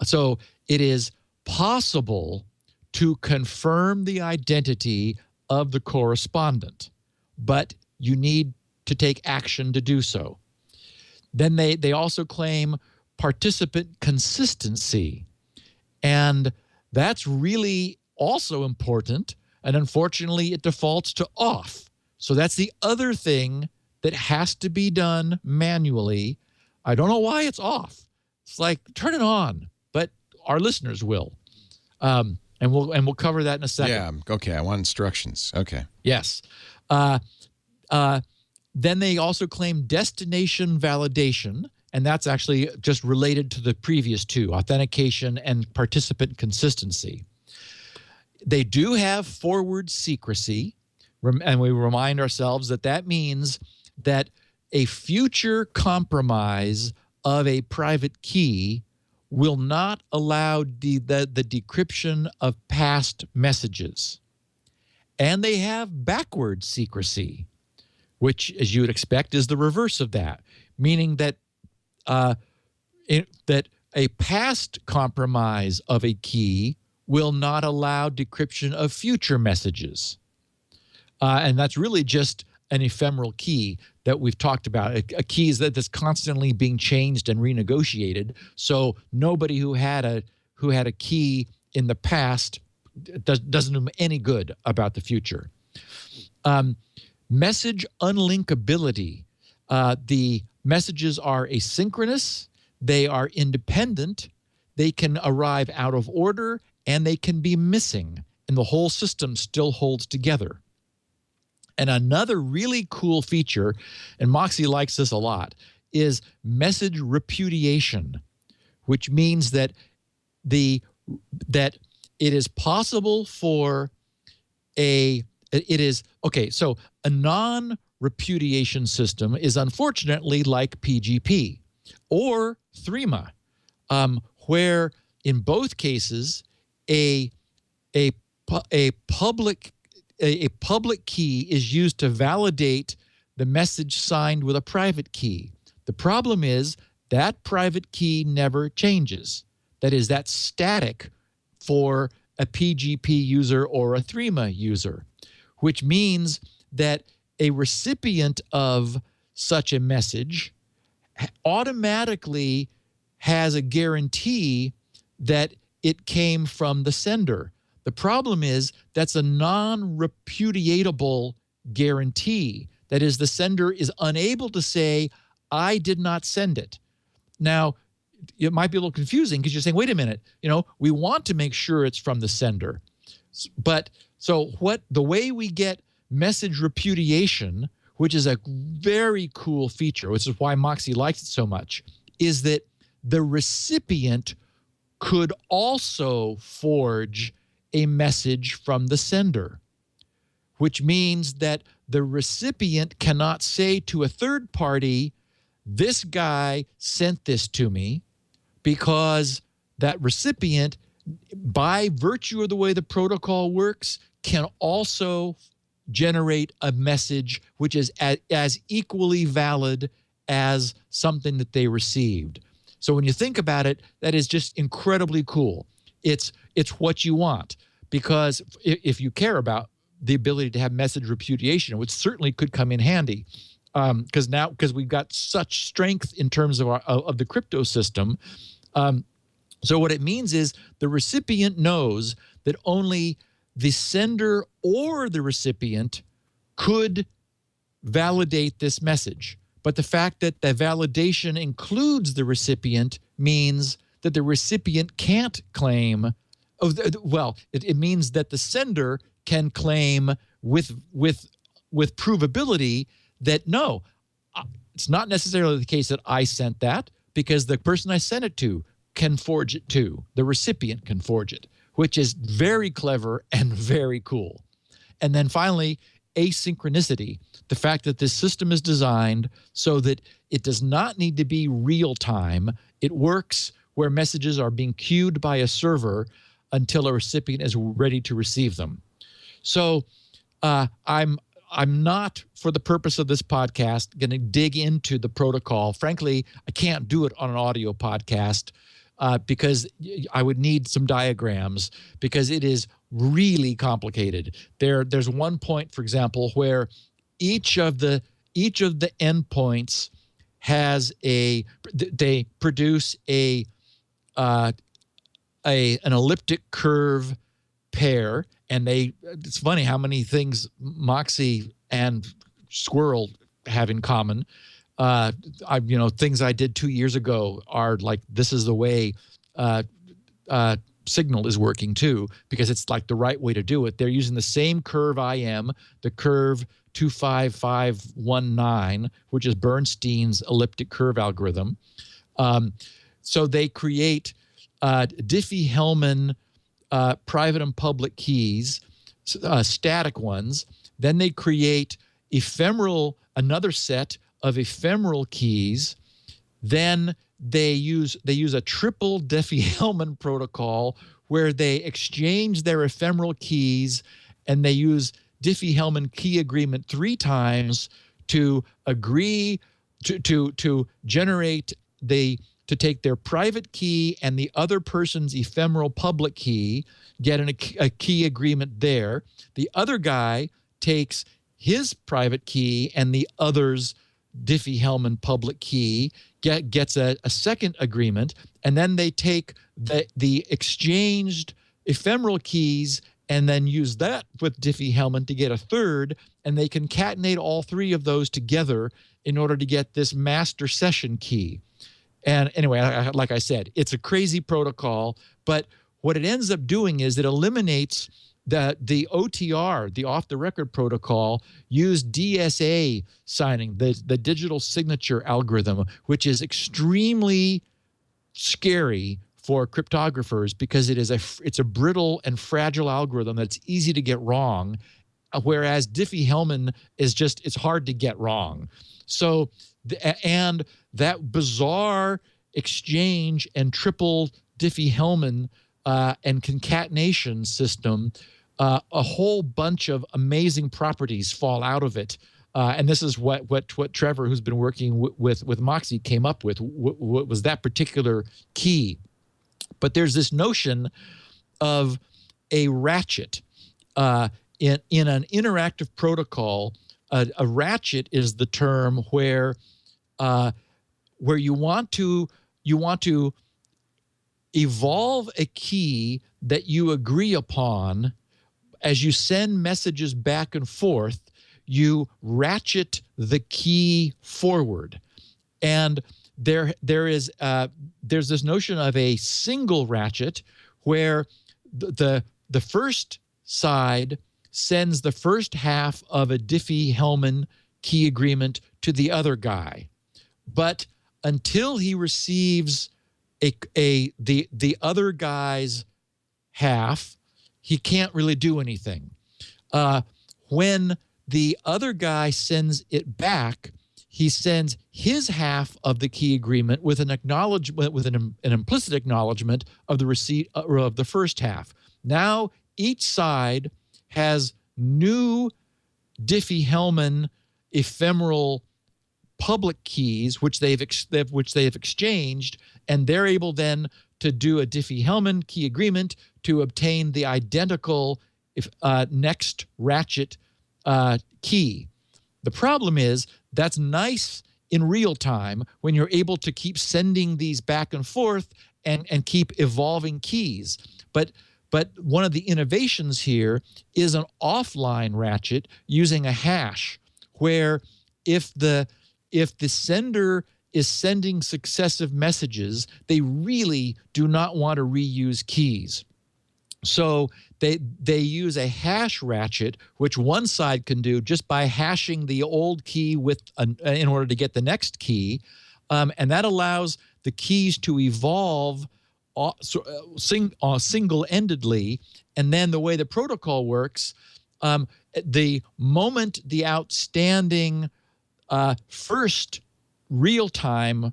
So it is possible to confirm the identity of the correspondent, but you need to take action to do so. Then they also claim participant consistency, and that's really also important, and unfortunately it defaults to off. So that's the other thing that has to be done manually. I don't know why it's off. It's like, turn it on, but our listeners will. And we'll cover that in a second. Yeah, okay, I want instructions. Okay. Yes. Then they also claim destination validation, and that's actually just related to the previous two, authentication and participant consistency. They do have forward secrecy, and we remind ourselves that means that a future compromise of a private key will not allow the decryption of past messages. And they have backward secrecy, which, as you would expect, is the reverse of that, meaning that that a past compromise of a key will not allow decryption of future messages. And that's really just an ephemeral key that we've talked about, a key that's constantly being changed and renegotiated. So nobody who had a key in the past doesn't do any good about the future. Message unlinkability. The messages are asynchronous, they are independent, they can arrive out of order, and they can be missing, and the whole system still holds together. And another really cool feature, and Moxie likes this a lot, is message repudiation, which means that that it is possible for a non-repudiation system is unfortunately like PGP or Threema, where in both cases a public key is used to validate the message signed with a private key. The problem is that private key never changes. That is, that's static for a PGP user or a Threema user, which means that a recipient of such a message automatically has a guarantee that it came from the sender. The problem is that's a non-repudiatable guarantee. That is, the sender is unable to say, I did not send it. Now, it might be a little confusing because you're saying, wait a minute, we want to make sure it's from the sender. But so the way we get message repudiation, which is a very cool feature, which is why Moxie likes it so much, is that the recipient could also forge a message from the sender, which means that the recipient cannot say to a third party, this guy sent this to me, because that recipient, by virtue of the way the protocol works, can also generate a message which is as equally valid as something that they received. So when you think about it, that is just incredibly cool. It's what you want, because if you care about the ability to have message repudiation, which certainly could come in handy, because we've got such strength in terms of the crypto system. So what it means is the recipient knows that only the sender or the recipient could validate this message. But the fact that the validation includes the recipient means that the recipient can't claim, it means that the sender can claim with provability that no, it's not necessarily the case that I sent that, because the person I sent it to can forge it too. The recipient can forge it, which is very clever and very cool. And then finally, asynchronicity, the fact that this system is designed so that it does not need to be real time. It works where messages are being queued by a server until a recipient is ready to receive them. So I'm not, for the purpose of this podcast, going to dig into the protocol. Frankly, I can't do it on an audio podcast because I would need some diagrams, because it is really complicated. There's one point, for example, where each of the endpoints has they produce an elliptic curve pair. And it's funny how many things Moxie and Squirrel have in common. Things I did 2 years ago are like, this is the way Signal is working too, because it's like the right way to do it. They're using the same curve I am, the curve 25519, which is Bernstein's elliptic curve algorithm. So they create Diffie-Hellman private and public keys, static ones. Then they create another set of ephemeral keys. Then they use a triple Diffie-Hellman protocol where they exchange their ephemeral keys, and they use Diffie-Hellman key agreement 3 times to agree to generate to take their private key and the other person's ephemeral public key, get a key agreement there. The other guy takes his private key and the other's Diffie-Hellman public key, gets a second agreement, and then they take the exchanged ephemeral keys and then use that with Diffie-Hellman to get a third, and they concatenate all 3 of those together in order to get this master session key. And anyway, like I said, it's a crazy protocol, but what it ends up doing is it eliminates the OTR, the off-the-record protocol, used DSA signing, the digital signature algorithm, which is extremely scary for cryptographers because it's a brittle and fragile algorithm that's easy to get wrong, whereas Diffie-Hellman it's hard to get wrong. So, and that bizarre exchange and triple Diffie-Hellman and concatenation system, a whole bunch of amazing properties fall out of it. And this is what Trevor, who's been working with Moxie, came up with. What was that particular key? But there's this notion of a ratchet in an interactive protocol. A ratchet is the term where you want to evolve a key that you agree upon. As you send messages back and forth, you ratchet the key forward. And there's this notion of a single ratchet where the first side sends the first half of a Diffie-Hellman key agreement to the other guy. But until he receives the other guy's half, he can't really do anything. When the other guy sends it back, he sends his half of the key agreement with an acknowledgement, with an implicit acknowledgement of the receipt of the first half. Now each side has new Diffie-Hellman ephemeral public keys, which they've exchanged, and they're able then to do a Diffie-Hellman key agreement to obtain the identical next ratchet key. The problem is that's nice in real time when you're able to keep sending these back and forth and keep evolving keys. But one of the innovations here is an offline ratchet using a hash, where if the sender is sending successive messages, they really do not want to reuse keys. So they use a hash ratchet, which one side can do just by hashing the old key in order to get the next key, and that allows the keys to evolve single-endedly. And then the way the protocol works, the moment the outstanding first real-time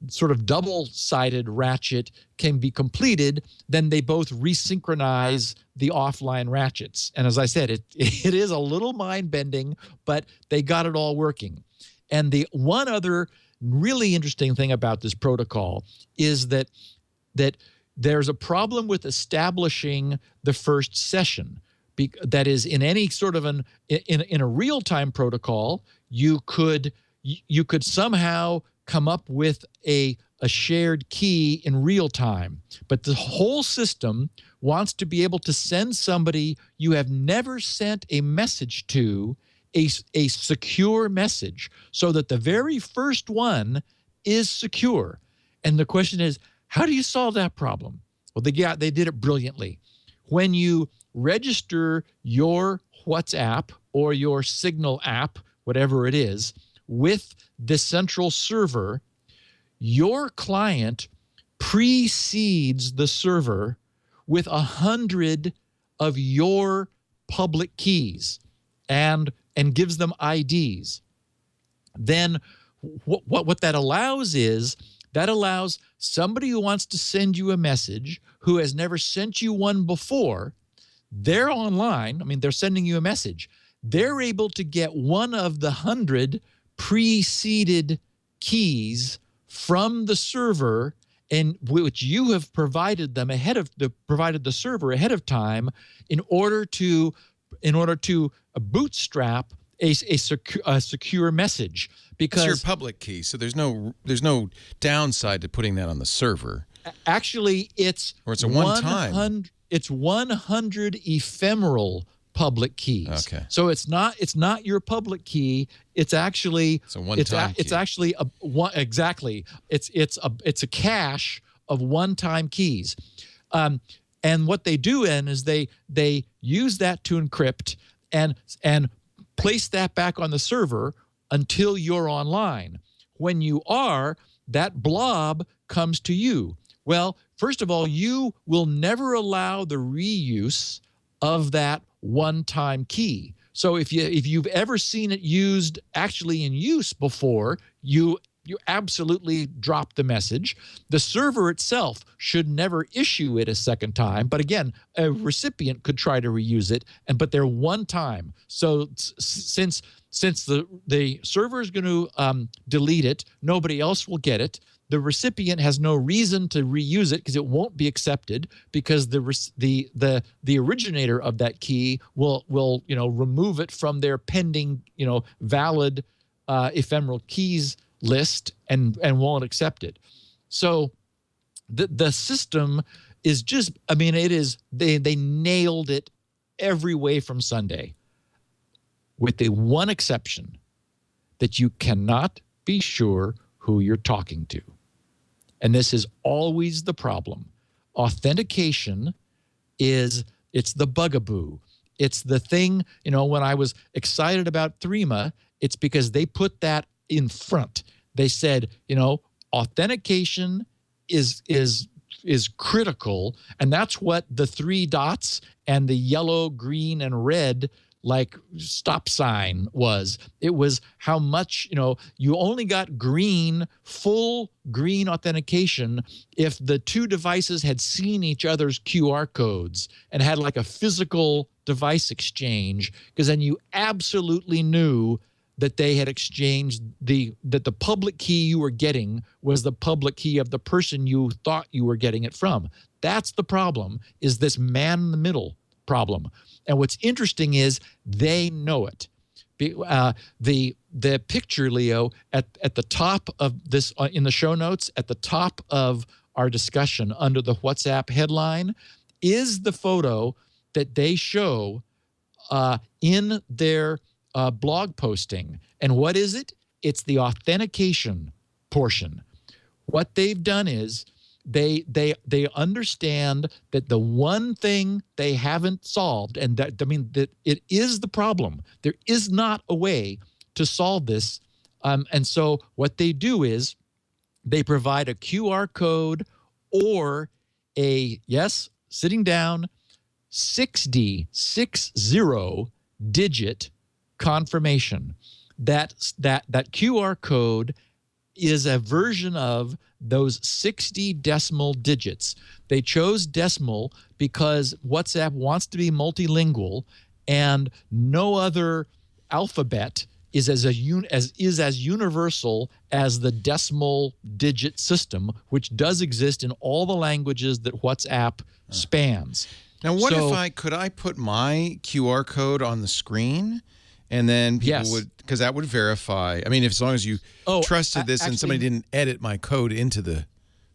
sort of double-sided ratchet can be completed, then they both resynchronize the offline ratchets. And as I said, it is a little mind-bending, but they got it all working. And the one other really interesting thing about this protocol is that there's a problem with establishing the first session. That is, in any sort of in a real-time protocol, you could somehow come up with a shared key in real time. But the whole system wants to be able to send somebody you have never sent a message to a secure message, so that the very first one is secure. And the question is, how do you solve that problem? Well, they did it brilliantly. When you register your WhatsApp or your Signal app, whatever it is, with the central server, your client precedes the server with 100 of your public keys and gives them IDs. Then what that allows is, that allows somebody who wants to send you a message who has never sent you one before, they're online, I mean, they're sending you a message, they're able to get one of the 100 preceded keys from the server, in which you have provided them provided the server ahead of time in order to bootstrap a secure message. Because it's your public key, so there's no downside to putting that on the server. Actually, it's a one-time. It's 100 ephemeral public keys. Okay. So it's not your public key. It's actually a one-time key. It's actually it's a cache of one-time keys. And what they do is they use that to encrypt and place that back on the server until you're online. When you are, that blob comes to you? Well, first of all, you will never allow the reuse of that one-time key. So if you've ever seen it used actually in use before, you absolutely drop the message. The server itself should never issue it a second time. But again, a recipient could try to reuse it, but they're one time. So since the server is going to delete it, nobody else will get it. The recipient has no reason to reuse it because it won't be accepted, because the originator of that key will remove it from their pending valid ephemeral keys list and won't accept it. So the system is just, it is, they nailed it every way from Sunday, with the one exception that you cannot be sure who you're talking to. And this is always the problem. Authentication it's the bugaboo. It's the thing, when I was excited about Threema, it's because they put that in front. They said, authentication is critical, and that's what the 3 dots and the yellow, green, and red stop sign was. It was how much, you only got full green authentication if the 2 devices had seen each other's QR codes and had a physical device exchange, because then you absolutely knew that they had exchanged that the public key you were getting was the public key of the person you thought you were getting it from. That's the problem, is this man in the middle problem. And what's interesting is they know it. The picture, Leo, at the top of this, in the show notes, at the top of our discussion under the WhatsApp headline, is the photo that they show in their blog posting. And what is it? It's the authentication portion. What they've done is they understand that the one thing they haven't solved, and that it is the problem. There is not a way to solve this. And so what they do is they provide a QR code or sitting down, 60 digit confirmation. That QR code is a version of those 60 decimal digits. They chose decimal because WhatsApp wants to be multilingual, and no other alphabet is as universal as the decimal digit system, which does exist in all the languages that WhatsApp spans. Now, could I put my QR code on the screen? And then people would, because that would verify. As long as you trusted this and somebody didn't edit my code into the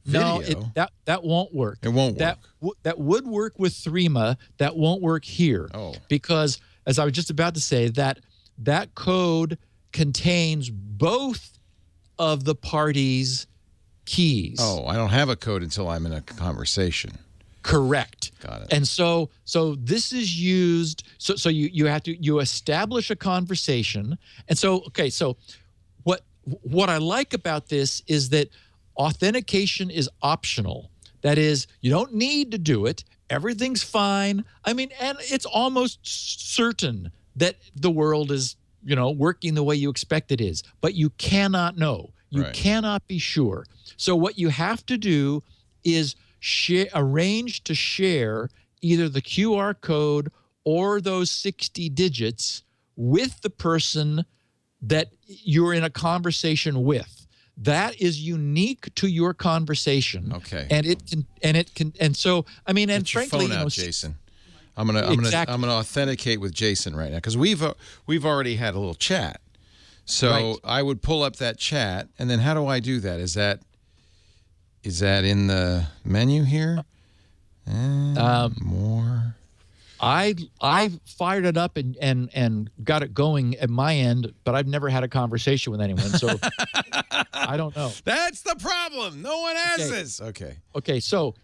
video. No, that won't work. It won't work. That would work with Threema. That won't work here. Oh. Because, as I was just about to say, that code contains both of the parties' keys. Oh, I don't have a code until I'm in a conversation. Correct. Got it. And so this is used. So you establish a conversation. And so what I like about this is that authentication is optional. That is, you don't need to do it. Everything's fine. And it's almost certain that the world is, working the way you expect it is. But you cannot know. You cannot be sure. So what you have to do is arrange to share either the QR code or those 60 digits with the person that you're in a conversation with. That is unique to your conversation. Okay. And so frankly, your phone out, Jason. I'm gonna authenticate with Jason right now, because we've already had a little chat. So I would pull up that chat, and then how do I do that? Is that in the menu here? More. I fired it up and got it going at my end, but I've never had a conversation with anyone, so I don't know. That's the problem. No one has this. Okay. Okay. So,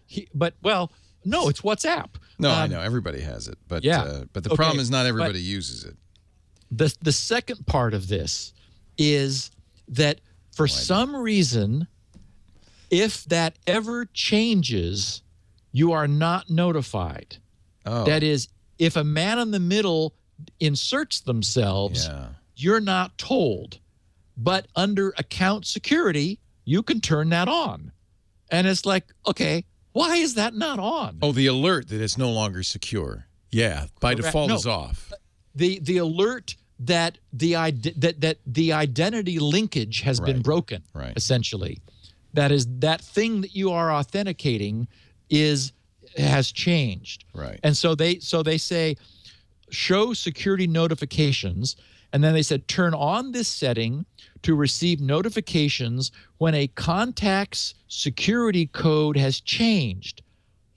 no, it's WhatsApp. No, I know everybody has it, but the problem is not everybody uses it. The second part of this is that for some reason, If that ever changes, you are not notified. Oh. That is, if a man in the middle inserts themselves, you're not told. But under account security, you can turn that on. And it's like, okay, why is that not on? Oh, the alert that it's no longer secure. Yeah, by default is off. The alert that the identity linkage has been broken, essentially. That is, that thing that you are authenticating has changed. Right. And so they say, show security notifications, and then they said turn on this setting to receive notifications when a contact's security code has changed.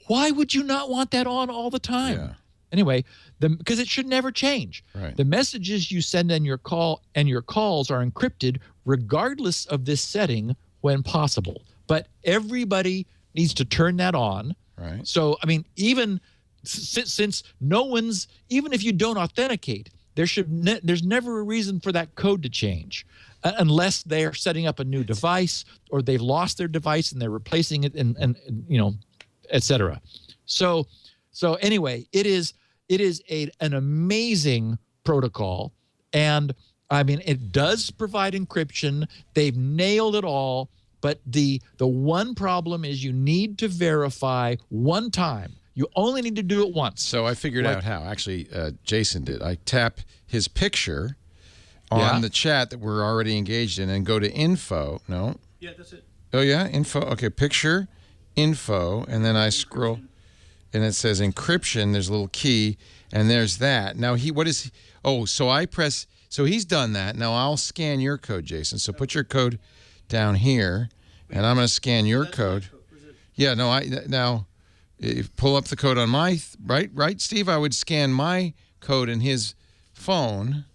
Why would you not want that on all the time? Yeah. Anyway, because it should never change. Right. The messages you send in your call and your calls are encrypted regardless of this setting when possible. But everybody needs to turn that on. Right. So, I mean, even since no one's, even if you don't authenticate, there's never a reason for that code to change unless they're setting up a new device or they've lost their device and they're replacing it and you know, et cetera. So anyway, it is an amazing protocol. And I mean, it does provide encryption. They've nailed it all. But the one problem is you need to verify one time. You only need to do it once. So I figured out how. Actually, Jason did. I tap his picture on the chat that we're already engaged in and go to info. No? Yeah, that's it. Oh, yeah? Info. Okay, picture, info, and then I scroll, and it says encryption. There's a little key, and there's that. Now, so I press, so he's done that. Now I'll scan your code, Jason. So put your code down here, and I'm going to scan your code. Yeah, no, now pull up the code on my, right, Steve? I would scan my code in his phone.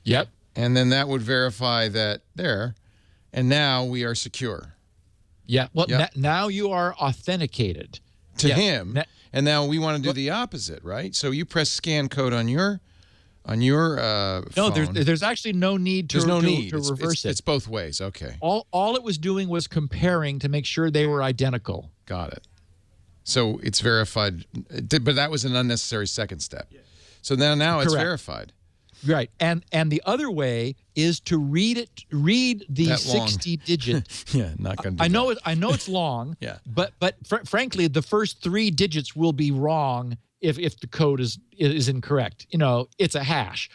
Yep. And then that would verify that there. And now we are secure. Yeah. Well, now you are authenticated. To him. And now we want to do the opposite, right? So you press scan code on your phone. No, there's actually no need to, to reverse it. It's both ways. Okay. All it was doing was comparing to make sure they were identical. Got it. So it's verified, but that was an unnecessary second step. Yeah. So now it's verified. Right. And the other way is to read the 60 digit. Yeah, not going to do I know it's long. Yeah. But frankly, the first 3 digits will be wrong if the code is incorrect. You know, it's a hash.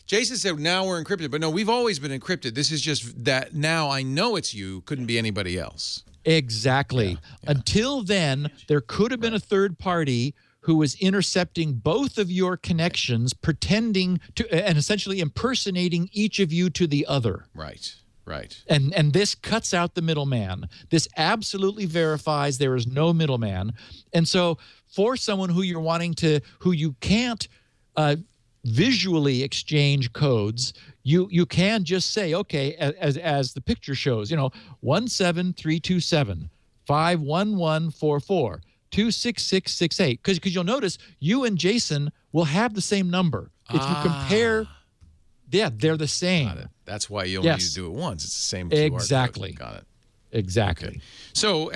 Jason said now we're encrypted, but no, we've always been encrypted. This is just that now I know it's you, couldn't be anybody else. Exactly. Yeah. Until then, there could have been a third party who was intercepting both of your connections, pretending to, and essentially impersonating each of you to the other. Right. And this cuts out the middleman. This absolutely verifies there is no middleman. And so for someone who you can't visually exchange codes, you can just say, okay, as the picture shows, 17327 51144 26668, because you'll notice you and Jason will have the same number. If you compare, they're the same. Got it. That's why you only need to do it once. It's the same QR exactly. code. Got it. Exactly. Okay. So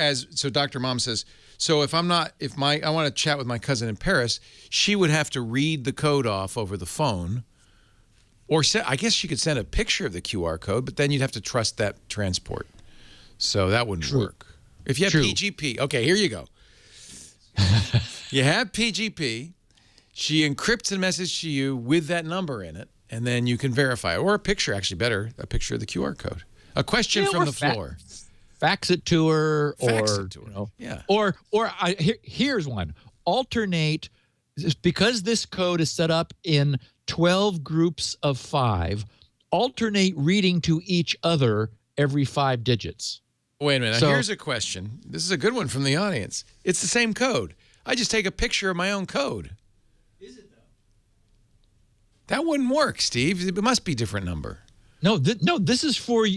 Dr. Mom says, so if I want to chat with my cousin in Paris, she would have to read the code off over the phone, or I guess she could send a picture of the QR code, but then you'd have to trust that transport. So that wouldn't work. If you have PGP, okay, here you go. You have PGP. She encrypts a message to you with that number in it, and then you can verify it. Or a picture, actually better, a picture of the QR code. A question from the floor. Fax it to her, Yeah. Or here's one. Alternate, because this code is set up in 12 groups of 5. Alternate reading to each other every 5 digits. Wait a minute. Now, here's a question. This is a good one from the audience. It's the same code. I just take a picture of my own code. Is it though? That wouldn't work, Steve. It must be a different number. No, this is for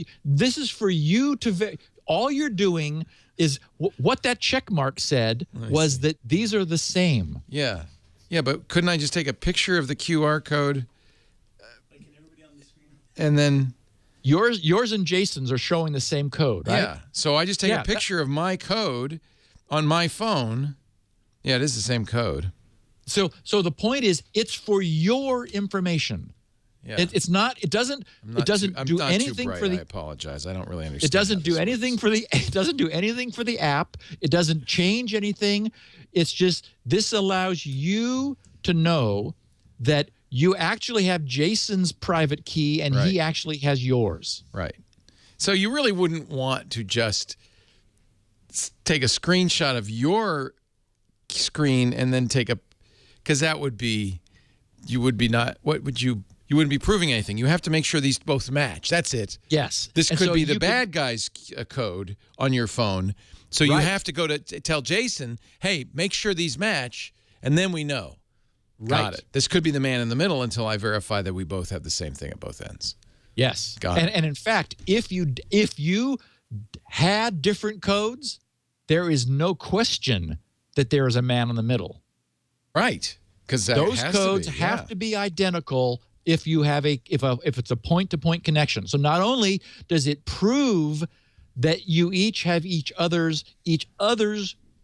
you to. All you're doing is what that check mark said was that these are the same. Yeah, but couldn't I just take a picture of the QR code, like everybody on the screen, and then Yours and Jason's are showing the same code, right? Yeah. So I just take a picture of my code on my phone. Yeah, it is the same code. So the point is, it's for your information. Yeah. It doesn't do anything for the. I apologize. I don't really understand. It doesn't do anything for the. It doesn't do anything for the app. It doesn't change anything. It's just this allows you to know that you actually have Jason's private key and he actually has yours. Right. So you really wouldn't want to just take a screenshot of your screen and then because that would be, you wouldn't be proving anything. You have to make sure these both match. That's it. Yes. This could be the bad guy's code on your phone. So you have to go to tell Jason, hey, make sure these match, and then we know. Got it. This could be the man in the middle until I verify that we both have the same thing at both ends. Yes. Got it. And in fact, if you had different codes, there is no question that there is a man in the middle. Right. Because those codes have to be identical if you have if it's a point-to-point connection. So not only does it prove that you each have each other's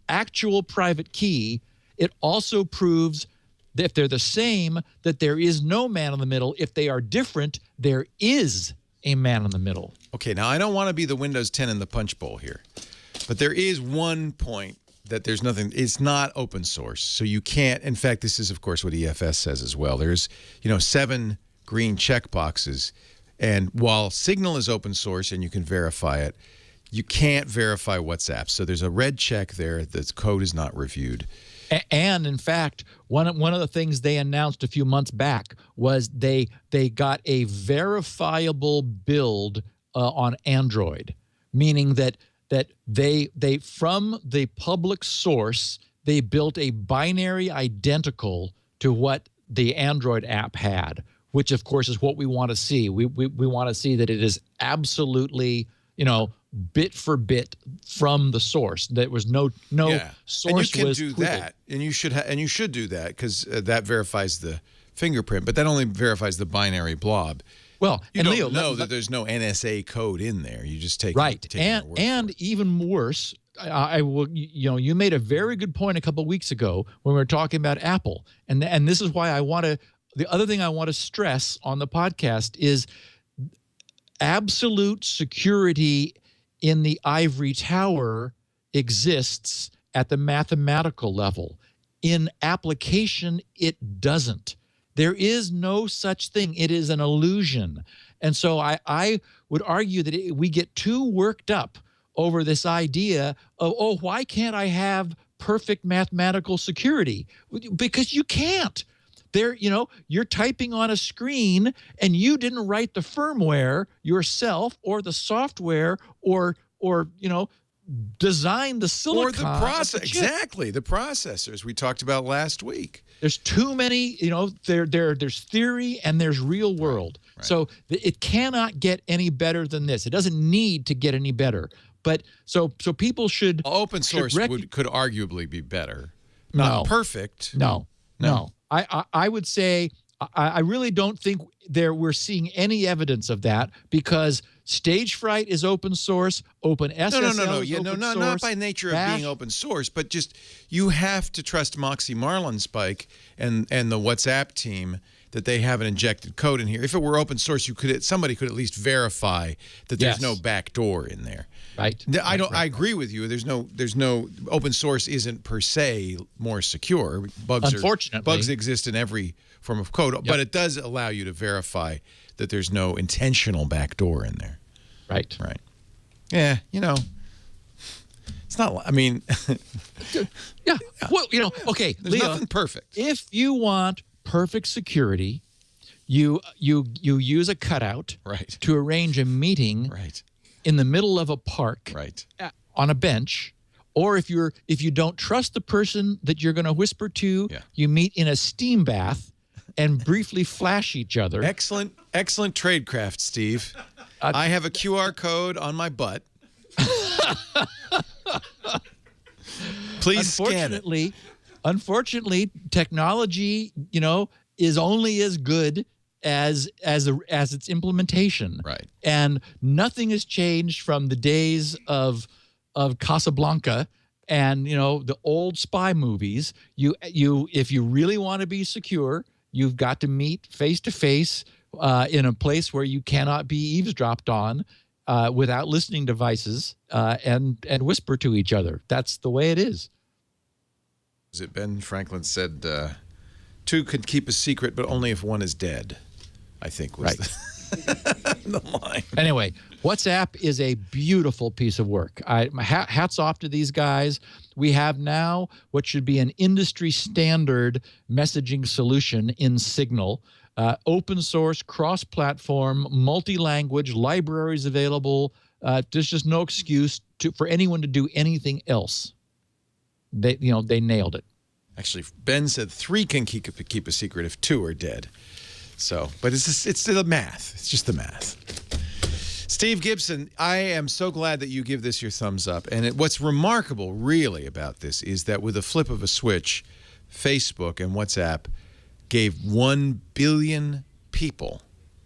actual private key, it also proves that if they're the same, that there is no man in the middle. If they are different, there is a man in the middle. Okay, now I don't want to be the Windows 10 in the punch bowl here, but there is one point that there's nothing, it's not open source. So you can't, in fact, this is of course what EFS says as well. There's, 7 green check boxes. And while Signal is open source and you can verify it, you can't verify WhatsApp. So there's a red check there that code is not reviewed. And in fact, one of the things they announced a few months back was they got a verifiable build on Android, meaning that they from the public source, they built a binary identical to what the Android app had, which of course is what we want to see. We want to see that it is absolutely, bit for bit from the source. There was no source. And you can was do tweaked. that, and you should do that because that verifies the fingerprint, but that only verifies the binary blob. Well, you and don't Leo, know that there's no NSA code in there. You just take right, take my word and for it. even worse, I will. You made a very good point a couple of weeks ago when we were talking about Apple, and this is why I want to. The other thing I want to stress on the podcast is absolute security in the ivory tower exists at the mathematical level. In application, it doesn't. There is no such thing. It is an illusion. And so I would argue that we get too worked up over this idea of, why can't I have perfect mathematical security? Because you can't. You're typing on a screen and you didn't write the firmware yourself or the software or design the silicon. Or the process, exactly, the processors we talked about last week. There's too many, there's theory and there's real world. Right. So it cannot get any better than this. It doesn't need to get any better. But so people should open source could arguably be better. Not perfect. No. I would say I really don't think we're seeing any evidence of that because StageFright is open source, OpenSSL is open source. Not by nature of being open source, but just you have to trust Moxie Marlinspike and the WhatsApp team that they haven't injected code in here. If it were open source, somebody could at least verify that there's no backdoor in there. Right. I agree with you. There's no open source isn't per se more secure. Unfortunately, bugs exist in every form of code, but it does allow you to verify that there's no intentional backdoor in there. Right. Right. Yeah, it's not, I mean. Yeah. Well, okay, There's Leo, nothing perfect. If you want perfect security, you use a cutout to arrange a meeting in the middle of a park on a bench, or if you don't trust the person that you're going to whisper to, you meet in a steam bath and briefly flash each other. Excellent tradecraft, Steve. I have a QR code on my butt. Please scan it. Unfortunately, technology, is only as good as its implementation. Right. And nothing has changed from the days of Casablanca and the old spy movies. If you really want to be secure, you've got to meet face to face in a place where you cannot be eavesdropped on without listening devices and whisper to each other. That's the way it is. Is it Ben Franklin said, two could keep a secret, but only if one is dead, I think was the line. Anyway, WhatsApp is a beautiful piece of work. Hats off to these guys. We have now what should be an industry standard messaging solution in Signal. Open source, cross-platform, multi-language, libraries available. There's just no excuse for anyone to do anything else. They nailed it. Actually, Ben said 3 can keep a secret if 2 are dead. So, but it's the math. It's just the math. Steve Gibson, I am so glad that you give this your thumbs up. And what's remarkable, really, about this is that with a flip of a switch, Facebook and WhatsApp gave 1 billion people,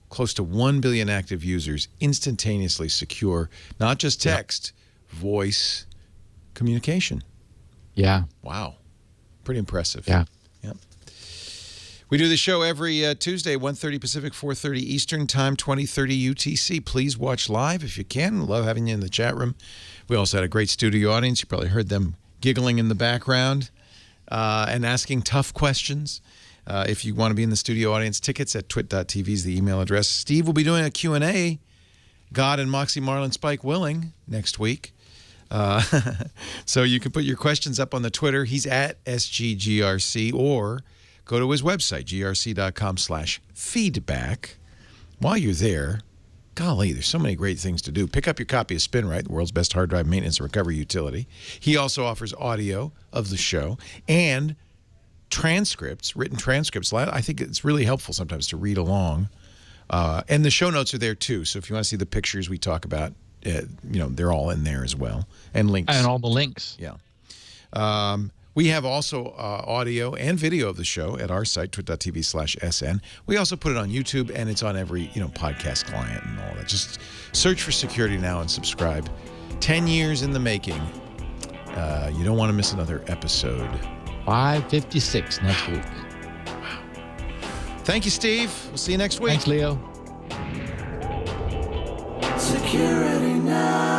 close to 1 billion active users, instantaneously secure, not just text, voice communication. Yeah. Wow. Pretty impressive. Yeah. Yep. We do the show every Tuesday, 1:30 Pacific, 4:30 Eastern Time, 20:30 UTC. Please watch live if you can. Love having you in the chat room. We also had a great studio audience. You probably heard them giggling in the background and asking tough questions. If you want to be in the studio audience, tickets at twit.tv is the email address. Steve will be doing a Q&A, God and Moxie Marlin Spike willing, next week. So you can put your questions up on the Twitter. He's at SGGRC, or go to his website, grc.com/feedback. While you're there, golly, there's so many great things to do. Pick up your copy of Spinrite, the world's best hard drive maintenance and recovery utility. He also offers audio of the show and transcripts, written transcripts. I think it's really helpful sometimes to read along. And the show notes are there too. So if you want to see the pictures we talk about, they're all in there as well. And links. And all the links. Yeah. We have also audio and video of the show at our site, twit.tv/SN. We also put it on YouTube, and it's on every, podcast client and all that. Just search for Security Now and subscribe. 10 years in the making. You don't want to miss another episode. 556 next week. Wow. Thank you, Steve. We'll see you next week. Thanks, Leo. Security Now.